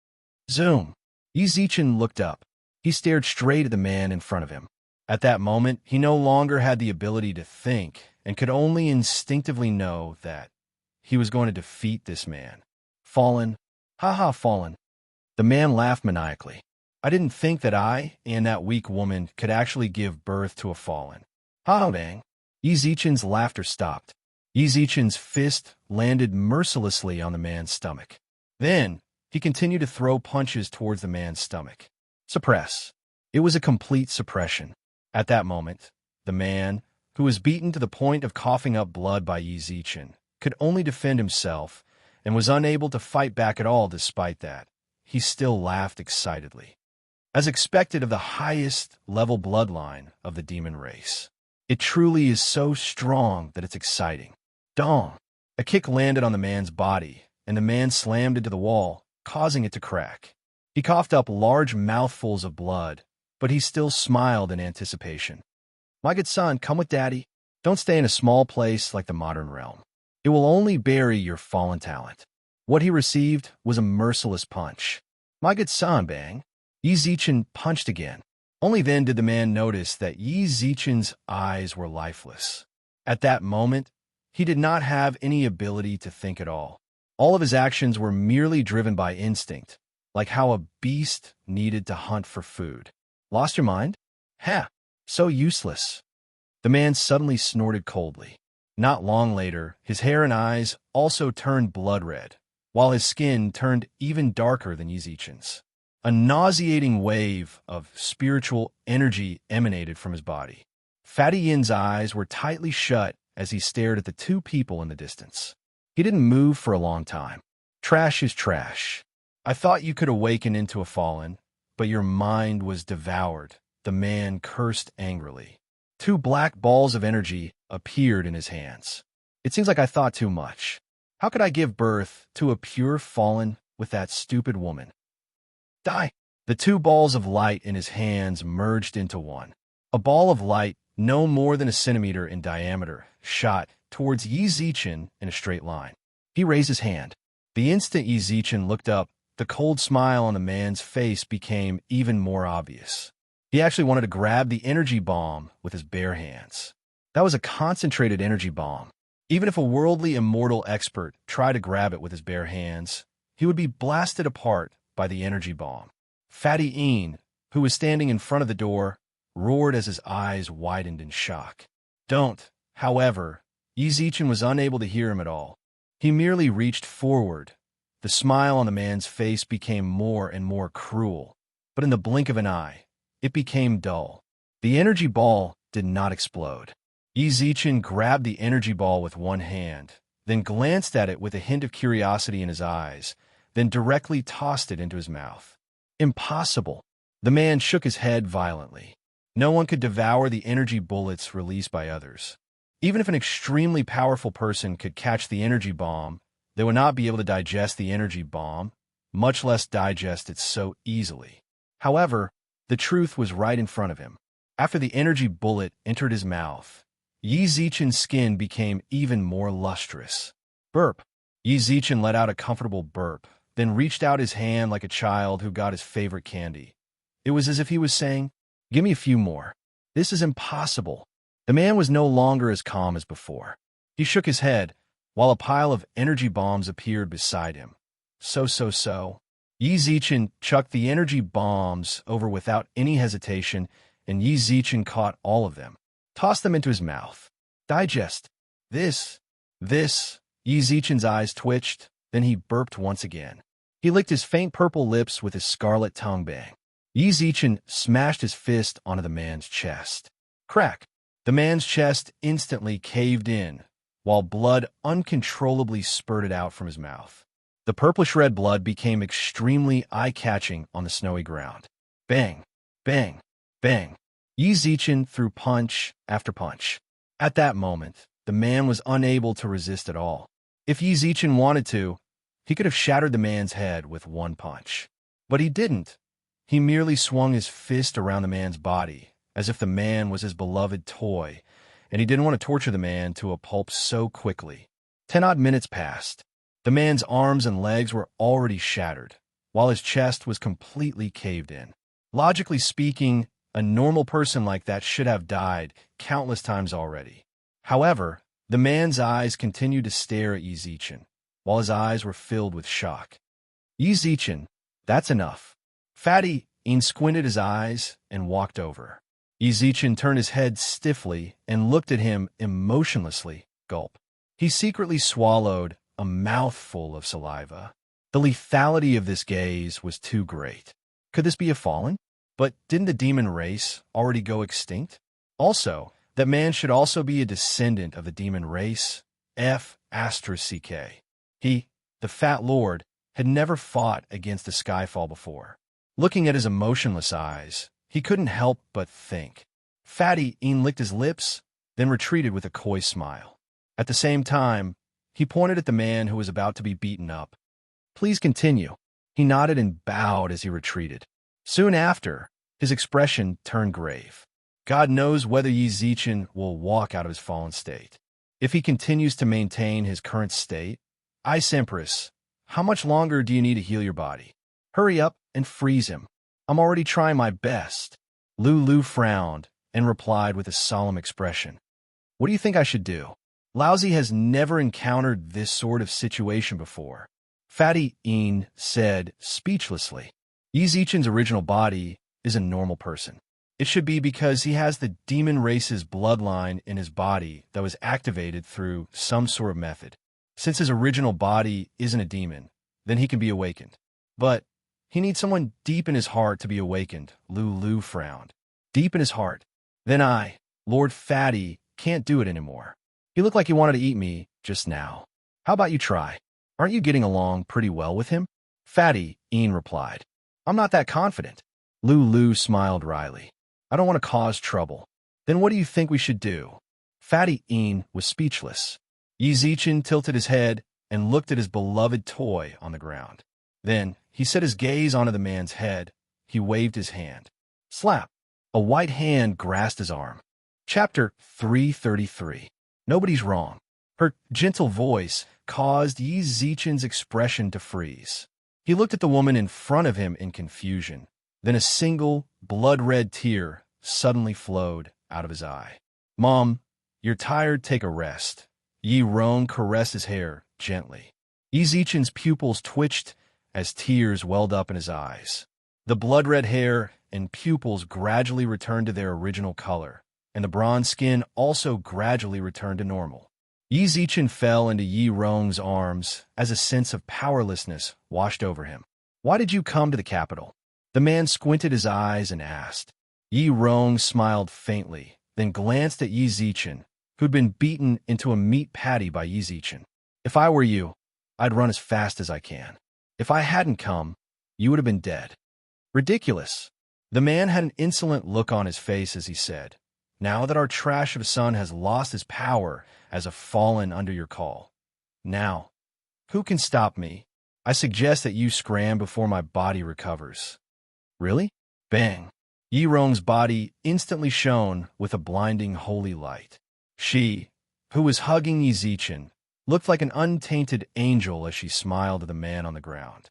S1: Zoom. Yi Zichen looked up. He stared straight at the man in front of him. At that moment, he no longer had the ability to think and could only instinctively know that he was going to defeat this man. Fallen. Haha, Fallen. The man laughed maniacally. I didn't think that I and that weak woman could actually give birth to a Fallen. Ha bang. Yi Zichen's laughter stopped. Yi Zichen's fist landed mercilessly on the man's stomach. Then, he continued to throw punches towards the man's stomach. Suppress. It was a complete suppression. At that moment, the man, who was beaten to the point of coughing up blood by Yi Zichen, could only defend himself and was unable to fight back at all. Despite that, he still laughed excitedly. As expected of the highest level bloodline of the demon race, it truly is so strong that it's exciting. Dong! A kick landed on the man's body, and the man slammed into the wall, causing it to crack. He coughed up large mouthfuls of blood, but he still smiled in anticipation. My good son, come with daddy. Don't stay in a small place like the modern realm. It will only bury your fallen talent. What he received was a merciless punch. My good son, bang. Yi Zichen punched again. Only then did the man notice that Yi Zichen's eyes were lifeless. At that moment, he did not have any ability to think at all. All of his actions were merely driven by instinct, like how a beast needed to hunt for food. Lost your mind? Ha! So useless. The man suddenly snorted coldly. Not long later, his hair and eyes also turned blood red, while his skin turned even darker than Yi Zichen's. A nauseating wave of spiritual energy emanated from his body. Fatty Yin's eyes were tightly shut as he stared at the two people in the distance. He didn't move for a long time. Trash is trash. I thought you could awaken into a fallen, but your mind was devoured. The man cursed angrily. Two black balls of energy appeared in his hands. It seems like I thought too much. How could I give birth to a pure fallen with that stupid woman? Die! The two balls of light in his hands merged into one. A ball of light, no more than a centimeter in diameter, shot towards Yi Zichen in a straight line. He raised his hand. The instant Yi Zichen looked up, the cold smile on the man's face became even more obvious. He actually wanted to grab the energy bomb with his bare hands. That was a concentrated energy bomb. Even if a worldly immortal expert tried to grab it with his bare hands, he would be blasted apart by the energy bomb. Fatty Een, who was standing in front of the door, roared as his eyes widened in shock. Don't. However, Yi Zichen was unable to hear him at all. He merely reached forward. The smile on the man's face became more and more cruel, but in the blink of an eye, it became dull. The energy ball did not explode. Yi Zichen grabbed the energy ball with one hand, then glanced at it with a hint of curiosity in his eyes, then directly tossed it into his mouth. Impossible. The man shook his head violently. No one could devour the energy bullets released by others. Even if an extremely powerful person could catch the energy bomb, they would not be able to digest the energy bomb, much less digest it so easily. However, the truth was right in front of him. After the energy bullet entered his mouth, Yi Zichen's skin became even more lustrous. Burp. Yi Zichen let out a comfortable burp, then reached out his hand like a child who got his favorite candy. It was as if he was saying, "Give me a few more. This is impossible." The man was no longer as calm as before. He shook his head, while a pile of energy bombs appeared beside him. So. Yi Zichen chucked the energy bombs over without any hesitation, and Yi Zichen caught all of them, tossed them into his mouth. Digest. This. Yi Zichen's eyes twitched, then he burped once again. He licked his faint purple lips with his scarlet tongue bang. Yi Zichen smashed his fist onto the man's chest. Crack! The man's chest instantly caved in, while blood uncontrollably spurted out from his mouth. The purplish-red blood became extremely eye-catching on the snowy ground. Bang! Bang! Bang! Yi Zichen threw punch after punch. At that moment, the man was unable to resist at all. If Yi Zichen wanted to, he could have shattered the man's head with one punch. But he didn't. He merely swung his fist around the man's body, as if the man was his beloved toy, and he didn't want to torture the man to a pulp so quickly. 10-odd minutes passed. The man's arms and legs were already shattered, while his chest was completely caved in. Logically speaking, a normal person like that should have died countless times already. However, the man's eyes continued to stare at Yi Zichen, while his eyes were filled with shock. Yi Zichen, that's enough. Fatty Een squinted his eyes and walked over. Yi Zichen turned his head stiffly and looked at him emotionlessly. Gulp. He secretly swallowed a mouthful of saliva. The lethality of this gaze was too great. Could this be a fallen? But didn't the demon race already go extinct? Also, that man should also be a descendant of the demon race, F***. He, the fat lord, had never fought against the Skyfall before. Looking at his emotionless eyes, he couldn't help but think. Fatty Een licked his lips, then retreated with a coy smile. At the same time, he pointed at the man who was about to be beaten up. Please continue. He nodded and bowed as he retreated. Soon after, his expression turned grave. God knows whether Yi Zichen will walk out of his fallen state. If he continues to maintain his current state, Ice Empress, how much longer do you need to heal your body? Hurry up and freeze him. I'm already trying my best. Lulu frowned and replied with a solemn expression. What do you think I should do? Lousy has never encountered this sort of situation before. Fatty Een said speechlessly. Yi Zichen's original body is a normal person. It should be because he has the demon race's bloodline in his body that was activated through some sort of method. Since his original body isn't a demon, then he can be awakened. But he needs someone deep in his heart to be awakened. Lulu frowned. Deep in his heart. Then I, Lord Fatty, can't do it anymore. He looked like he wanted to eat me just now. How about you try? Aren't you getting along pretty well with him? Fatty Een replied. I'm not that confident. Lulu smiled wryly. I don't want to cause trouble. Then what do you think we should do? Fatty Een was speechless. Yi Zichen tilted his head and looked at his beloved toy on the ground. Then he set his gaze onto the man's head. He waved his hand. Slap! A white hand grasped his arm. Chapter 333. Nobody's wrong. Her gentle voice caused Yi Zichen's expression to freeze. He looked at the woman in front of him in confusion. Then a single, blood-red tear suddenly flowed out of his eye. Mom, you're tired, take a rest. Yi Rong caressed his hair gently. Yi Zichen's pupils twitched as tears welled up in his eyes. The blood-red hair and pupils gradually returned to their original color, and the bronze skin also gradually returned to normal. Yi Zichen fell into Yi Rong's arms as a sense of powerlessness washed over him. Why did you come to the capital? The man squinted his eyes and asked. Yi Rong smiled faintly, then glanced at Yi Zichen, who'd been beaten into a meat patty by Yi Zichen. If I were you, I'd run as fast as I can. If I hadn't come, you would have been dead. Ridiculous. The man had an insolent look on his face as he said, now that our trash of a son has lost his power as a fallen under your call. Now, who can stop me? I suggest that you scram before my body recovers. Really? Bang. Yi Rong's body instantly shone with a blinding holy light. She, who was hugging Yi Zichen, looked like an untainted angel as she smiled at the man on the ground.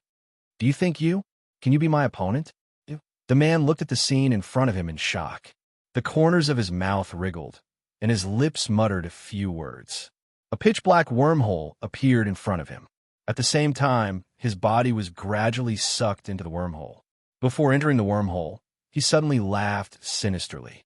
S1: Do you think can you be my opponent? The man looked at the scene in front of him in shock. The corners of his mouth wriggled, and his lips muttered a few words. A pitch-black wormhole appeared in front of him. At the same time, his body was gradually sucked into the wormhole. Before entering the wormhole, he suddenly laughed sinisterly.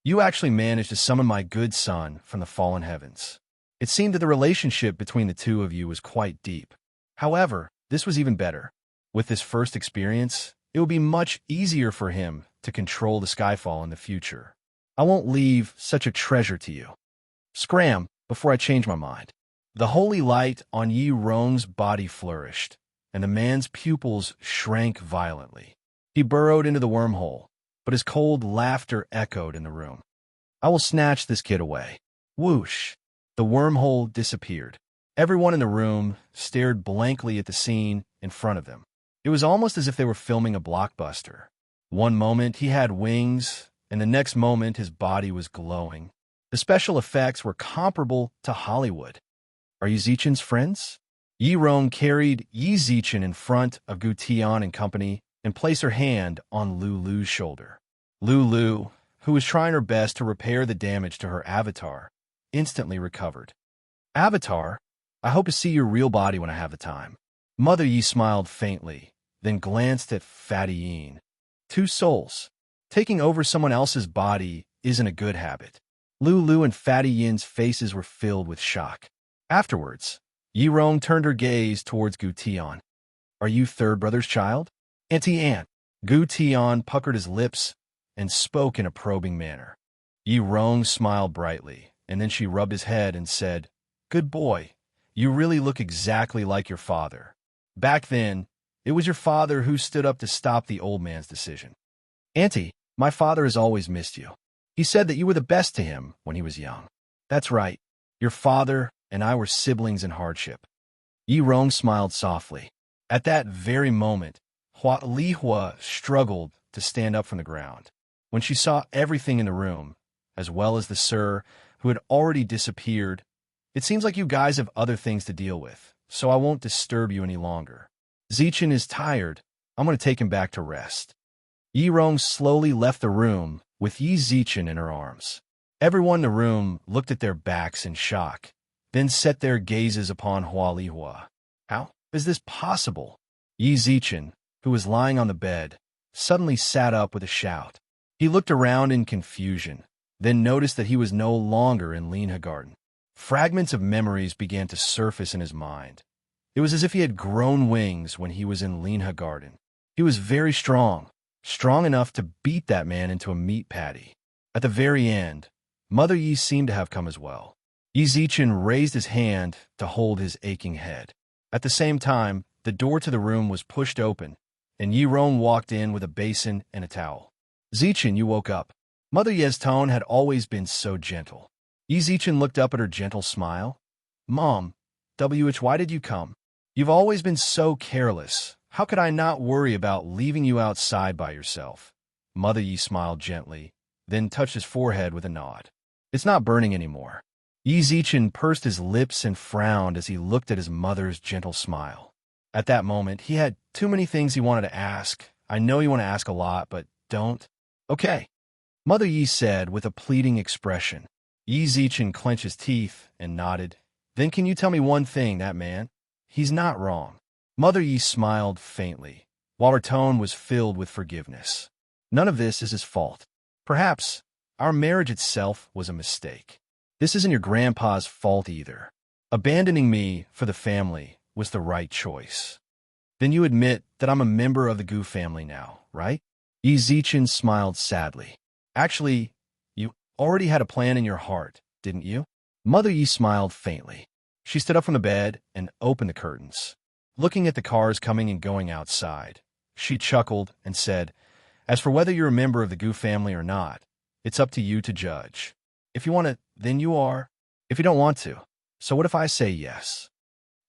S1: You actually managed to summon my good son from the fallen heavens. It seemed that the relationship between the two of you was quite deep. However, this was even better. With this first experience, it would be much easier for him to control the Skyfall in the future. I won't leave such a treasure to you. Scram before I change my mind. The holy light on Yi Rong's body flourished, and the man's pupils shrank violently. He burrowed into the wormhole, but his cold laughter echoed in the room. I will snatch this kid away. Whoosh! The wormhole disappeared. Everyone in the room stared blankly at the scene in front of them. It was almost as if they were filming a blockbuster. One moment he had wings, and the next moment his body was glowing. The special effects were comparable to Hollywood. Are you Zichen's friends? Yi Rong carried Yi Zichen in front of Gu Tian and company and placed her hand on Lulu's shoulder. Lulu, who was trying her best to repair the damage to her avatar, instantly recovered. Avatar, I hope to see your real body when I have the time. Mother Yi smiled faintly, then glanced at Fatty Yin. Two souls. Taking over someone else's body isn't a good habit. Lulu and Fatty Yin's faces were filled with shock. Afterwards, Yi Rong turned her gaze towards Gu Tian. Are you third brother's child? Auntie Anne. Gu Tian puckered his lips and spoke in a probing manner. Yi Rong smiled brightly, and then she rubbed his head and said, Good boy, you really look exactly like your father. Back then, it was your father who stood up to stop the old man's decision. Auntie, my father has always missed you. He said that you were the best to him when he was young. That's right. Your father and I were siblings in hardship. Yi Rong smiled softly. At that very moment, Hua Lihua struggled to stand up from the ground. When she saw everything in the room, as well as the Sir, who had already disappeared, it seems like you guys have other things to deal with, so I won't disturb you any longer. Zichen is tired. I'm going to take him back to rest. Yi Rong slowly left the room with Yi Zichen in her arms. Everyone in the room looked at their backs in shock, then set their gazes upon Hua Lihua. How is this possible? Yi Zichen, who was lying on the bed, suddenly sat up with a shout. He looked around in confusion, then noticed that he was no longer in Linha Garden. Fragments of memories began to surface in his mind. It was as if he had grown wings when he was in Linha Garden. He was very strong enough to beat that man into a meat patty. At the very end, Mother Yi seemed to have come as well. Yi Zichen raised his hand to hold his aching head. At the same time, the door to the room was pushed open, and Yi Rong walked in with a basin and a towel. Zichen, you woke up. Mother Yi's tone had always been so gentle. Yi Zichen looked up at her gentle smile. Mom, why did you come? You've always been so careless. How could I not worry about leaving you outside by yourself? Mother Yi smiled gently, then touched his forehead with a nod. It's not burning anymore. Yi Zichen pursed his lips and frowned as he looked at his mother's gentle smile. At that moment, he had too many things he wanted to ask. I know you want to ask a lot, but don't. Okay, Mother Yi said with a pleading expression. Yi Zichen clenched his teeth and nodded. Then can you tell me one thing, that man? He's not wrong. Mother Yi smiled faintly, while her tone was filled with forgiveness. None of this is his fault. Perhaps our marriage itself was a mistake. This isn't your grandpa's fault either. Abandoning me for the family was the right choice. Then you admit that I'm a member of the Gu family now, right? Yi Zichen smiled sadly. Actually, you already had a plan in your heart, didn't you? Mother Yi smiled faintly. She stood up from the bed and opened the curtains. Looking at the cars coming and going outside, she chuckled and said, As for whether you're a member of the Gu family or not, it's up to you to judge. If you want to, then you are. If you don't want to, so what if I say yes?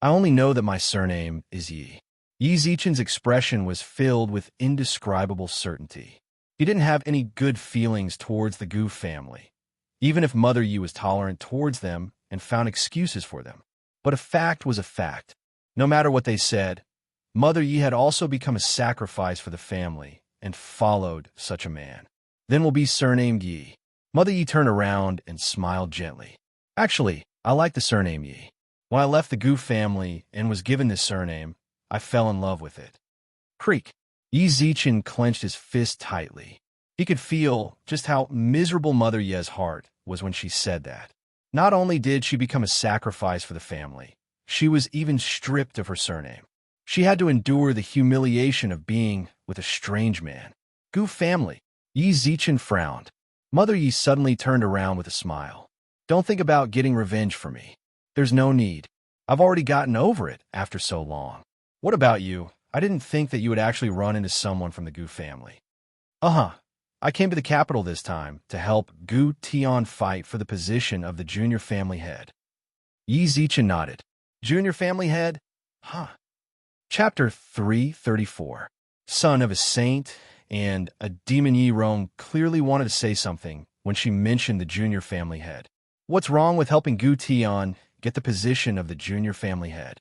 S1: I only know that my surname is Yi. Yi Zichen's expression was filled with indescribable certainty. He didn't have any good feelings towards the Gu family, even if Mother Yi was tolerant towards them and found excuses for them. But a fact was a fact. No matter what they said, Mother Yi had also become a sacrifice for the family and followed such a man. Then will be surnamed Yi. Mother Yi turned around and smiled gently. Actually, I like the surname Yi. When I left the Gu family and was given this surname, I fell in love with it. Creak. Yi Zichen clenched his fist tightly. He could feel just how miserable Mother Ye's heart was when she said that. Not only did she become a sacrifice for the family, she was even stripped of her surname. She had to endure the humiliation of being with a strange man. Gu family. Yi Zichen frowned. Mother Yi suddenly turned around with a smile. Don't think about getting revenge for me. There's no need. I've already gotten over it after so long. What about you? I didn't think that you would actually run into someone from the Gu family. I came to the capital this time to help Gu Tian fight for the position of the junior family head. Yi Zichen nodded. Junior family head? Chapter 334. Son of a saint and a demon. Yi Rong clearly wanted to say something when she mentioned the junior family head. What's wrong with helping Gu Tian get the position of the junior family head?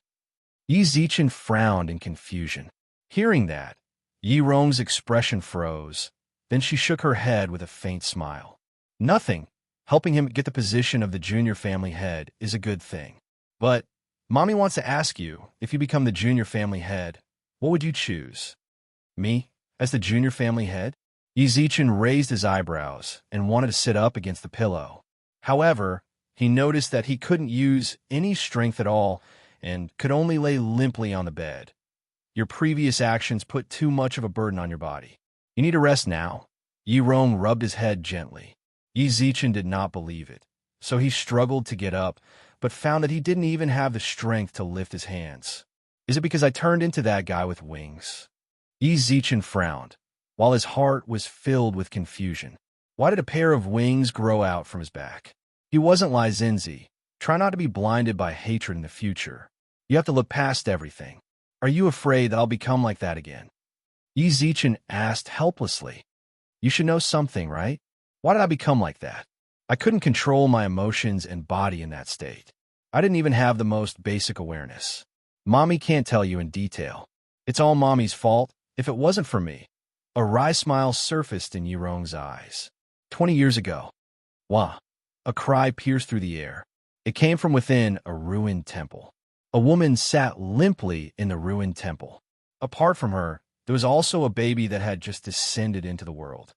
S1: Yi Zichen frowned in confusion. Hearing that, Yi Rong's expression froze. Then she shook her head with a faint smile. Nothing. Helping him get the position of the junior family head is a good thing. But Mommy wants to ask you, if you become the junior family head, what would you choose? Me, as the junior family head? Yi Zichen raised his eyebrows and wanted to sit up against the pillow. However, he noticed that he couldn't use any strength at all and could only lay limply on the bed. Your previous actions put too much of a burden on your body. You need to rest now. Yi Rong rubbed his head gently. Yi Zichen did not believe it, so he struggled to get up, but found that he didn't even have the strength to lift his hands. Is it because I turned into that guy with wings? Yi Zichen frowned, while his heart was filled with confusion. Why did a pair of wings grow out from his back? He wasn't Lai Zinzi. Try not to be blinded by hatred in the future. You have to look past everything. Are you afraid that I'll become like that again? Yi Zichen asked helplessly. You should know something, right? Why did I become like that? I couldn't control my emotions and body in that state. I didn't even have the most basic awareness. Mommy can't tell you in detail. It's all Mommy's fault. If it wasn't for me. A wry smile surfaced in Yi Rong's eyes. 20 years ago. Wah! A cry pierced through the air. It came from within a ruined temple. A woman sat limply in the ruined temple. Apart from her, there was also a baby that had just descended into the world.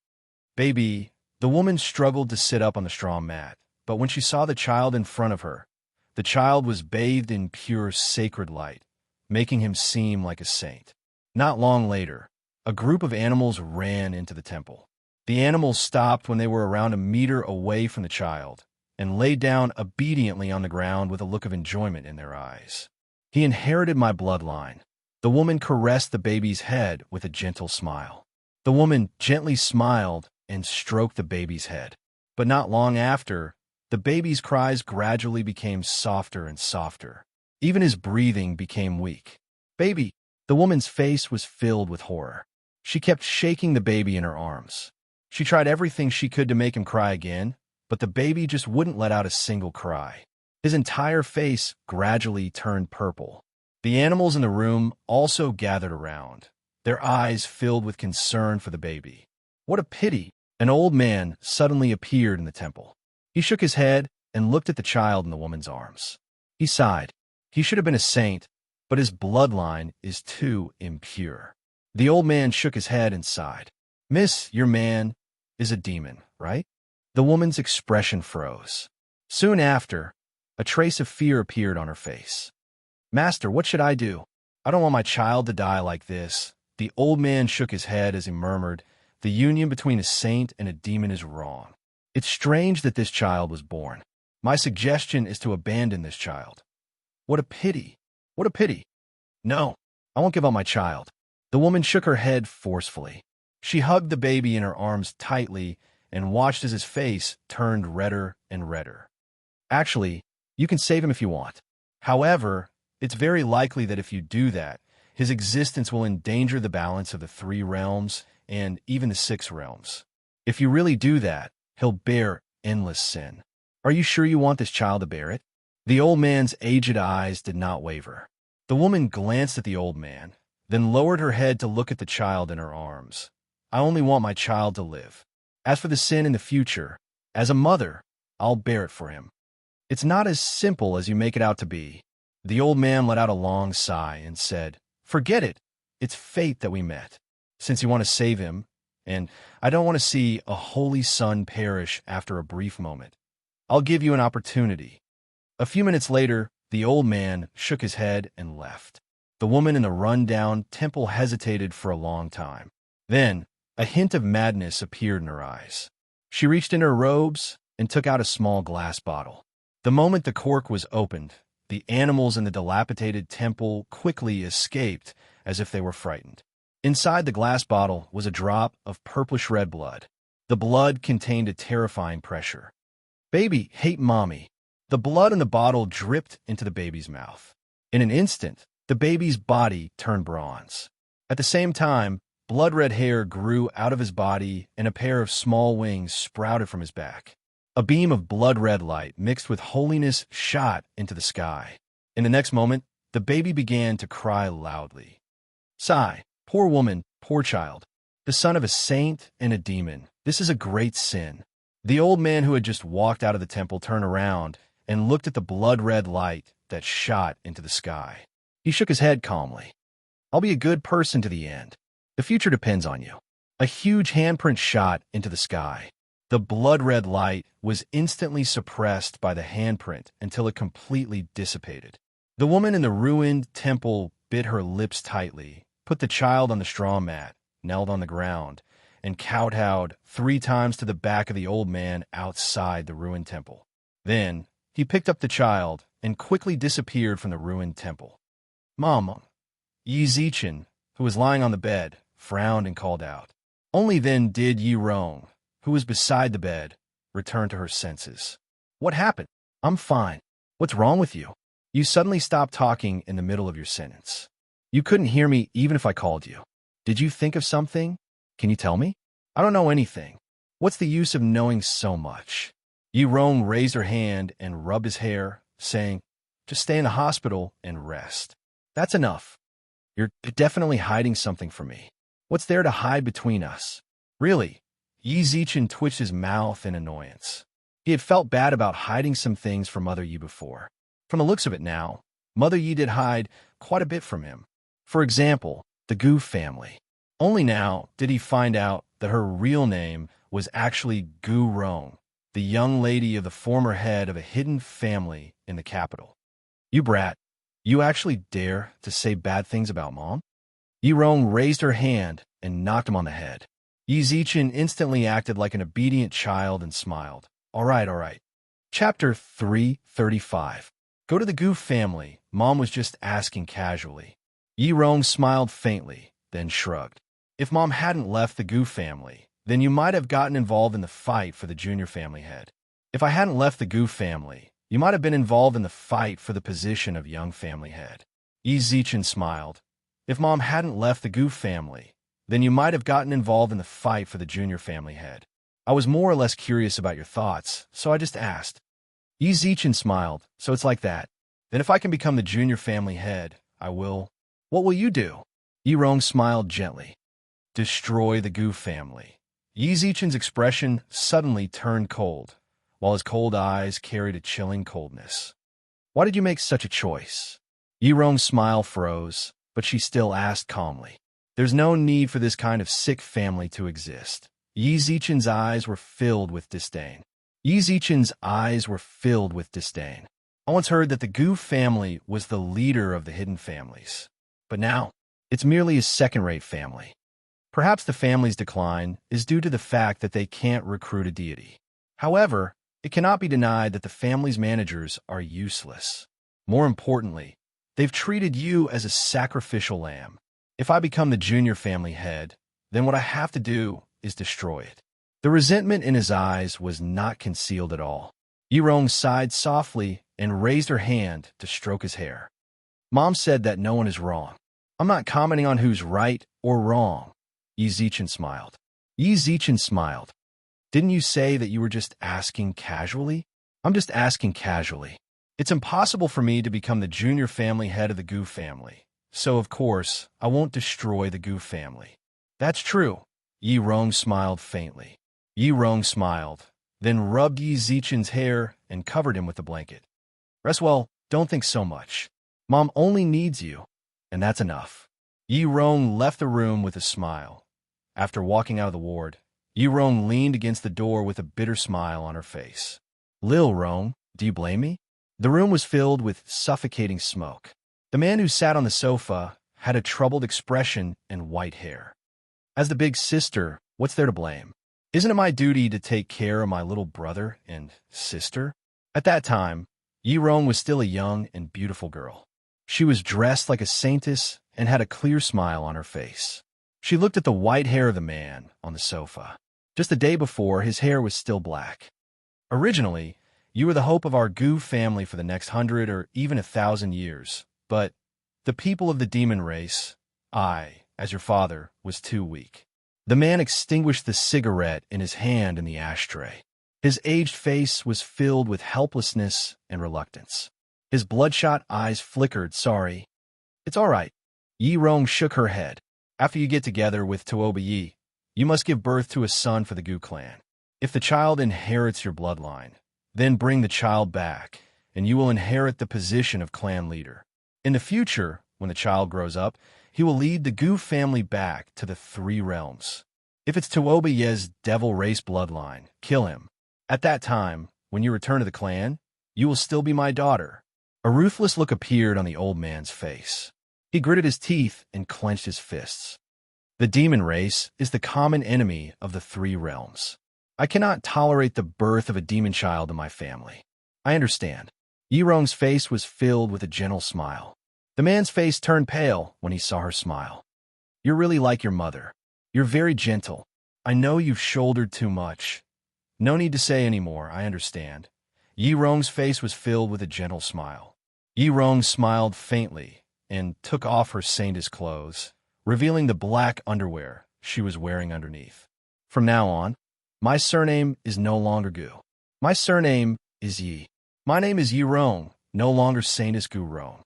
S1: Baby, the woman struggled to sit up on the straw mat, but when she saw the child in front of her, the child was bathed in pure sacred light, making him seem like a saint. Not long later, a group of animals ran into the temple. The animals stopped when they were around a meter away from the child and lay down obediently on the ground with a look of enjoyment in their eyes. He inherited my bloodline. The woman caressed the baby's head with a gentle smile. The woman gently smiled and stroked the baby's head. But not long after, The baby's cries gradually became softer and softer. Even his breathing became weak. Baby! The woman's face was filled with horror. She kept shaking the baby in her arms. She tried everything she could to make him cry again, but the baby just wouldn't let out a single cry. His entire face gradually turned purple. The animals in the room also gathered around, their eyes filled with concern for the baby. What a pity! An old man suddenly appeared in the temple. He shook his head and looked at the child in the woman's arms. He sighed. He should have been a saint, but his bloodline is too impure. The old man shook his head and sighed. Miss, your man is a demon, right? The woman's expression froze. Soon after, a trace of fear appeared on her face. Master, what should I do? I don't want my child to die like this. The old man shook his head as he murmured, the union between a saint and a demon is wrong. It's strange that this child was born. My suggestion is to abandon this child. What a pity. What a pity. No, I won't give up my child. The woman shook her head forcefully. She hugged the baby in her arms tightly and watched as his face turned redder and redder. Actually, you can save him if you want. However, it's very likely that if you do that, his existence will endanger the balance of the 3 realms and even the 6 realms. If you really do that, he'll bear endless sin. Are you sure you want this child to bear it? The old man's aged eyes did not waver. The woman glanced at the old man, then lowered her head to look at the child in her arms. I only want my child to live. As for the sin in the future, as a mother, I'll bear it for him. It's not as simple as you make it out to be. The old man let out a long sigh and said, Forget it. It's fate that we met. Since you want to save him, and I don't want to see a holy son perish after a brief moment, I'll give you an opportunity. A few minutes later, the old man shook his head and left. The woman in the run-down temple hesitated for a long time. Then, a hint of madness appeared in her eyes. She reached in her robes and took out a small glass bottle. The moment the cork was opened, the animals in the dilapidated temple quickly escaped as if they were frightened. Inside the glass bottle was a drop of purplish-red blood. The blood contained a terrifying pressure. Baby, hate mommy. The blood in the bottle dripped into the baby's mouth. In an instant, the baby's body turned bronze. At the same time, blood-red hair grew out of his body and a pair of small wings sprouted from his back. A beam of blood-red light mixed with holiness shot into the sky. In the next moment, the baby began to cry loudly. Sigh, poor woman, poor child. The son of a saint and a demon. This is a great sin. The old man who had just walked out of the temple turned around and looked at the blood-red light that shot into the sky. He shook his head calmly. I'll be a good person to the end. The future depends on you. A huge handprint shot into the sky. The blood-red light was instantly suppressed by the handprint until it completely dissipated. The woman in the ruined temple bit her lips tightly, put the child on the straw mat, knelt on the ground, and kowtowed 3 times to the back of the old man outside the ruined temple. Then, he picked up the child and quickly disappeared from the ruined temple. Mom, Yi Zichen, who was lying on the bed, frowned and called out. Only then did Yi Rong, who was beside the bed, return to her senses. What happened? I'm fine. What's wrong with you? You suddenly stopped talking in the middle of your sentence. You couldn't hear me even if I called you. Did you think of something? Can you tell me? I don't know anything. What's the use of knowing so much? Yi Rong raised her hand and rubbed his hair, saying, just stay in the hospital and rest. That's enough. You're definitely hiding something from me. What's there to hide between us? Really? Yi Zichen twitched his mouth in annoyance. He had felt bad about hiding some things from Mother Yi before. From the looks of it now, Mother Yi did hide quite a bit from him. For example, the Gu family. Only now did he find out that her real name was actually Gu Rong, the young lady of the former head of a hidden family in the capital. You brat, you actually dare to say bad things about Mom? Yi Rong raised her hand and knocked him on the head. Yi Zichen instantly acted like an obedient child and smiled. All right. Chapter 335. Go to the Gu family, Mom was just asking casually. Yi Rong smiled faintly, then shrugged. If Mom hadn't left the Gu family, then you might have gotten involved in the fight for the junior family head. If I hadn't left the Gu family, you might have been involved in the fight for the position of young family head. Yi Zichen smiled. If Mom hadn't left the Gu family, then you might have gotten involved in the fight for the junior family head. I was more or less curious about your thoughts, so I just asked. Yi Zichen smiled. So it's like that. Then if I can become the junior family head, I will. What will you do? Yi Rong smiled gently. Destroy the Gu family. Yi Zichen's expression suddenly turned cold, while his cold eyes carried a chilling coldness. Why did you make such a choice? Yi Rong's smile froze, but she still asked calmly. There's no need for this kind of sick family to exist. Yi Zichen's eyes were filled with disdain. Yi Zichen's eyes were filled with disdain. I once heard that the Gu family was the leader of the hidden families. But now, it's merely a second-rate family. Perhaps the family's decline is due to the fact that they can't recruit a deity. However, it cannot be denied that the family's managers are useless. More importantly, they've treated you as a sacrificial lamb. If I become the junior family head, then what I have to do is destroy it. The resentment in his eyes was not concealed at all. Yi Rong sighed softly and raised her hand to stroke his hair. Mom said that no one is wrong. I'm not commenting on who's right or wrong. Yi Zichen smiled. Yi Zichen smiled. Didn't you say that you were just asking casually? I'm just asking casually. It's impossible for me to become the junior family head of the Gu family. So, of course, I won't destroy the Gu family. That's true. Yi Rong smiled faintly. Yi Rong smiled, then rubbed Yi Zichen's hair and covered him with the blanket. Rest well, don't think so much. Mom only needs you, and that's enough. Yi Rong left the room with a smile. After walking out of the ward, Yi Rong leaned against the door with a bitter smile on her face. Lil Rong, do you blame me? The room was filled with suffocating smoke. The man who sat on the sofa had a troubled expression and white hair. As the big sister, what's there to blame? Isn't it my duty to take care of my little brother and sister? At that time, Yi Rong was still a young and beautiful girl. She was dressed like a saintess and had a clear smile on her face. She looked at the white hair of the man on the sofa. Just the day before, his hair was still black. Originally, you were the hope of our Gu family for the next 100 or even 1,000 years, but the people of the demon race, I, as your father, was too weak. The man extinguished the cigarette in his hand in the ashtray. His aged face was filled with helplessness and reluctance. His bloodshot eyes flickered. Sorry. It's all right. Yi Rong shook her head. After you get together with Tuoba Yi, you must give birth to a son for the Gu clan. If the child inherits your bloodline, then bring the child back, and you will inherit the position of clan leader. In the future, when the child grows up, he will lead the Gu family back to the three realms. If it's Tuoba Ye's devil race bloodline, kill him. At that time, when you return to the clan, you will still be my daughter. A ruthless look appeared on the old man's face. He gritted his teeth and clenched his fists. The demon race is the common enemy of the three realms. I cannot tolerate the birth of a demon child in my family. I understand. Yi Rong's face was filled with a gentle smile. The man's face turned pale when he saw her smile. You're really like your mother. You're very gentle. I know you've shouldered too much. No need to say any more, I understand. Yi Rong's face was filled with a gentle smile. Yi Rong smiled faintly and took off her saintess clothes, revealing the black underwear she was wearing underneath. From now on, my surname is no longer Gu. My surname is Yi. My name is Yi Rong, no longer Saintess Gu Rong.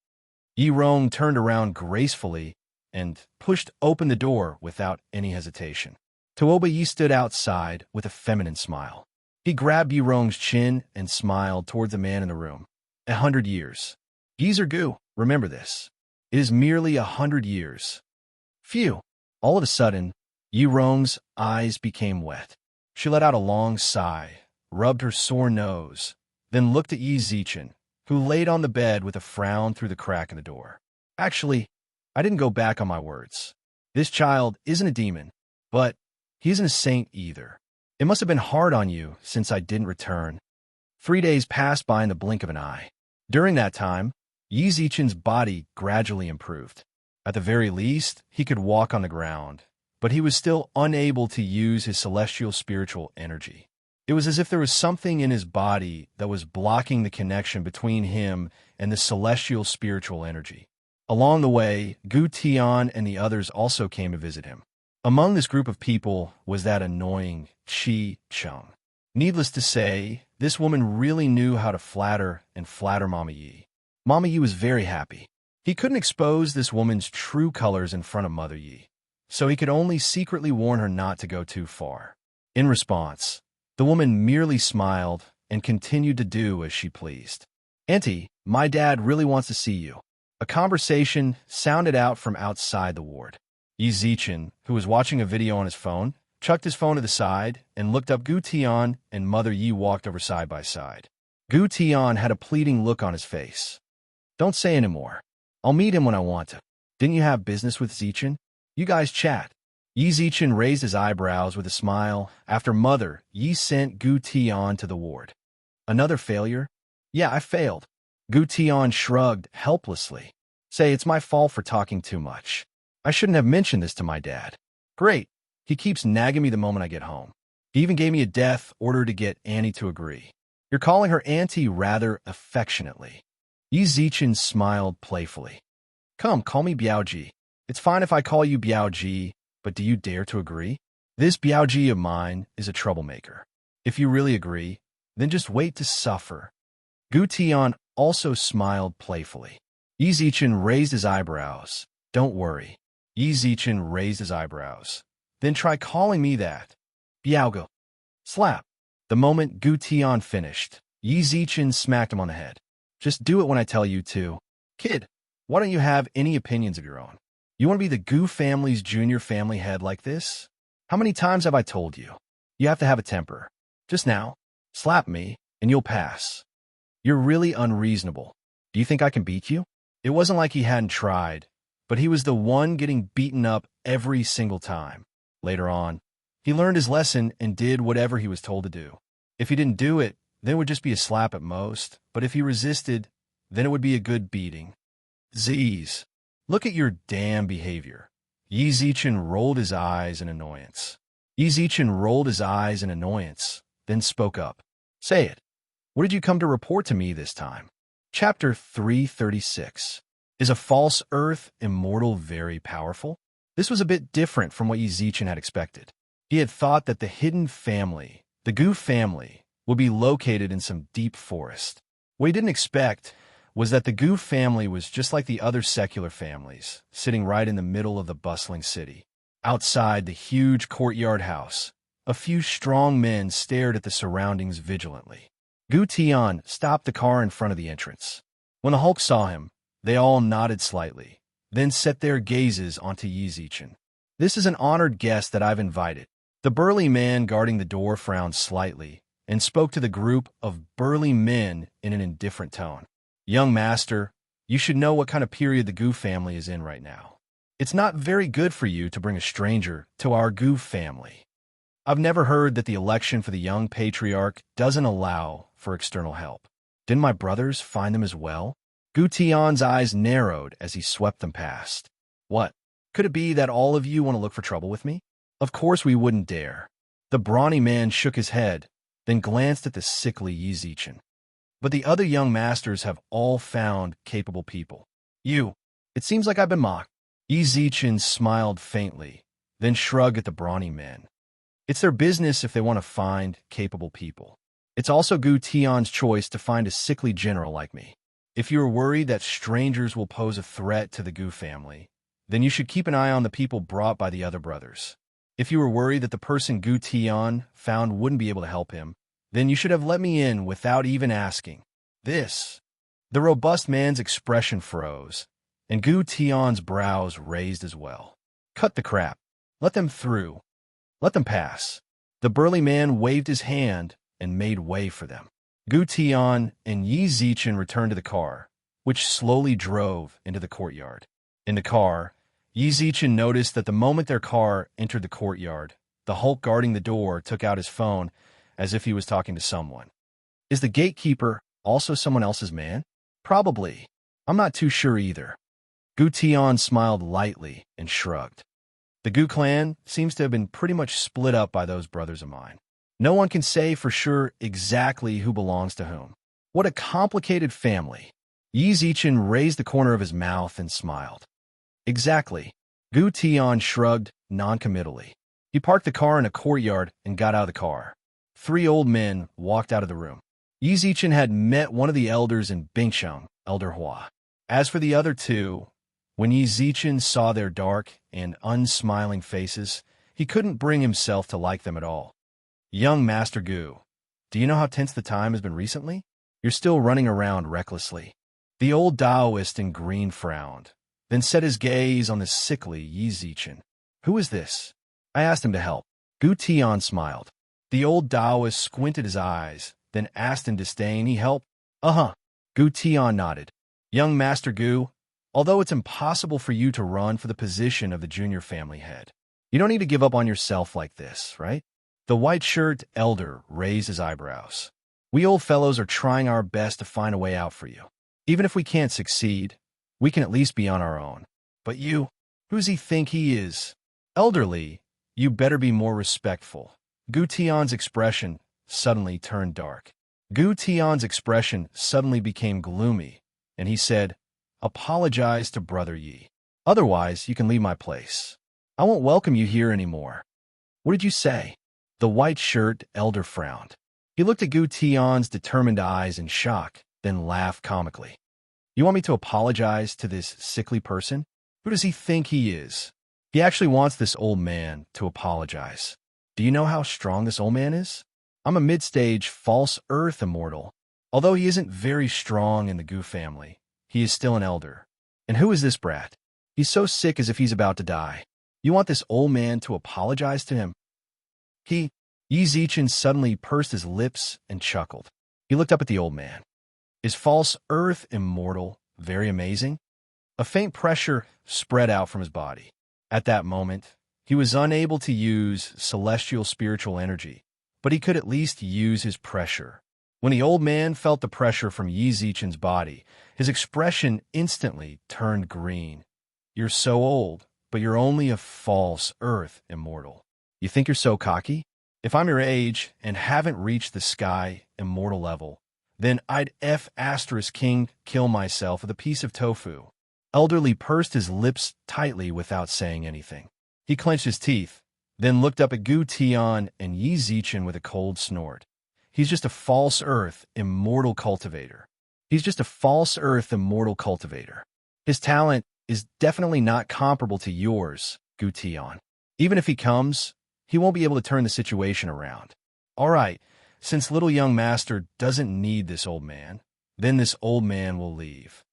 S1: Yi Rong turned around gracefully and pushed open the door without any hesitation. Tuoba Yi stood outside with a feminine smile. He grabbed Yi Rong's chin and smiled toward the man in the room. 100 years. Yis are Gu, remember this. It is merely 100 years. Phew. All of a sudden, Yi Rong's eyes became wet. She let out a long sigh, rubbed her sore nose, then looked at Yi Zichen, who laid on the bed with a frown through the crack in the door. Actually, I didn't go back on my words. This child isn't a demon, but he isn't a saint either. It must have been hard on you since I didn't return. 3 days passed by in the blink of an eye. During that time, Yi Zichen's body gradually improved. At the very least, he could walk on the ground, but he was still unable to use his celestial spiritual energy. It was as if there was something in his body that was blocking the connection between him and the celestial spiritual energy. Along the way, Gu Tian and the others also came to visit him. Among this group of people was that annoying Chi Chung. Needless to say, this woman really knew how to flatter Mama Yi. Mama Yi was very happy. He couldn't expose this woman's true colors in front of Mother Yi, so he could only secretly warn her not to go too far. In response, the woman merely smiled and continued to do as she pleased. "Auntie, my dad really wants to see you." A conversation sounded out from outside the ward. Yi Zichen, who was watching a video on his phone, chucked his phone to the side and looked up. Gu Tian and Mother Yi walked over side by side. Gu Tian had a pleading look on his face. "Don't say anymore. I'll meet him when I want to. Didn't you have business with Zichen? You guys chat." Yi Zichen raised his eyebrows with a smile after Mother Yi sent Gu Tian to the ward. "Another failure?" "Yeah, I failed." Gu Tian shrugged helplessly. "Say, it's my fault for talking too much. I shouldn't have mentioned this to my dad." "Great. He keeps nagging me the moment I get home. He even gave me a death order to get Annie to agree." "You're calling her auntie rather affectionately." Yi Zichen smiled playfully. "Come, call me Biaoji. It's fine if I call you Biaoji, but do you dare to agree? This Biaoji of mine is a troublemaker. If you really agree, then just wait to suffer." Gu Tian also smiled playfully. Yi Zichen raised his eyebrows. "Don't worry." Yi Zichen raised his eyebrows. "Then try calling me that." "Biaoge." Slap. The moment Gu Tian finished, Yi Zichen smacked him on the head. "Just do it when I tell you to. Kid, why don't you have any opinions of your own? You want to be the Gu family's junior family head like this? How many times have I told you? You have to have a temper. Just now, slap me, and you'll pass. You're really unreasonable. Do you think I can beat you?" It wasn't like he hadn't tried, but he was the one getting beaten up every single time. Later on, he learned his lesson and did whatever he was told to do. If he didn't do it, then it would just be a slap at most, but if he resisted, then it would be a good beating. "Z's. Look at your damn behavior." Yi Zichen rolled his eyes in annoyance. Then spoke up. "Say it. What did you come to report to me this time?" Chapter 336. Is a false earth immortal very powerful? This was a bit different from what Yi Zichen had expected. He had thought that the hidden family, the Gu family, would be located in some deep forest. What he didn't expect was that the Gu family was just like the other secular families, sitting right in the middle of the bustling city. Outside the huge courtyard house, a few strong men stared at the surroundings vigilantly. Gu Tian stopped the car in front of the entrance. When the Hulk saw him, they all nodded slightly, then set their gazes onto Yi Zichen. "This is an honored guest that I've invited." The burly man guarding the door frowned slightly and spoke to the group of burly men in an indifferent tone. "Young master, you should know what kind of period the Gu family is in right now. It's not very good for you to bring a stranger to our Gu family. I've never heard that the election for the young patriarch doesn't allow for external help. Didn't my brothers find them as well?" Gu Tian's eyes narrowed as he swept them past. "What? Could it be that all of you want to look for trouble with me? Of course we wouldn't dare." The brawny man shook his head, then glanced at the sickly Yi Zichen. "But the other young masters have all found capable people. It seems like I've been mocked." Yi Zichen smiled faintly, then shrugged at the brawny men. "It's their business if they want to find capable people. It's also Gu Tian's choice to find a sickly general like me. If you are worried that strangers will pose a threat to the Gu family, then you should keep an eye on the people brought by the other brothers. If you are worried that the person Gu Tian found wouldn't be able to help him, then you should have let me in without even asking." This. The robust man's expression froze, and Gu Tian's brows raised as well. "Cut the crap. Let them through. Let them pass." The burly man waved his hand and made way for them. Gu Tian and Yi Zichen returned to the car, which slowly drove into the courtyard. In the car, Yi Zichen noticed that the moment their car entered the courtyard, the Hulk guarding the door took out his phone as if he was talking to someone. Is the gatekeeper also someone else's man? Probably. I'm not too sure either. Gu Tian smiled lightly and shrugged. The Gu clan seems to have been pretty much split up by those brothers of mine. No one can say for sure exactly who belongs to whom. What a complicated family. Yi Zichen raised the corner of his mouth and smiled. Exactly. Gu Tian shrugged noncommittally. He parked the car in a courtyard and got out of the car. 3 old men walked out of the room. Yi Zichen had met one of the elders in Bingsheng, Elder Hua. As for the other 2, when Yi Zichen saw their dark and unsmiling faces, he couldn't bring himself to like them at all. Young Master Gu, do you know how tense the time has been recently? You're still running around recklessly. The old Taoist in green frowned, then set his gaze on the sickly Yi Zichen. Who is this? I asked him to help. Gu Tian smiled. The old Taoist squinted his eyes, then asked in disdain, he help? Uh-huh. Gu Tian nodded. Young Master Gu, although it's impossible for you to run for the position of the junior family head, you don't need to give up on yourself like this, right? The white-shirt elder raised his eyebrows. We old fellows are trying our best to find a way out for you. Even if we can't succeed, we can at least be on our own. But you, who's he think he is? Elderly, you better be more respectful. Gu Tian's expression suddenly turned dark. Gu Tian's expression suddenly became gloomy, and he said, apologize to Brother Yi. Otherwise, you can leave my place. I won't welcome you here anymore. What did you say? The white-shirt elder frowned. He looked at Gu Tian's determined eyes in shock, then laughed comically. You want me to apologize to this sickly person? Who does he think he is? He actually wants this old man to apologize. Do you know how strong this old man is? I'm a mid-stage false earth immortal. Although he isn't very strong in the Gu family, he is still an elder. And who is this brat? He's so sick as if he's about to die. You want this old man to apologize to him? Yi Zichen suddenly pursed his lips and chuckled. He looked up at the old man. Is false earth immortal very amazing? A faint pressure spread out from his body. At that moment, he was unable to use celestial spiritual energy, but he could at least use his pressure. When the old man felt the pressure from Yi Zichen's body, his expression instantly turned green. You're so old, but you're only a false earth immortal. You think you're so cocky? If I'm your age and haven't reached the sky immortal level, then I'd F**king kill myself with a piece of tofu. Elderly pursed his lips tightly without saying anything. He clenched his teeth, then looked up at Gu Tian and Yi Zichen with a cold snort. He's just a false earth immortal cultivator. He's just a false earth immortal cultivator. His talent is definitely not comparable to yours, Gu Tian. Even if he comes, he won't be able to turn the situation around. All right, since little young master doesn't need this old man, then this old man will leave.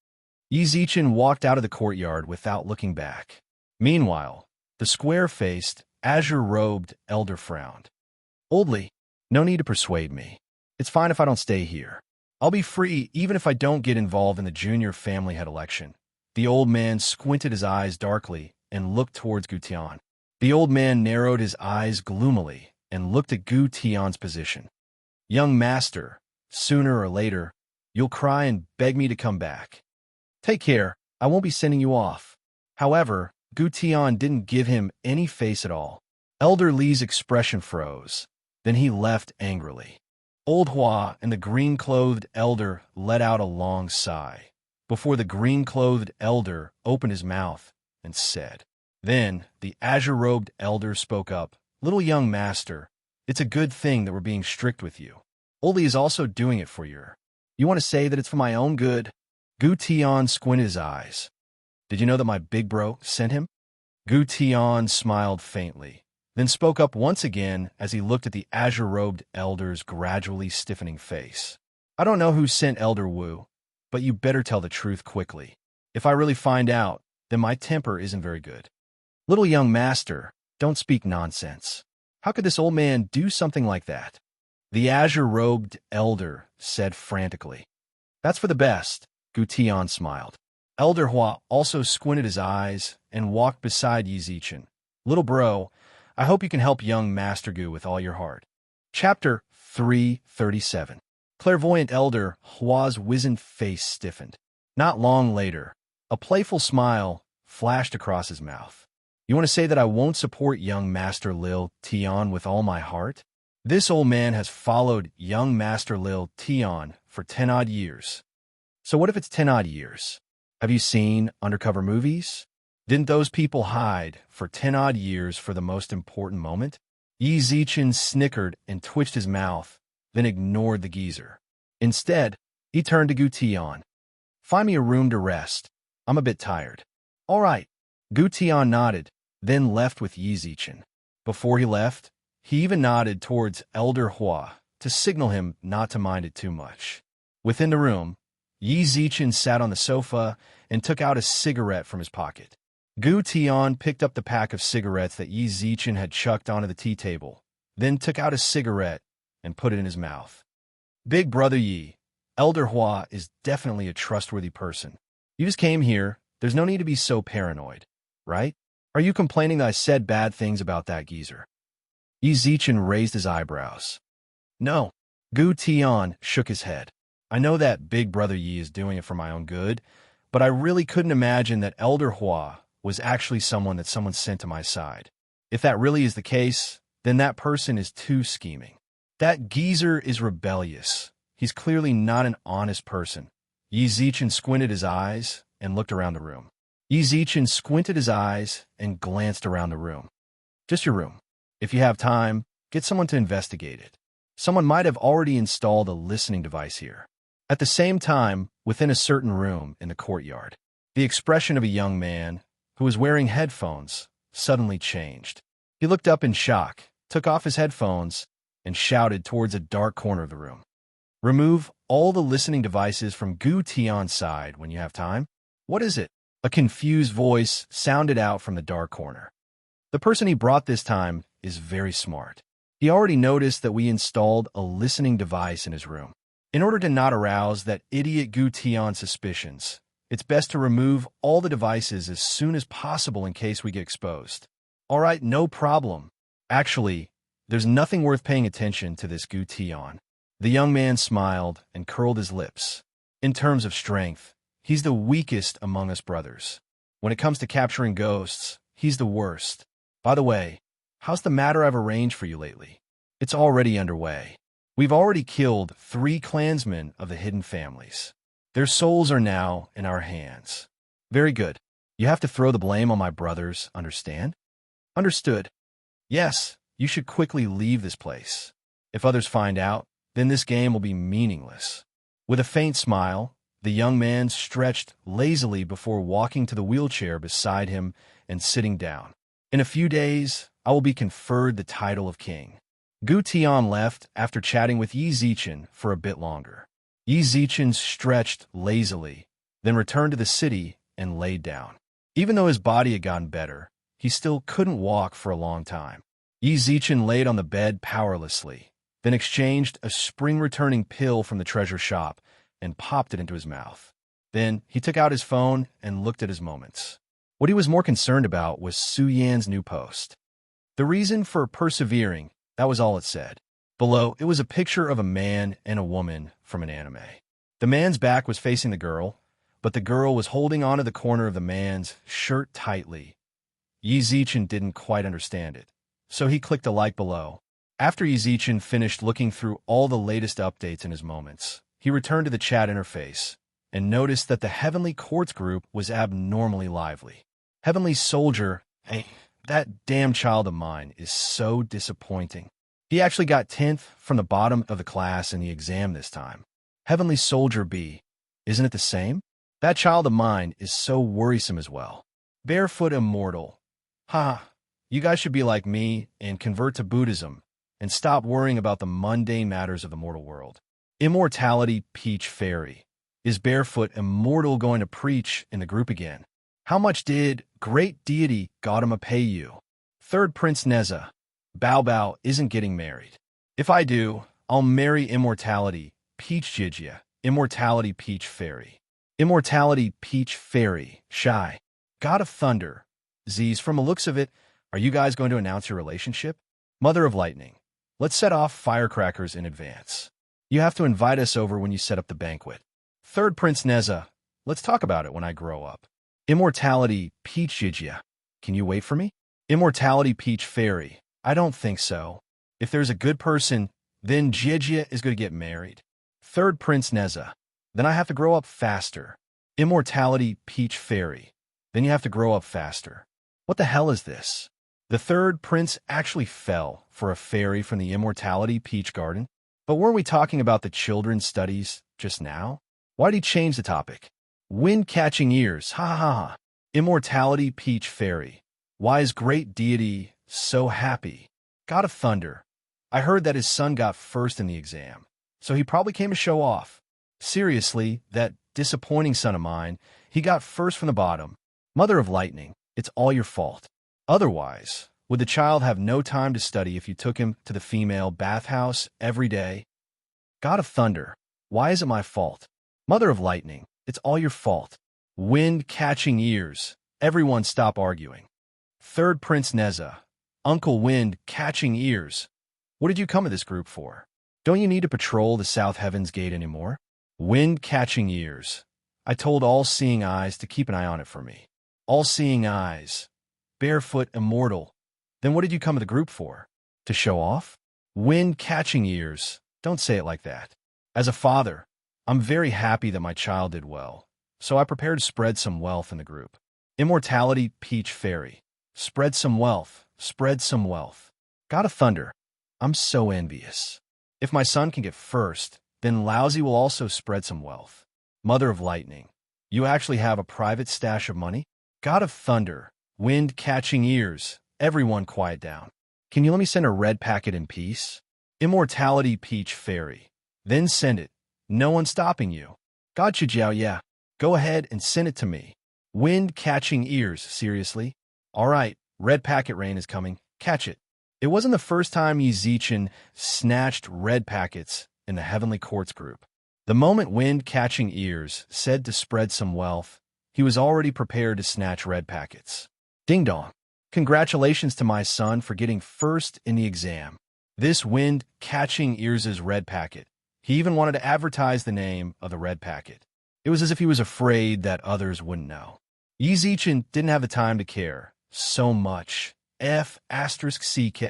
S1: Yi Zichen walked out of the courtyard without looking back. Meanwhile, the square-faced, azure-robed elder frowned. Oldly, no need to persuade me. It's fine if I don't stay here. I'll be free even if I don't get involved in the junior family head election. The old man squinted his eyes darkly and looked towards Gu Tian. The old man narrowed his eyes gloomily and looked at Gu Tian's position. Young master, sooner or later, you'll cry and beg me to come back. Take care, I won't be sending you off. However, Gu Tian didn't give him any face at all. Elder Li's expression froze. Then he left angrily. Old Hua and the green-clothed elder let out a long sigh, before the green-clothed elder opened his mouth and said. Then the azure-robed elder spoke up. Little young master, it's a good thing that we're being strict with you. Oli is also doing it for you want to say that it's for my own good? Gu Tian squinted his eyes. Did you know that my big bro sent him? Gu Tian smiled faintly, then spoke up once again as he looked at the azure-robed elder's gradually stiffening face. I don't know who sent Elder Wu, but you better tell the truth quickly. If I really find out, then my temper isn't very good. Little young master, don't speak nonsense. How could this old man do something like that? The azure-robed elder said frantically. That's for the best, Gu Tian smiled. Elder Hua also squinted his eyes and walked beside Yi Zichen. Little bro, I hope you can help young Master Gu with all your heart. Chapter 337. Clairvoyant Elder Hua's wizened face stiffened. Not long later, a playful smile flashed across his mouth. You want to say that I won't support young Master Lil Tian with all my heart? This old man has followed young Master Lil Tion for 10 odd years. So what if it's 10 odd years? Have you seen undercover movies? Didn't those people hide for 10 odd years for the most important moment? Yi Zichen snickered and twitched his mouth, then ignored the geezer. Instead, he turned to Gu Tian. Find me a room to rest. I'm a bit tired. All right. Gu Tian nodded, then left with Yi Zichen. Before he left, he even nodded towards Elder Hua to signal him not to mind it too much. Within the room, Yi Zichen sat on the sofa and took out a cigarette from his pocket. Gu Tian picked up the pack of cigarettes that Yi Zichen had chucked onto the tea table, then took out a cigarette and put it in his mouth. Big brother Yi, Elder Hua is definitely a trustworthy person. You just came here, there's no need to be so paranoid, right? Are you complaining that I said bad things about that geezer? Yi Zichen raised his eyebrows. No. Gu Tian shook his head. I know that Big Brother Yi is doing it for my own good, but I really couldn't imagine that Elder Hua was actually someone that someone sent to my side. If that really is the case, then that person is too scheming. That geezer is rebellious. He's clearly not an honest person. Yi Zichen squinted his eyes and looked around the room. Yi Zichen squinted his eyes and glanced around the room. Just your room. If you have time, get someone to investigate it. Someone might have already installed a listening device here. At the same time, within a certain room in the courtyard, the expression of a young man who was wearing headphones suddenly changed. He looked up in shock, took off his headphones, and shouted towards a dark corner of the room. Remove all the listening devices from Gu Tian's side when you have time. What is it? A confused voice sounded out from the dark corner. The person he brought this time is very smart. He already noticed that we installed a listening device in his room. In order to not arouse that idiot Gu Tian's suspicions, it's best to remove all the devices as soon as possible in case we get exposed. All right, no problem. Actually, there's nothing worth paying attention to this Gu Tian. The young man smiled and curled his lips. In terms of strength, he's the weakest among us brothers. When it comes to capturing ghosts, he's the worst. By the way, how's the matter I've arranged for you lately? It's already underway. We've already killed 3 clansmen of the hidden families. Their souls are now in our hands. Very good. You have to throw the blame on my brothers, understand? Understood. Yes, you should quickly leave this place. If others find out, then this game will be meaningless. With a faint smile, the young man stretched lazily before walking to the wheelchair beside him and sitting down. In a few days, I will be conferred the title of king. Gu Tian left after chatting with Yi Zichen for a bit longer. Yi Zichen stretched lazily, then returned to the city and laid down. Even though his body had gotten better, he still couldn't walk for a long time. Yi Zichen laid on the bed powerlessly, then exchanged a spring-returning pill from the treasure shop and popped it into his mouth. Then he took out his phone and looked at his moments. What he was more concerned about was Su Yan's new post. The reason for persevering, that was all it said. Below, it was a picture of a man and a woman from an anime. The man's back was facing the girl, but the girl was holding onto the corner of the man's shirt tightly. Yi Zichen didn't quite understand it, so he clicked a like below. After Yi Zichen finished looking through all the latest updates in his moments, he returned to the chat interface and noticed that the Heavenly Quartz group was abnormally lively. Heavenly Soldier, hey, that damn child of mine is so disappointing. He actually got 10th from the bottom of the class in the exam this time. Heavenly Soldier B, isn't it the same? That child of mine is so worrisome as well. Barefoot Immortal. Ha, you guys should be like me and convert to Buddhism and stop worrying about the mundane matters of the mortal world. Immortality Peach Fairy. Is Barefoot Immortal going to preach in the group again? How much did Great Deity Gautama pay you? Third Prince Neza. Bao Bao isn't getting married. If I do, I'll marry Immortality Peach Jijia, Immortality Peach Fairy. Immortality Peach Fairy, Shy. God of Thunder. Z's, from the looks of it, are you guys going to announce your relationship? Mother of Lightning. Let's set off firecrackers in advance. You have to invite us over when you set up the banquet. Third Prince Neza. Let's talk about it when I grow up. Immortality Peach Jijia. Can you wait for me? Immortality Peach Fairy. I don't think so. If there's a good person, then Jijia is going to get married. Third Prince Neza. Then I have to grow up faster. Immortality Peach Fairy. Then you have to grow up faster. What the hell is this? The third prince actually fell for a fairy from the Immortality Peach Garden. But weren't we talking about the children's studies just now? Why'd he change the topic? Wind-catching ears, ha ha ha. Immortality Peach Fairy. Why is great deity so happy? God of Thunder. I heard that his son got first in the exam, so he probably came to show off. Seriously, that disappointing son of mine, he got first from the bottom. Mother of Lightning, it's all your fault. Otherwise, would the child have no time to study if you took him to the female bathhouse every day? God of Thunder, why is it my fault? Mother of Lightning, it's all your fault. Wind-catching ears, everyone stop arguing. Third Prince Neza, Uncle Wind catching ears. What did you come to this group for? Don't you need to patrol the South Heaven's Gate anymore? Wind catching ears. I told all-seeing eyes to keep an eye on it for me. All-seeing eyes. Barefoot immortal. Then what did you come to the group for? To show off? Wind catching ears. Don't say it like that. As a father, I'm very happy that my child did well, so I prepared to spread some wealth in the group. Immortality Peach Fairy. Spread some wealth. Spread some wealth. God of Thunder. I'm so envious. If my son can get first, then Lousy will also spread some wealth. Mother of Lightning. You actually have a private stash of money? God of Thunder. Wind-catching ears. Everyone quiet down. Can you let me send a red packet in peace? Immortality Peach Fairy. Then send it. No one's stopping you. Gotcha, Jiao, yeah. Go ahead and send it to me. Wind-catching ears, seriously? All right, red packet rain is coming. Catch it. It wasn't the first time Yi Zichen snatched red packets in the Heavenly Courts group. The moment Wind-catching ears said to spread some wealth, he was already prepared to snatch red packets. Ding dong. Congratulations to my son for getting first in the exam. This Wind-catching ears' red packet. He even wanted to advertise the name of the red packet. It was as if he was afraid that others wouldn't know. Yi Zichen didn't have the time to care so much. F***CK.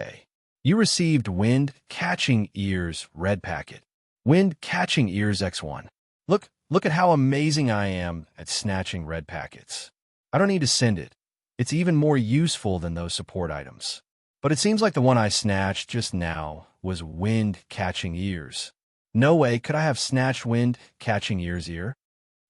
S1: You received Wind-catching ears red packet. Wind-catching ears X1. Look at how amazing I am at snatching red packets. I don't need to send it. It's even more useful than those support items. But it seems like the one I snatched just now was Wind-catching ears. No way could I have snatched Wind-catching ears ear.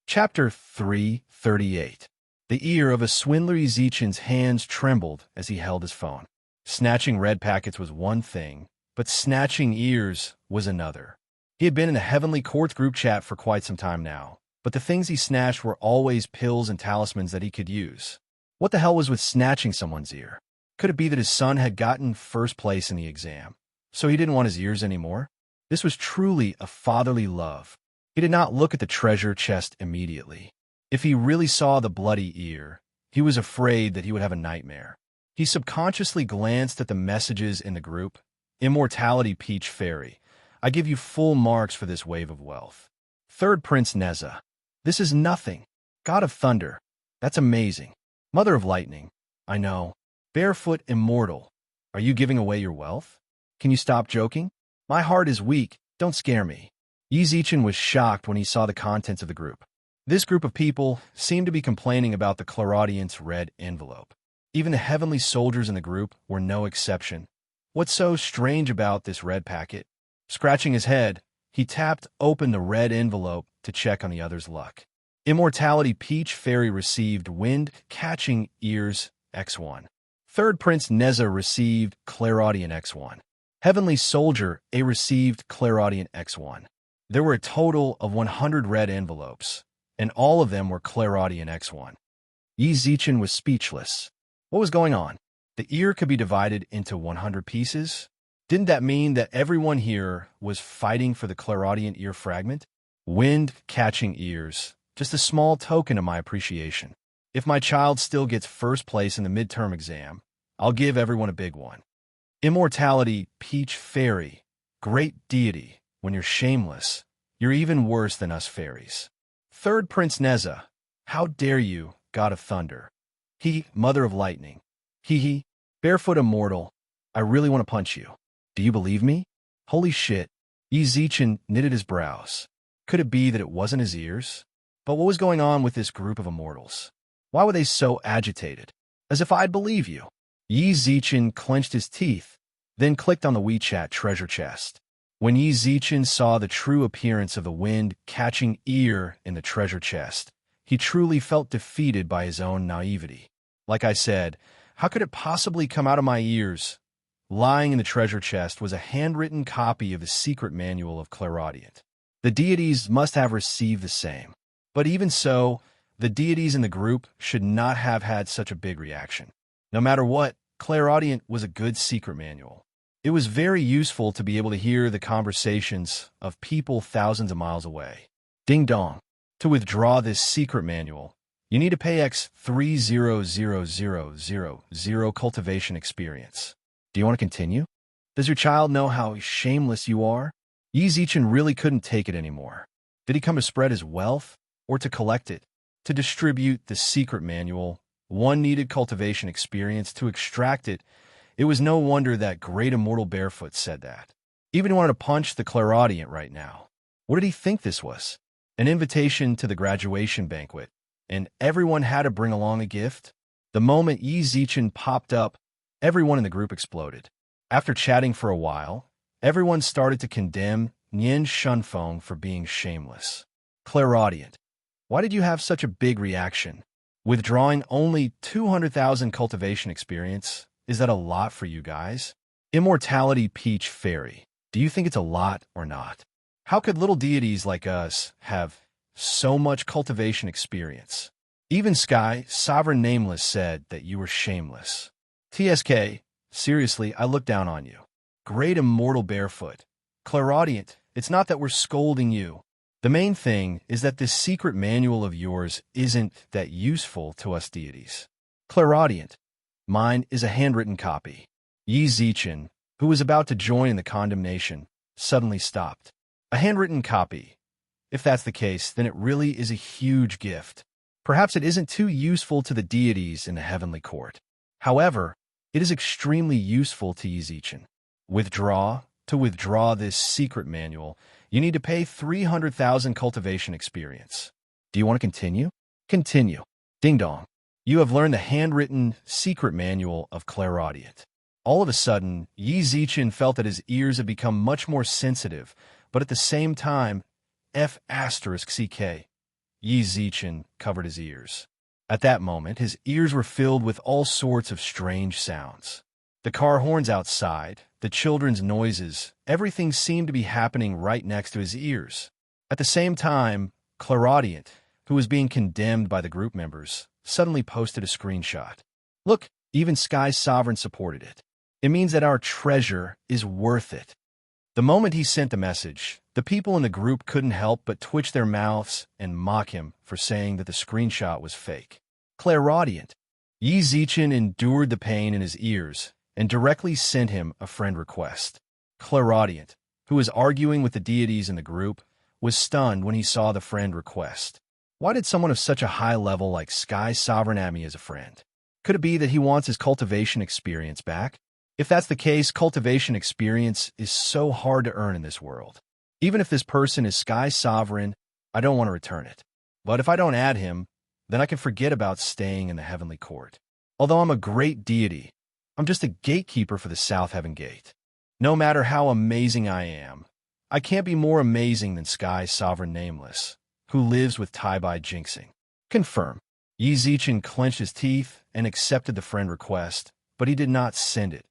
S1: Chapter 338. The ear of a swindler. Yi Zichen's hands trembled as he held his phone. Snatching red packets was one thing, but snatching ears was another. He had been in the Heavenly Court group chat for quite some time now, but the things he snatched were always pills and talismans that he could use. What the hell was with snatching someone's ear? Could it be that his son had gotten first place in the exam, so he didn't want his ears anymore? This was truly a fatherly love. He did not look at the treasure chest immediately. If he really saw the bloody ear, he was afraid that he would have a nightmare. He subconsciously glanced at the messages in the group. Immortality Peach Fairy. I give you full marks for this wave of wealth. Third Prince Neza. This is nothing. God of Thunder. That's amazing. Mother of Lightning. I know. Barefoot Immortal. Are you giving away your wealth? Can you stop joking? My heart is weak. Don't scare me. Yi Zichen was shocked when he saw the contents of the group. This group of people seemed to be complaining about the Clairaudient's red envelope. Even the heavenly soldiers in the group were no exception. What's so strange about this red packet? Scratching his head, he tapped open the red envelope to check on the other's luck. Immortality Peach Fairy received Wind-catching ears X1. Third Prince Neza received Clairaudient X1. Heavenly Soldier A received Clairaudient X1. There were a total of 100 red envelopes, and all of them were Clairaudient X1. Yi Zichen was speechless. What was going on? The ear could be divided into 100 pieces? Didn't that mean that everyone here was fighting for the Clairaudient ear fragment? Wind-catching ears. Just a small token of my appreciation. If my child still gets first place in the midterm exam, I'll give everyone a big one. Immortality Peach Fairy. Great deity. When you're shameless, you're even worse than us fairies. Third Prince Neza. How dare you, God of Thunder. Mother of Lightning. Barefoot Immortal. I really want to punch you. Do you believe me? Holy shit. Yi Zichen knitted his brows. Could it be that it wasn't his ears? But what was going on with this group of immortals? Why were they so agitated? As if I'd believe you. Yi Zichen clenched his teeth, then clicked on the WeChat treasure chest. When Yi Zichen saw the true appearance of the wind-catching ear in the treasure chest, he truly felt defeated by his own naivety. Like I said, how could it possibly come out of my ears? Lying in the treasure chest was a handwritten copy of the secret manual of Clairaudient. The deities must have received the same. But even so, the deities in the group should not have had such a big reaction. No matter what, Clairaudient was a good secret manual. It was very useful to be able to hear the conversations of people thousands of miles away. Ding dong. To withdraw this secret manual, you need to pay X 300,000 cultivation experience. Do you want to continue? Does your child know how shameless you are? Yi Zichen really couldn't take it anymore. Did he come to spread his wealth, or to collect it? To distribute the secret manual, one needed cultivation experience. To extract it, it was no wonder that great immortal Barefoot said that. Even he wanted to punch the Clairaudient right now. What did he think this was? An invitation to the graduation banquet, and everyone had to bring along a gift? The moment Yi Zichen popped up, everyone in the group exploded. After chatting for a while, everyone started to condemn Nian Shunfeng for being shameless. Clairaudient, why did you have such a big reaction? Withdrawing only 200,000 cultivation experience, is that a lot for you guys? Immortality Peach Fairy, do you think it's a lot or not? How could little deities like us have so much cultivation experience? Even Sky, Sovereign Nameless, said that you were shameless. TSK, seriously, I look down on you. Great immortal Barefoot. Clairaudient, it's not that we're scolding you. The main thing is that this secret manual of yours isn't that useful to us deities. Clairaudient, mine is a handwritten copy. Yi Zichen, who was about to join in the condemnation, suddenly stopped. A handwritten copy. If that's the case, then it really is a huge gift. Perhaps it isn't too useful to the deities in the heavenly court. However, it is extremely useful to Yi Zichen. To withdraw this secret manual, you need to pay 300,000 cultivation experience. Do you want to continue? Continue. Ding dong. You have learned the handwritten secret manual of Clairaudient. All of a sudden, Yi Zichen felt that his ears had become much more sensitive, but at the same time, F***CK. Yi Zichen covered his ears. At that moment, his ears were filled with all sorts of strange sounds. The car horns outside, the children's noises, everything seemed to be happening right next to his ears. At the same time, Clairaudient, who was being condemned by the group members, suddenly posted a screenshot. Look, even Sky Sovereign supported it. It means that our treasure is worth it. The moment he sent the message, the people in the group couldn't help but twitch their mouths and mock him for saying that the screenshot was fake. Clairaudient. Yi Zichen endured the pain in his ears and directly sent him a friend request. Clairaudient, who was arguing with the deities in the group, was stunned when he saw the friend request. Why did someone of such a high level like Sky Sovereign add me as a friend? Could it be that he wants his cultivation experience back? If that's the case, cultivation experience is so hard to earn in this world. Even if this person is Sky Sovereign, I don't want to return it. But if I don't add him, then I can forget about staying in the heavenly court. Although I'm a great deity, I'm just a gatekeeper for the South Heaven Gate. No matter how amazing I am, I can't be more amazing than Sky Sovereign Nameless, who lives with Tai-Bai jinxing. Confirm. Yi Zichen clenched his teeth and accepted the friend request, but he did not send it.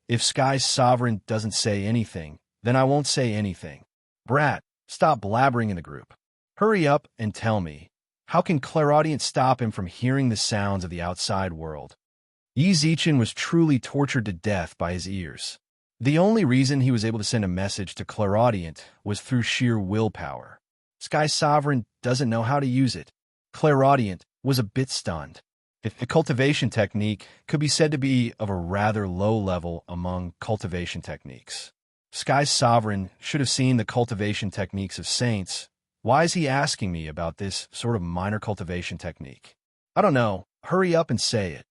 S1: If Sky Sovereign doesn't say anything, then I won't say anything. Brat, stop blabbering in the group. Hurry up and tell me, how can Clairaudient stop him from hearing the sounds of the outside world? Yi Zichen was truly tortured to death by his ears. The only reason he was able to send a message to Clairaudient was through sheer willpower. Sky Sovereign doesn't know how to use it. Clairaudient was a bit stunned. If the cultivation technique could be said to be of a rather low level among cultivation techniques. Sky Sovereign should have seen the cultivation techniques of saints. Why is he asking me about this sort of minor cultivation technique? I don't know. Hurry up and say it.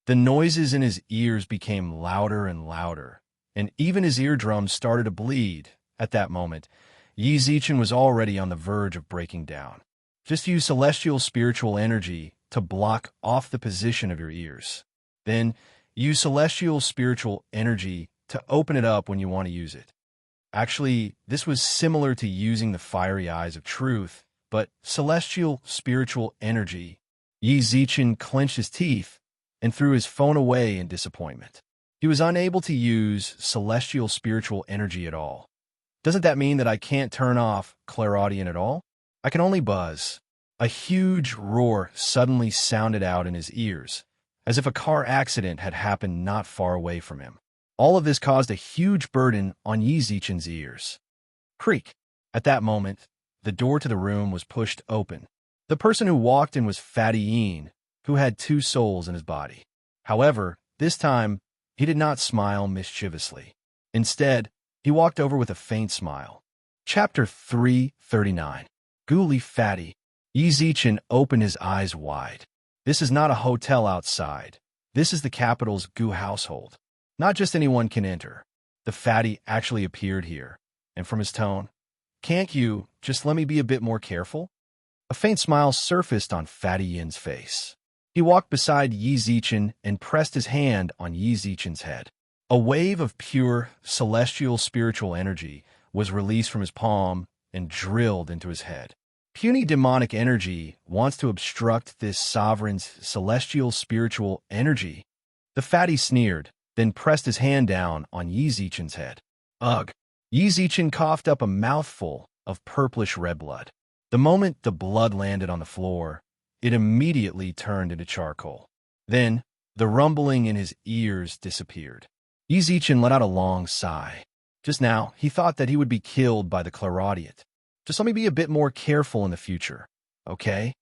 S1: The noises in his ears became louder and louder. and even his eardrums started to bleed. At that moment, Yi Zichen was already on the verge of breaking down. Just use celestial spiritual energy to block off the position of your ears. Then, use celestial spiritual energy to open it up when you want to use it. Actually, this was similar to using the fiery eyes of truth, but celestial spiritual energy. Yi Zichen clenched his teeth and threw his phone away in disappointment. He was unable to use celestial spiritual energy at all. Doesn't that mean that I can't turn off clairaudient at all? I can only buzz. A huge roar suddenly sounded out in his ears, as if a car accident had happened not far away from him. All of this caused a huge burden on Yi Zichen's ears. Creak. At that moment, the door to the room was pushed open. The person who walked in was Fatty Yin, who had two souls in his body. However, this time, he did not smile mischievously. Instead, he walked over with a faint smile. Chapter 339. Ghouly Fatty. Yi Zichen opened his eyes wide. This is not a hotel outside. This is the capital's Gu household. Not just anyone can enter. The fatty actually appeared here, and from his tone, "Can't you just let me be a bit more careful?" A faint smile surfaced on Fatty Yin's face. He walked beside Yi Zichen and pressed his hand on Yi Zichen's head. A wave of pure, celestial spiritual energy was released from his palm and drilled into his head. Puny demonic energy wants to obstruct this sovereign's celestial spiritual energy. The fatty sneered, then pressed his hand down on Yi Zichen's head. Ugh! Yi Zichen coughed up a mouthful of purplish red blood. The moment the blood landed on the floor, it immediately turned into charcoal. Then, the rumbling in his ears disappeared. Yi Zichen let out a long sigh. Just now, he thought that he would be killed by the clairaudient. Just let me be a bit more careful in the future, okay?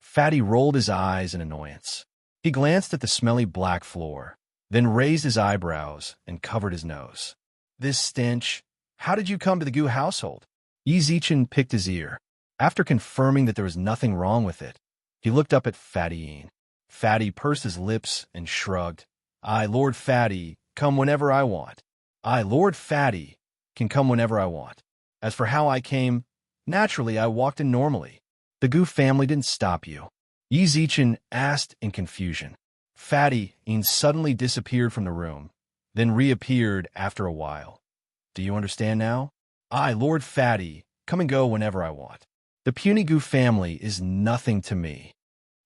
S1: Fatty rolled his eyes in annoyance. He glanced at the smelly black floor, then raised his eyebrows and covered his nose. This stench. How did you come to the Gu household? Yi Zichen picked his ear. After confirming that there was nothing wrong with it, he looked up at Fatty Yin. Fatty pursed his lips and shrugged. I, Lord Fatty, come whenever I want. I, Lord Fatty, can come whenever I want. As for how I came, naturally I walked in normally. The Gu family didn't stop you. Yi Zichen asked in confusion. Fatty Yin suddenly disappeared from the room, then reappeared after a while. Do you understand now? I, Lord Fatty, come and go whenever I want. The puny Gu family is nothing to me.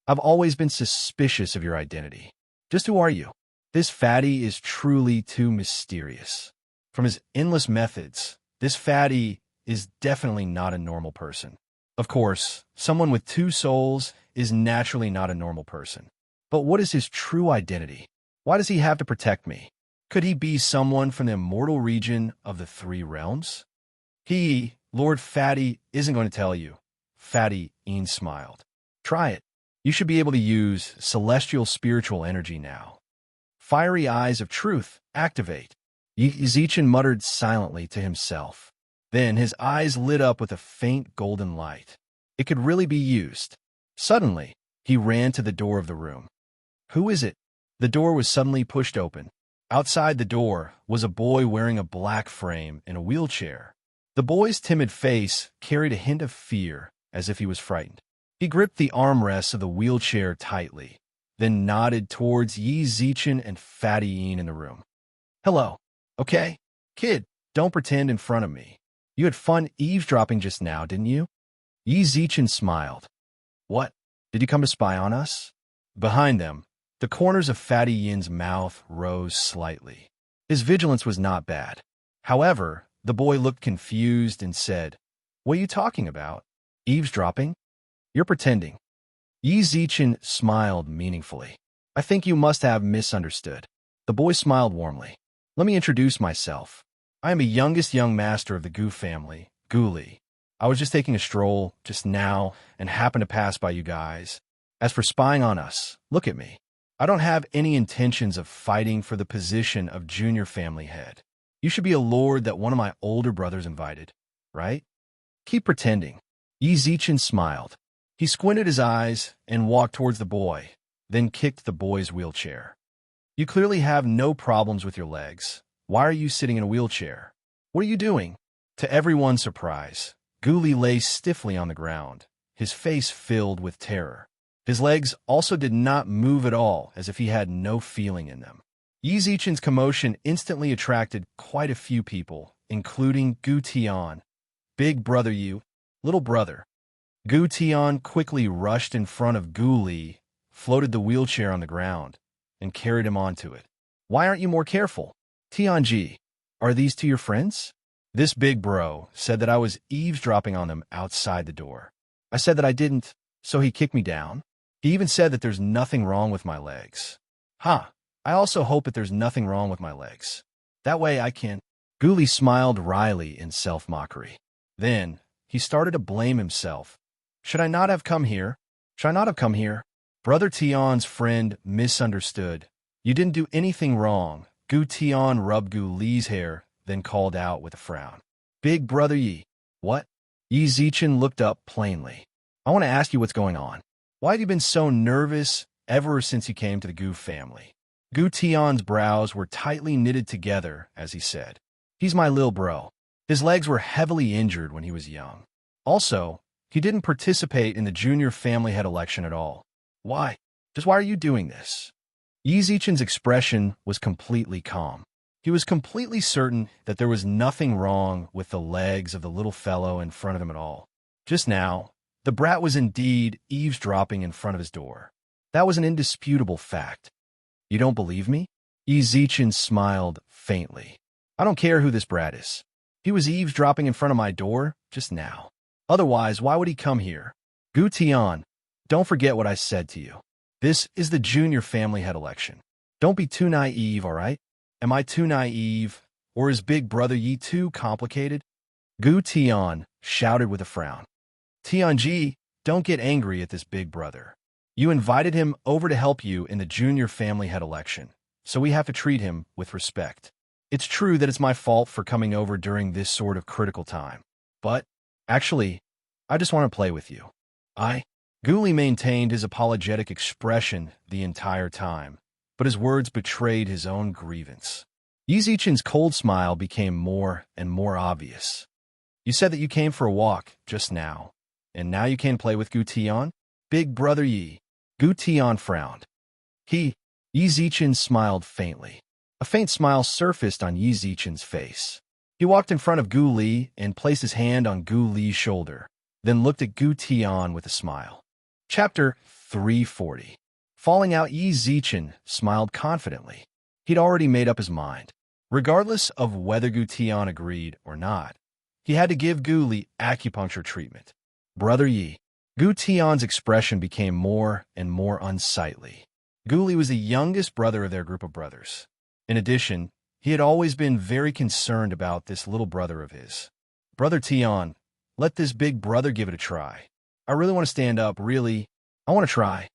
S1: I've always been suspicious of your identity. Just who are you? This Fatty is truly too mysterious. From his endless methods, this Fatty is definitely not a normal person. Of course, someone with two souls is naturally not a normal person. But what is his true identity? Why does he have to protect me? Could he be someone from the immortal region of the three realms? He, Lord Fatty, isn't going to tell you. Fatty Yin smiled. Try it. You should be able to use celestial spiritual energy now. Fiery eyes of truth, activate. Yi Zichen muttered silently to himself. Then his eyes lit up with a faint golden light. It could really be used. Suddenly, he ran to the door of the room. Who is it? The door was suddenly pushed open. Outside the door was a boy wearing a black frame in a wheelchair. The boy's timid face carried a hint of fear, as if he was frightened. He gripped the armrests of the wheelchair tightly, then nodded towards Yi Zichen and Fatty Yin in the room. Hello. Okay? Kid, don't pretend in front of me. You had fun eavesdropping just now, didn't you? Yi Zichen smiled. What? Did you come to spy on us? Behind them, the corners of Fatty Yin's mouth rose slightly. His vigilance was not bad. However, the boy looked confused and said, What are you talking about? Eavesdropping? You're pretending. Yi Zichen smiled meaningfully. I think you must have misunderstood. The boy smiled warmly. Let me introduce myself. I am the youngest young master of the Gu family, Ghouly. I was just taking a stroll just now and happened to pass by you guys. As for spying on us, look at me. I don't have any intentions of fighting for the position of junior family head. You should be a lord that one of my older brothers invited, right? Keep pretending. Yi Zichen smiled. He squinted his eyes and walked towards the boy, then kicked the boy's wheelchair. You clearly have no problems with your legs. Why are you sitting in a wheelchair? What are you doing? To everyone's surprise, Gu Li lay stiffly on the ground, his face filled with terror. His legs also did not move at all, as if he had no feeling in them. Yi Zichen's commotion instantly attracted quite a few people, including Gu Tian. Big brother you, little brother. Gu Tian quickly rushed in front of Gu Li, floated the wheelchair on the ground, and carried him onto it. Why aren't you more careful? Tianji, are these two your friends? This big bro said that I was eavesdropping on them outside the door. I said that I didn't, so he kicked me down. He even said that there's nothing wrong with my legs. Huh, I also hope that there's nothing wrong with my legs. That way I can. Gu Li smiled wryly in self-mockery. Then, he started to blame himself. Should I not have come here? Should I not have come here? Brother Tian's friend misunderstood. You didn't do anything wrong. Gu Tian rubbed Gu Li's hair, then called out with a frown. Big brother Yi. What? Yi Zichen looked up plainly. I want to ask you what's going on. Why have you been so nervous ever since you came to the Gu family? Gu Tian's brows were tightly knitted together as he said, He's my lil bro. His legs were heavily injured when he was young. Also, he didn't participate in the junior family head election at all. Why? Just why are you doing this? Yi Zichen's expression was completely calm. He was completely certain that there was nothing wrong with the legs of the little fellow in front of him at all. Just now, the brat was indeed eavesdropping in front of his door. That was an indisputable fact. You don't believe me? Yi Zichen smiled faintly. I don't care who this brat is. He was eavesdropping in front of my door just now. Otherwise, why would he come here? Gu Tian, don't forget what I said to you. This is the junior family head election. Don't be too naive, all right? Am I too naive? Or is Big Brother Yi too complicated? Gu Tian shouted with a frown. Tianji, don't get angry at this big brother. You invited him over to help you in the junior family head election, so we have to treat him with respect. It's true that it's my fault for coming over during this sort of critical time. But, actually, I just want to play with you. Gu Li maintained his apologetic expression the entire time, but his words betrayed his own grievance. Yi Zichen's cold smile became more and more obvious. You said that you came for a walk just now, and now you can't play with Gu Tian? Big brother Yi. Gu Tian frowned. Yi Zichen smiled faintly. A faint smile surfaced on Yi Zichen's face. He walked in front of Gu Li and placed his hand on Gu Li's shoulder, then looked at Gu Tian with a smile. Chapter 340. Falling out, Yi Zichen smiled confidently. He'd already made up his mind. Regardless of whether Gu Tian agreed or not, he had to give Gu Li acupuncture treatment. Brother Yi. Gu Tian's expression became more and more unsightly. Gu Li was the youngest brother of their group of brothers. In addition, he had always been very concerned about this little brother of his. Brother Tian, let this big brother give it a try. I really want to stand up, really. I want to try.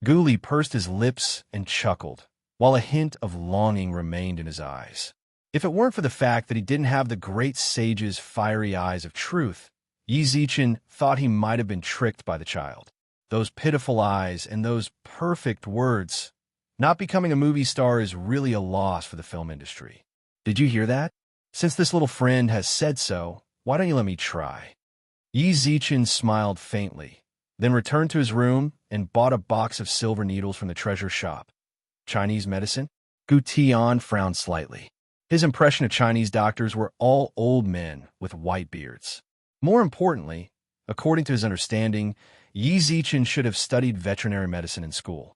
S1: Gu Li pursed his lips and chuckled, while a hint of longing remained in his eyes. If it weren't for the fact that he didn't have the great sage's fiery eyes of truth, Yi Zichen thought he might have been tricked by the child. Those pitiful eyes and those perfect words. Not becoming a movie star is really a loss for the film industry. Did you hear that? Since this little friend has said so, why don't you let me try? Yi Zichen smiled faintly, then returned to his room and bought a box of silver needles from the treasure shop. Chinese medicine? Gu Tian frowned slightly. His impression of Chinese doctors were all old men with white beards. More importantly, according to his understanding, Yi Zichen should have studied veterinary medicine in school.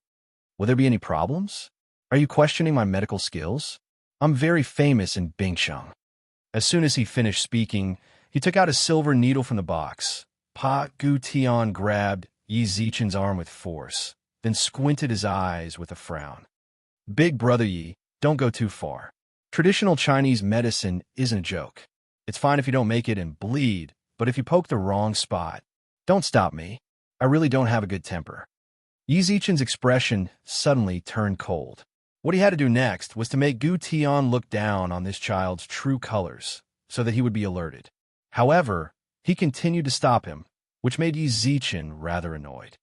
S1: Will there be any problems? Are you questioning my medical skills? I'm very famous in Bingsheng. As soon as he finished speaking, he took out a silver needle from the box. Gu Tian grabbed Yi Zichen's arm with force, then squinted his eyes with a frown. Big brother Yi, don't go too far. Traditional Chinese medicine isn't a joke. It's fine if you don't make it and bleed, but if you poke the wrong spot, don't stop me. I really don't have a good temper. Yi Zichen's expression suddenly turned cold. What he had to do next was to make Gu Tian look down on this child's true colors, so that he would be alerted. However, he continued to stop him, which made Yi Zichen rather annoyed.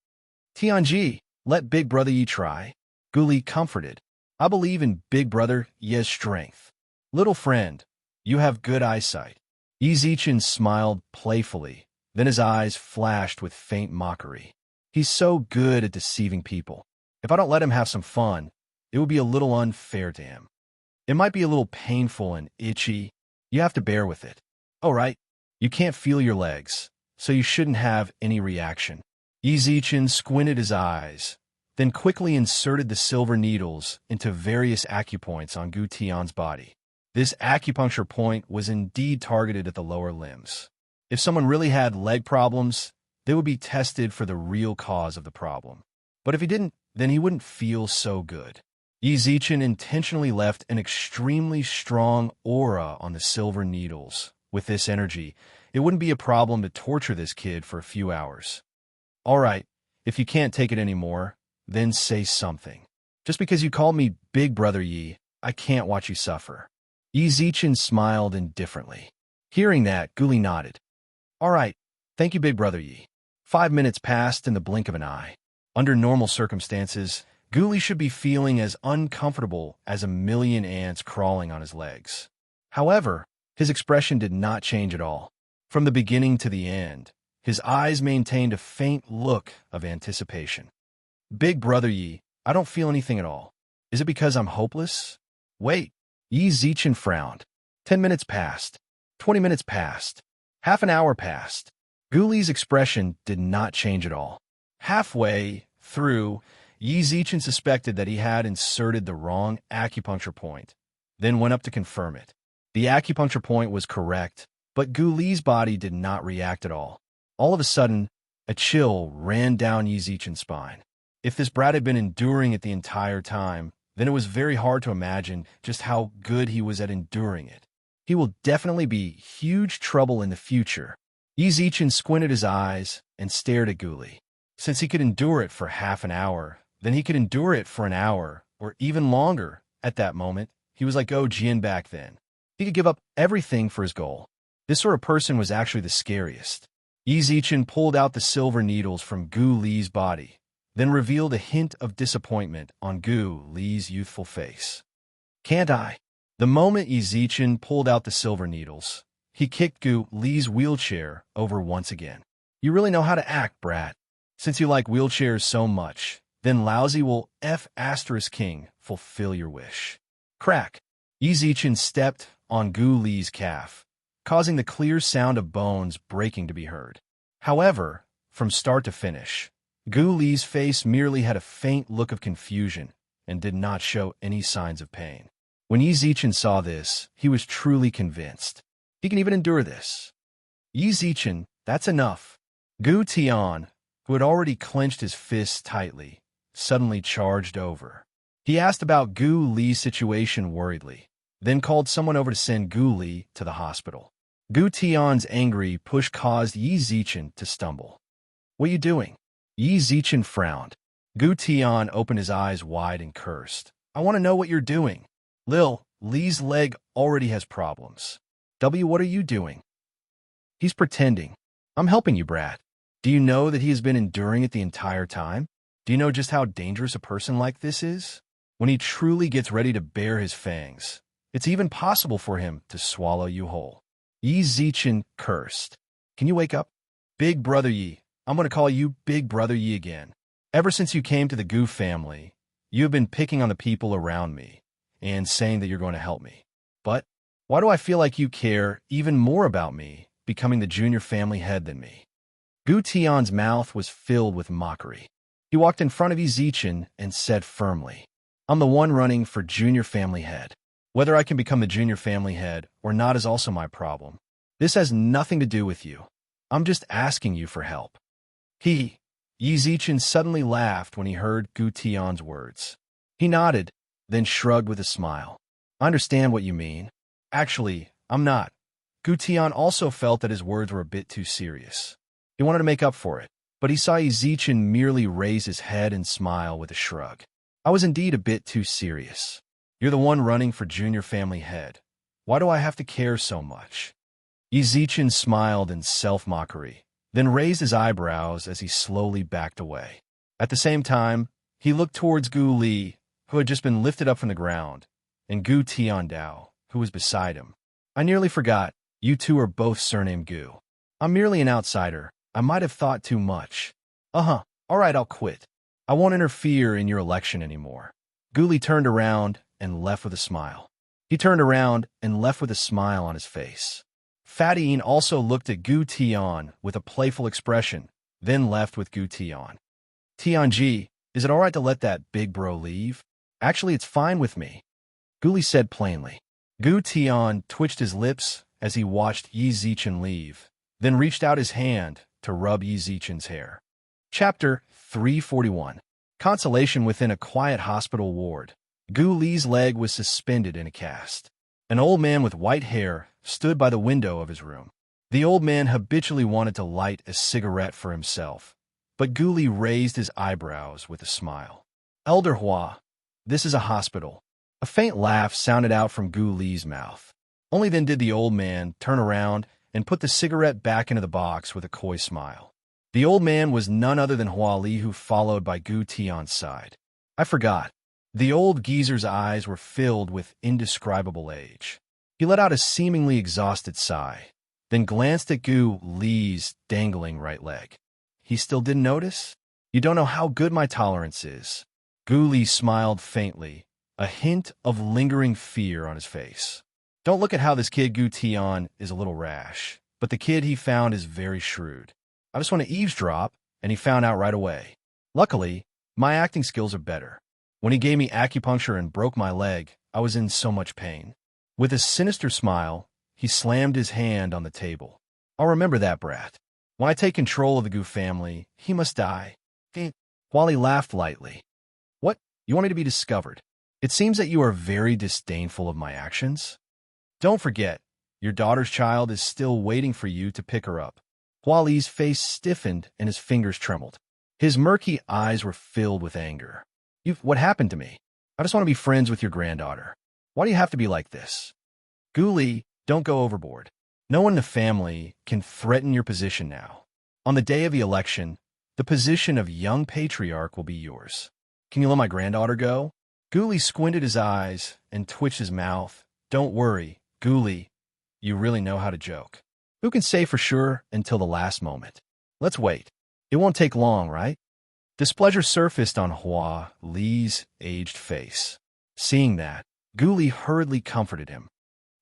S1: Tianji, let Big Brother Yi try. Gu Li comforted. I believe in Big Brother Yi's strength. Little friend, you have good eyesight. Yi Zichen smiled playfully, then his eyes flashed with faint mockery. He's so good at deceiving people. If I don't let him have some fun, it would be a little unfair to him. It might be a little painful and itchy. You have to bear with it. Oh, right. You can't feel your legs, so you shouldn't have any reaction. Yi Zichen squinted his eyes, then quickly inserted the silver needles into various acupoints on Gu Tian's body. This acupuncture point was indeed targeted at the lower limbs. If someone really had leg problems, they would be tested for the real cause of the problem. But if he didn't, then he wouldn't feel so good. Yi Zichen intentionally left an extremely strong aura on the silver needles. With this energy, it wouldn't be a problem to torture this kid for a few hours. All right, if you can't take it anymore, then say something. Just because you called me Big Brother Yi, I can't watch you suffer. Yi Zichen smiled indifferently. Hearing that, Guli nodded. All right, thank you, Big Brother Yi. 5 minutes passed in the blink of an eye. Under normal circumstances, Guli should be feeling as uncomfortable as a million ants crawling on his legs. However, his expression did not change at all. From the beginning to the end, his eyes maintained a faint look of anticipation. Big Brother Yi, I don't feel anything at all. Is it because I'm hopeless? Wait. Yi Zichen frowned. 10 minutes passed. 20 minutes passed. Half an hour passed. Guli's expression did not change at all. Halfway through, Yi Zichen suspected that he had inserted the wrong acupuncture point, then went up to confirm it. The acupuncture point was correct, but Guli's body did not react at all. All of a sudden, a chill ran down Yi Zichen's spine. If this brat had been enduring it the entire time, then it was very hard to imagine just how good he was at enduring it. He will definitely be huge trouble in the future. Yi Zichen squinted his eyes and stared at Guli. Since he could endure it for half an hour, then he could endure it for an hour, or even longer. At that moment, he was like Jian back then. He could give up everything for his goal. This sort of person was actually the scariest. Yi Zichen pulled out the silver needles from Gu Li's body, then revealed a hint of disappointment on Gu Li's youthful face. Can't I? The moment Yi Zichen pulled out the silver needles, he kicked Gu Li's wheelchair over once again. You really know how to act, brat. Since you like wheelchairs so much, then lousy will King fulfill your wish. Crack. Yi Zichen stepped on Gu Li's calf, causing the clear sound of bones breaking to be heard. However, from start to finish, Gu Li's face merely had a faint look of confusion and did not show any signs of pain. When Yi Zichen saw this, he was truly convinced. He can even endure this. Yi Zichen, that's enough. Gu Tian, who had already clenched his fists tightly, suddenly charged over. He asked about Gu Li's situation worriedly, then called someone over to send Gu Li to the hospital. Gu Tian's angry push caused Yi Zichen to stumble. What are you doing? Yi Zichen frowned. Gu Tian opened his eyes wide and cursed. I want to know what you're doing. Li's leg already has problems. What are you doing? He's pretending. I'm helping you, brat. Do you know that he has been enduring it the entire time? Do you know just how dangerous a person like this is? When he truly gets ready to bare his fangs, it's even possible for him to swallow you whole. Yi Zichen cursed. Can you wake up? Big Brother Yi, I'm going to call you Big Brother Yi again. Ever since you came to the Gu family, you have been picking on the people around me and saying that you're going to help me. But why do I feel like you care even more about me becoming the junior family head than me? Gu Tian's mouth was filled with mockery. He walked in front of Yi Zichen and said firmly, I'm the one running for junior family head. Whether I can become the junior family head or not is also my problem. This has nothing to do with you. I'm just asking you for help. Yi Zichen suddenly laughed when he heard Gu Tian's words. He nodded, then shrugged with a smile. I understand what you mean. Actually, I'm not. Gu Tian also felt that his words were a bit too serious. He wanted to make up for it, but he saw Yi Zichen merely raise his head and smile with a shrug. I was indeed a bit too serious. You're the one running for junior family head. Why do I have to care so much? Yi Zichen smiled in self-mockery, then raised his eyebrows as he slowly backed away. At the same time, he looked towards Gu Li, who had just been lifted up from the ground, and Gu Tiandao, who was beside him. I nearly forgot. You two are both surnamed Gu. I'm merely an outsider. I might have thought too much. Uh-huh. All right, I'll quit. I won't interfere in your election anymore. Guli turned around and left with a smile. He turned around and left with a smile on his face. Fatine also looked at Gu Tian with a playful expression, then left with Gu Tian. Tianji, is it all right to let that big bro leave? Actually, it's fine with me, Guli said plainly. Gu Tian twitched his lips as he watched Yi Zichen leave, then reached out his hand to rub Yi Zichen's hair. Chapter 341. Consolation within a quiet hospital ward. Gu Li's leg was suspended in a cast. An old man with white hair stood by the window of his room. The old man habitually wanted to light a cigarette for himself, but Gu Li raised his eyebrows with a smile. Elder Hua, this is a hospital. A faint laugh sounded out from Gu Li's mouth. Only then did the old man turn around and put the cigarette back into the box with a coy smile. The old man was none other than Hua Li, who followed by Gu Tian's side. I forgot. The old geezer's eyes were filled with indescribable age. He let out a seemingly exhausted sigh, then glanced at Gu Li's dangling right leg. He still didn't notice? You don't know how good my tolerance is. Gu Li smiled faintly, a hint of lingering fear on his face. Don't look at how this kid Gu Tian is a little rash, but the kid he found is very shrewd. I just want to eavesdrop, and he found out right away. Luckily, my acting skills are better. When he gave me acupuncture and broke my leg, I was in so much pain. With a sinister smile, he slammed his hand on the table. I'll remember that brat. When I take control of the Gu family, he must die. While he laughed lightly. What? You want me to be discovered? It seems that you are very disdainful of my actions. Don't forget, your daughter's child is still waiting for you to pick her up. Hua Li's face stiffened and his fingers trembled. His murky eyes were filled with anger. What happened to me? I just want to be friends with your granddaughter. Why do you have to be like this? Gu Li, don't go overboard. No one in the family can threaten your position now. On the day of the election, the position of young patriarch will be yours. Can you let my granddaughter go? Gu Li squinted his eyes and twitched his mouth. Don't worry, Gu Li. You really know how to joke. Who can say for sure until the last moment? Let's wait. It won't take long, right? Displeasure surfaced on Hua Li's aged face. Seeing that, Gu Li hurriedly comforted him.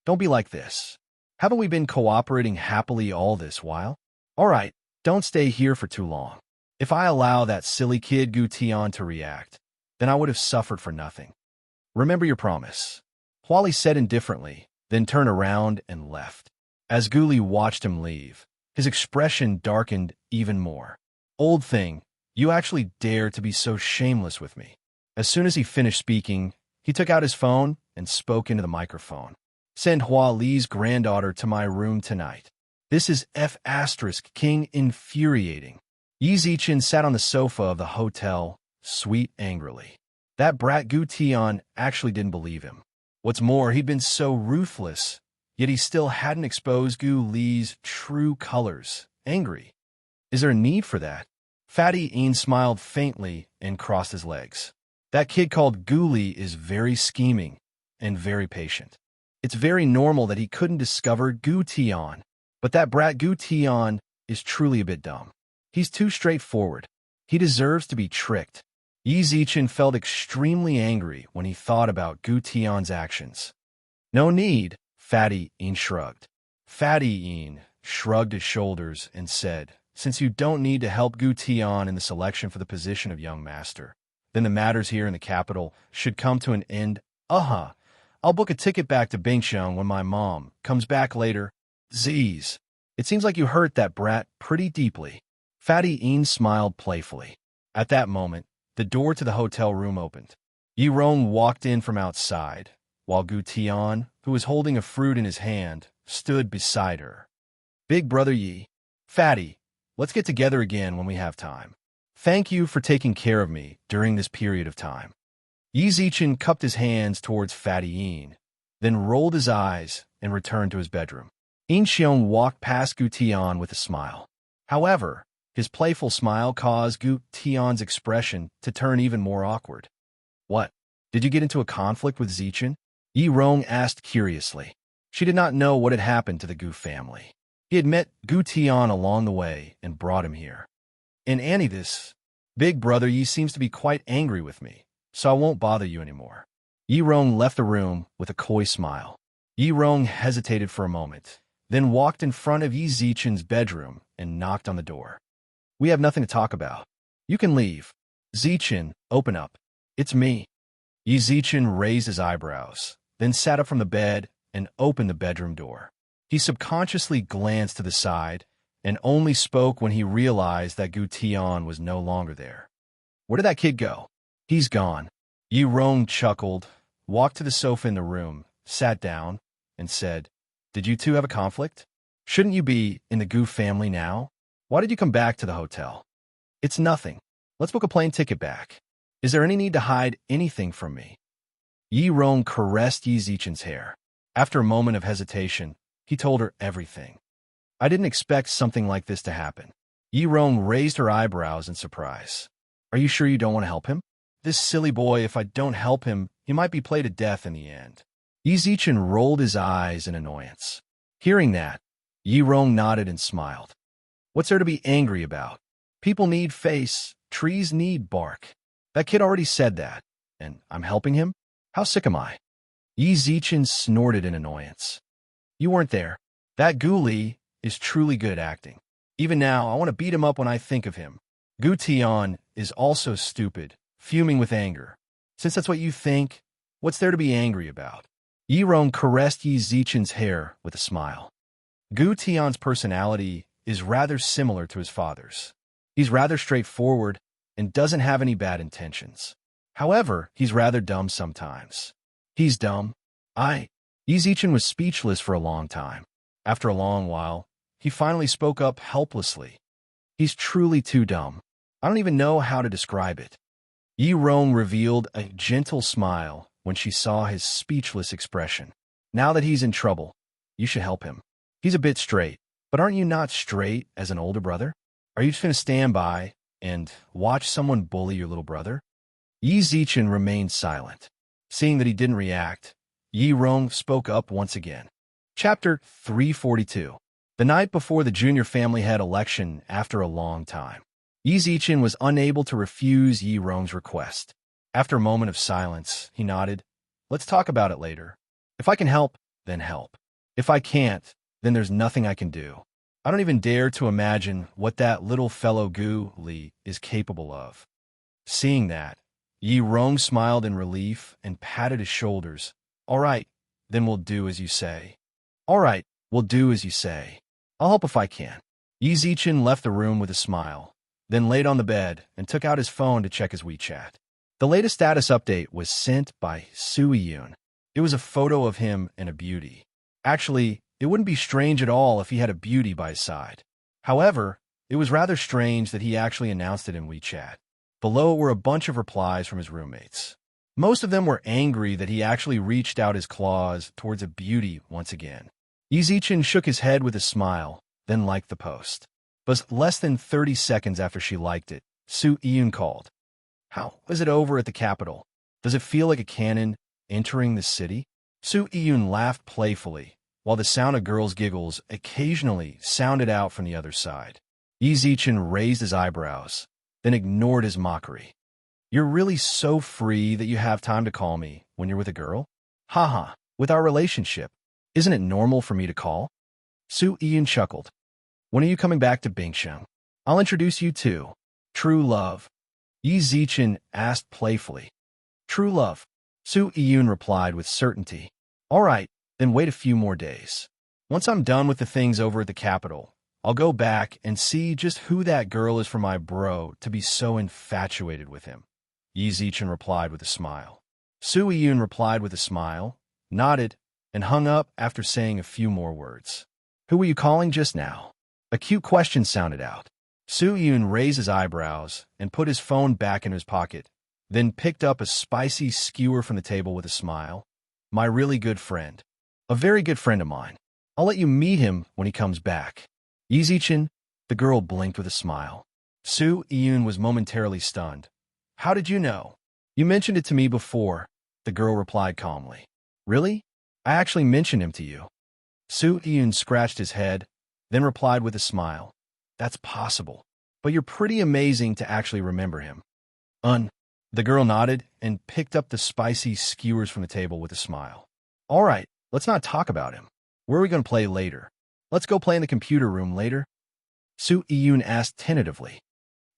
S1: Don't be like this. Haven't we been cooperating happily all this while? All right, don't stay here for too long. If I allow that silly kid Gu Tian to react, then I would have suffered for nothing. Remember your promise. Hua Li said indifferently, then turned around and left. As Gu Li watched him leave, his expression darkened even more. Old thing, you actually dare to be so shameless with me. As soon as he finished speaking, he took out his phone and spoke into the microphone. Send Hua Li's granddaughter to my room tonight. This is F** King infuriating. Yi Zichen sat on the sofa of the hotel, sweet angrily. That brat Gu Tian actually didn't believe him. What's more, he'd been so ruthless, yet he still hadn't exposed Gu Li's true colors. Angry. Is there a need for that? Fatty Een smiled faintly and crossed his legs. That kid called Gu Li is very scheming and very patient. It's very normal that he couldn't discover Gu Tian, but that brat Gu Tian is truly a bit dumb. He's too straightforward. He deserves to be tricked. Yi Zichen felt extremely angry when he thought about Gu Tian's actions. No need, Fatty Een shrugged. Fatty Een shrugged his shoulders and said, since you don't need to help Gu Tian in the selection for the position of young master, then the matters here in the capital should come to an end. I'll book a ticket back to Bingxiang when my mom comes back later. Z's. It seems like you hurt that brat pretty deeply. Fatty Een smiled playfully. At that moment, the door to the hotel room opened. Yi Rong walked in from outside, while Gu Tian, who was holding a fruit in his hand, stood beside her. Big brother Yi. Fatty, let's get together again when we have time. Thank you for taking care of me during this period of time. Yi Zichen cupped his hands towards Fatty Een, then rolled his eyes and returned to his bedroom. Een Xiong walked past Gu Tian with a smile. However, his playful smile caused Gu Tian's expression to turn even more awkward. What? Did you get into a conflict with Zichen? Yi Rong asked curiously. She did not know what had happened to the Gu family. He had met Gu Tian along the way and brought him here. And Annie, this big brother Yi seems to be quite angry with me, so I won't bother you anymore. Yi Rong left the room with a coy smile. Yi Rong hesitated for a moment, then walked in front of Yi Zichen's bedroom and knocked on the door. We have nothing to talk about. You can leave. Zichen, open up. It's me. Yi Zichen raised his eyebrows, then sat up from the bed and opened the bedroom door. He subconsciously glanced to the side and only spoke when he realized that Gu Tian was no longer there. Where did that kid go? He's gone. Yi Rong chuckled, walked to the sofa in the room, sat down, and said, Did you two have a conflict? Shouldn't you be in the Gu family now? Why did you come back to the hotel? It's nothing. Let's book a plane ticket back. Is there any need to hide anything from me? Yi Rong caressed Yi Zichen's hair. After a moment of hesitation, he told her everything. I didn't expect something like this to happen. Yi Rong raised her eyebrows in surprise. Are you sure you don't want to help him? This silly boy, if I don't help him, he might be played to death in the end. Yi Zichen rolled his eyes in annoyance. Hearing that, Yi Rong nodded and smiled. What's there to be angry about? People need face, trees need bark. That kid already said that, and I'm helping him? How sick am I? Yi Zichen snorted in annoyance. You weren't there. That Gu Li is truly good at acting. Even now, I want to beat him up when I think of him. Gu Tian is also stupid, fuming with anger. Since that's what you think, what's there to be angry about? Yi Rong caressed Yi Zichen's hair with a smile. Gu Tian's personality is rather similar to his father's. He's rather straightforward and doesn't have any bad intentions. However, he's rather dumb sometimes. He's dumb. Yi Zichen was speechless for a long time. After a long while, he finally spoke up helplessly. He's truly too dumb. I don't even know how to describe it. Yi Rong revealed a gentle smile when she saw his speechless expression. Now that he's in trouble, you should help him. He's a bit straight, but aren't you not straight as an older brother? Are you just going to stand by and watch someone bully your little brother? Yi Zichen remained silent. Seeing that he didn't react, Yi Rong spoke up once again. Chapter 342. The night before the junior family head election after a long time, Yi Zichen was unable to refuse Yi Rong's request. After a moment of silence, he nodded. Let's talk about it later. If I can help, then help. If I can't, then there's nothing I can do. I don't even dare to imagine what that little fellow Gu Li is capable of. Seeing that, Yi Rong smiled in relief and patted his shoulders. All right, then we'll do as you say. All right, we'll do as you say. I'll help if I can. Yi Zichen left the room with a smile, then laid on the bed and took out his phone to check his WeChat. The latest status update was sent by Su Yun. It was a photo of him and a beauty. Actually, it wouldn't be strange at all if he had a beauty by his side. However, it was rather strange that he actually announced it in WeChat. Below were a bunch of replies from his roommates. Most of them were angry that he actually reached out his claws towards a beauty once again. Yi Zichen shook his head with a smile, then liked the post. But less than 30 seconds after she liked it, Su Yun called. How is it over at the capital? Does it feel like a cannon entering the city? Su Yun laughed playfully, while the sound of girls' giggles occasionally sounded out from the other side. Yi Zichen raised his eyebrows, then ignored his mockery. You're really so free that you have time to call me when you're with a girl? Haha, with our relationship, isn't it normal for me to call? Su Yun chuckled. When are you coming back to Bingsheng? I'll introduce you to True Love. Yi Zichen asked playfully. True love, Su Yun replied with certainty. All right, then wait a few more days. Once I'm done with the things over at the capital, I'll go back and see just who that girl is for my bro to be so infatuated with him. Yi Zichen replied with a smile. Su Yun replied with a smile, nodded, and hung up after saying a few more words. Who were you calling just now? A cute question sounded out. Su Yun raised his eyebrows and put his phone back in his pocket, then picked up a spicy skewer from the table with a smile. My really good friend. A very good friend of mine. I'll let you meet him when he comes back. Yi Zichen, the girl blinked with a smile. Su Yun was momentarily stunned. How did you know? You mentioned it to me before, the girl replied calmly. Really? I actually mentioned him to you. Su Yun scratched his head, then replied with a smile. That's possible, but you're pretty amazing to actually remember him. The girl nodded and picked up the spicy skewers from the table with a smile. All right, let's not talk about him. Where are we going to play later? Let's go play in the computer room later? Su Yun asked tentatively.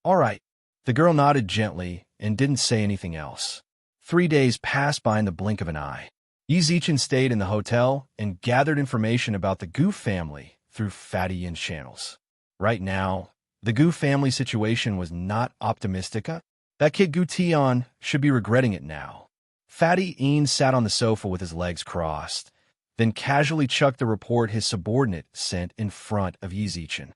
S1: All right. The girl nodded gently and didn't say anything else. 3 days passed by in the blink of an eye. Yi Zichen stayed in the hotel and gathered information about the Gu family through Fatty Yin's channels. Right now, the Gu family situation was not optimistic. That kid Gu Tian should be regretting it now. Fatty Yin sat on the sofa with his legs crossed, then casually chucked the report his subordinate sent in front of Yi Zichen.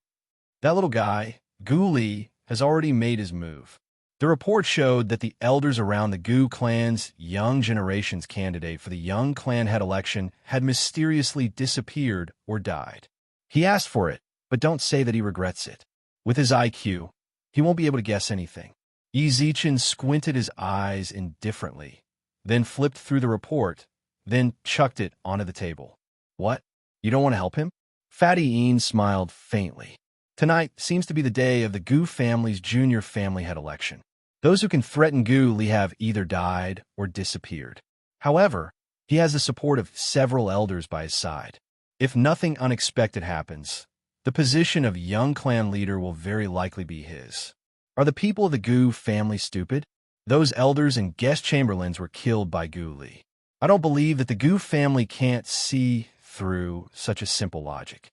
S1: That little guy, Gu Li, has already made his move. The report showed that the elders around the Gu clan's young generation's candidate for the young clan head election had mysteriously disappeared or died. He asked for it, but don't say that he regrets it. With his IQ, he won't be able to guess anything. Yi Zichen squinted his eyes indifferently, then flipped through the report, then chucked it onto the table. What? You don't want to help him? Fatty Yin smiled faintly. Tonight seems to be the day of the Gu family's junior family head election. Those who can threaten Gu Li have either died or disappeared. However, he has the support of several elders by his side. If nothing unexpected happens, the position of young clan leader will very likely be his. Are the people of the Gu family stupid? Those elders and guest chamberlains were killed by Gu Li. I don't believe that the Gu family can't see through such a simple logic.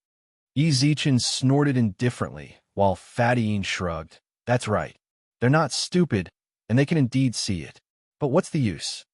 S1: Yi Zichen snorted indifferently, while Fatty Yin shrugged. That's right. They're not stupid, and they can indeed see it. But what's the use?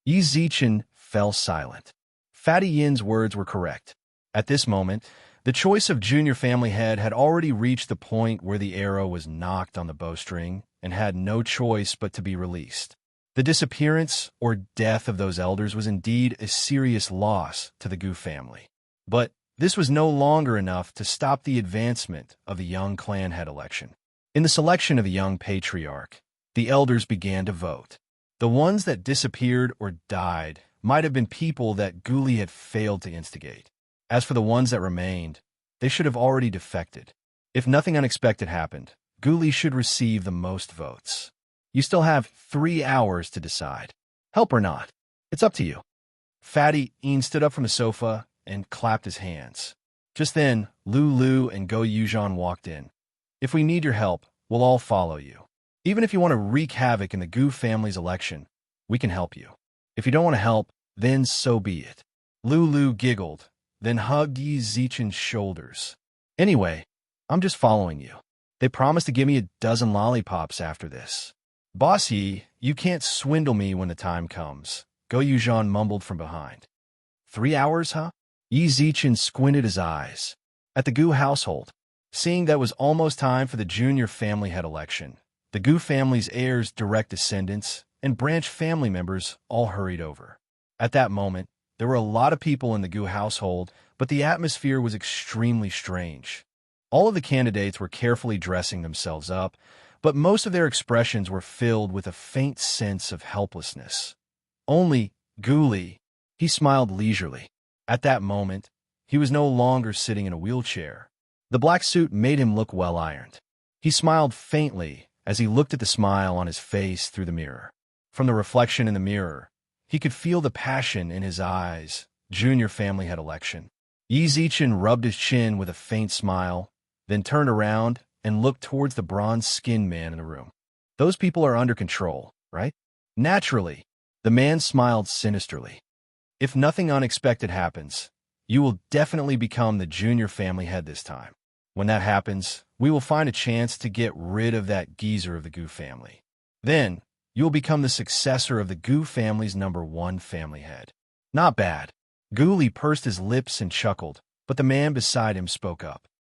S1: Yi Zichen fell silent. Fatty Yin's words were correct. At this moment, the choice of junior family head had already reached the point where the arrow was knocked on the bowstring and had no choice but to be released. The disappearance or death of those elders was indeed a serious loss to the Gu family. But this was no longer enough to stop the advancement of the young clan head election. In the selection of the young patriarch, the elders began to vote. The ones that disappeared or died might have been people that Gu Li had failed to instigate. As for the ones that remained, they should have already defected. If nothing unexpected happened, Gu Li should receive the most votes. You still have 3 hours to decide. Help or not, it's up to you. Fatty Yin stood up from the sofa and clapped his hands. Just then, Lu and Go Yuzhan walked in. If we need your help, we'll all follow you. Even if you want to wreak havoc in the Gu family's election, we can help you. If you don't want to help, then so be it. Lu giggled, then hugged Yi Zichen's shoulders. Anyway, I'm just following you. They promised to give me a dozen lollipops after this. Boss Yi, you can't swindle me when the time comes, Go Yuzhan mumbled from behind. 3 hours, huh? Yi Zichen squinted his eyes. At the Gu household, seeing that it was almost time for the junior family head election, the Gu family's heirs, direct descendants, and branch family members all hurried over. At that moment, there were a lot of people in the Gu household, but the atmosphere was extremely strange. All of the candidates were carefully dressing themselves up, but most of their expressions were filled with a faint sense of helplessness. Only Gu Li, he smiled leisurely. At that moment, he was no longer sitting in a wheelchair. The black suit made him look well-ironed. He smiled faintly as he looked at the smile on his face through the mirror. From the reflection in the mirror, he could feel the passion in his eyes. Junior family head election. Yi Zichen rubbed his chin with a faint smile, then turned around and looked towards the bronze-skinned man in the room. Those people are under control, right? Naturally, the man smiled sinisterly. If nothing unexpected happens, you will definitely become the junior family head this time. When that happens, we will find a chance to get rid of that geezer of the Gu family. Then, you will become the successor of the Gu family's #1 family head. Not bad. Gu Li pursed his lips and chuckled, but the man beside him spoke up.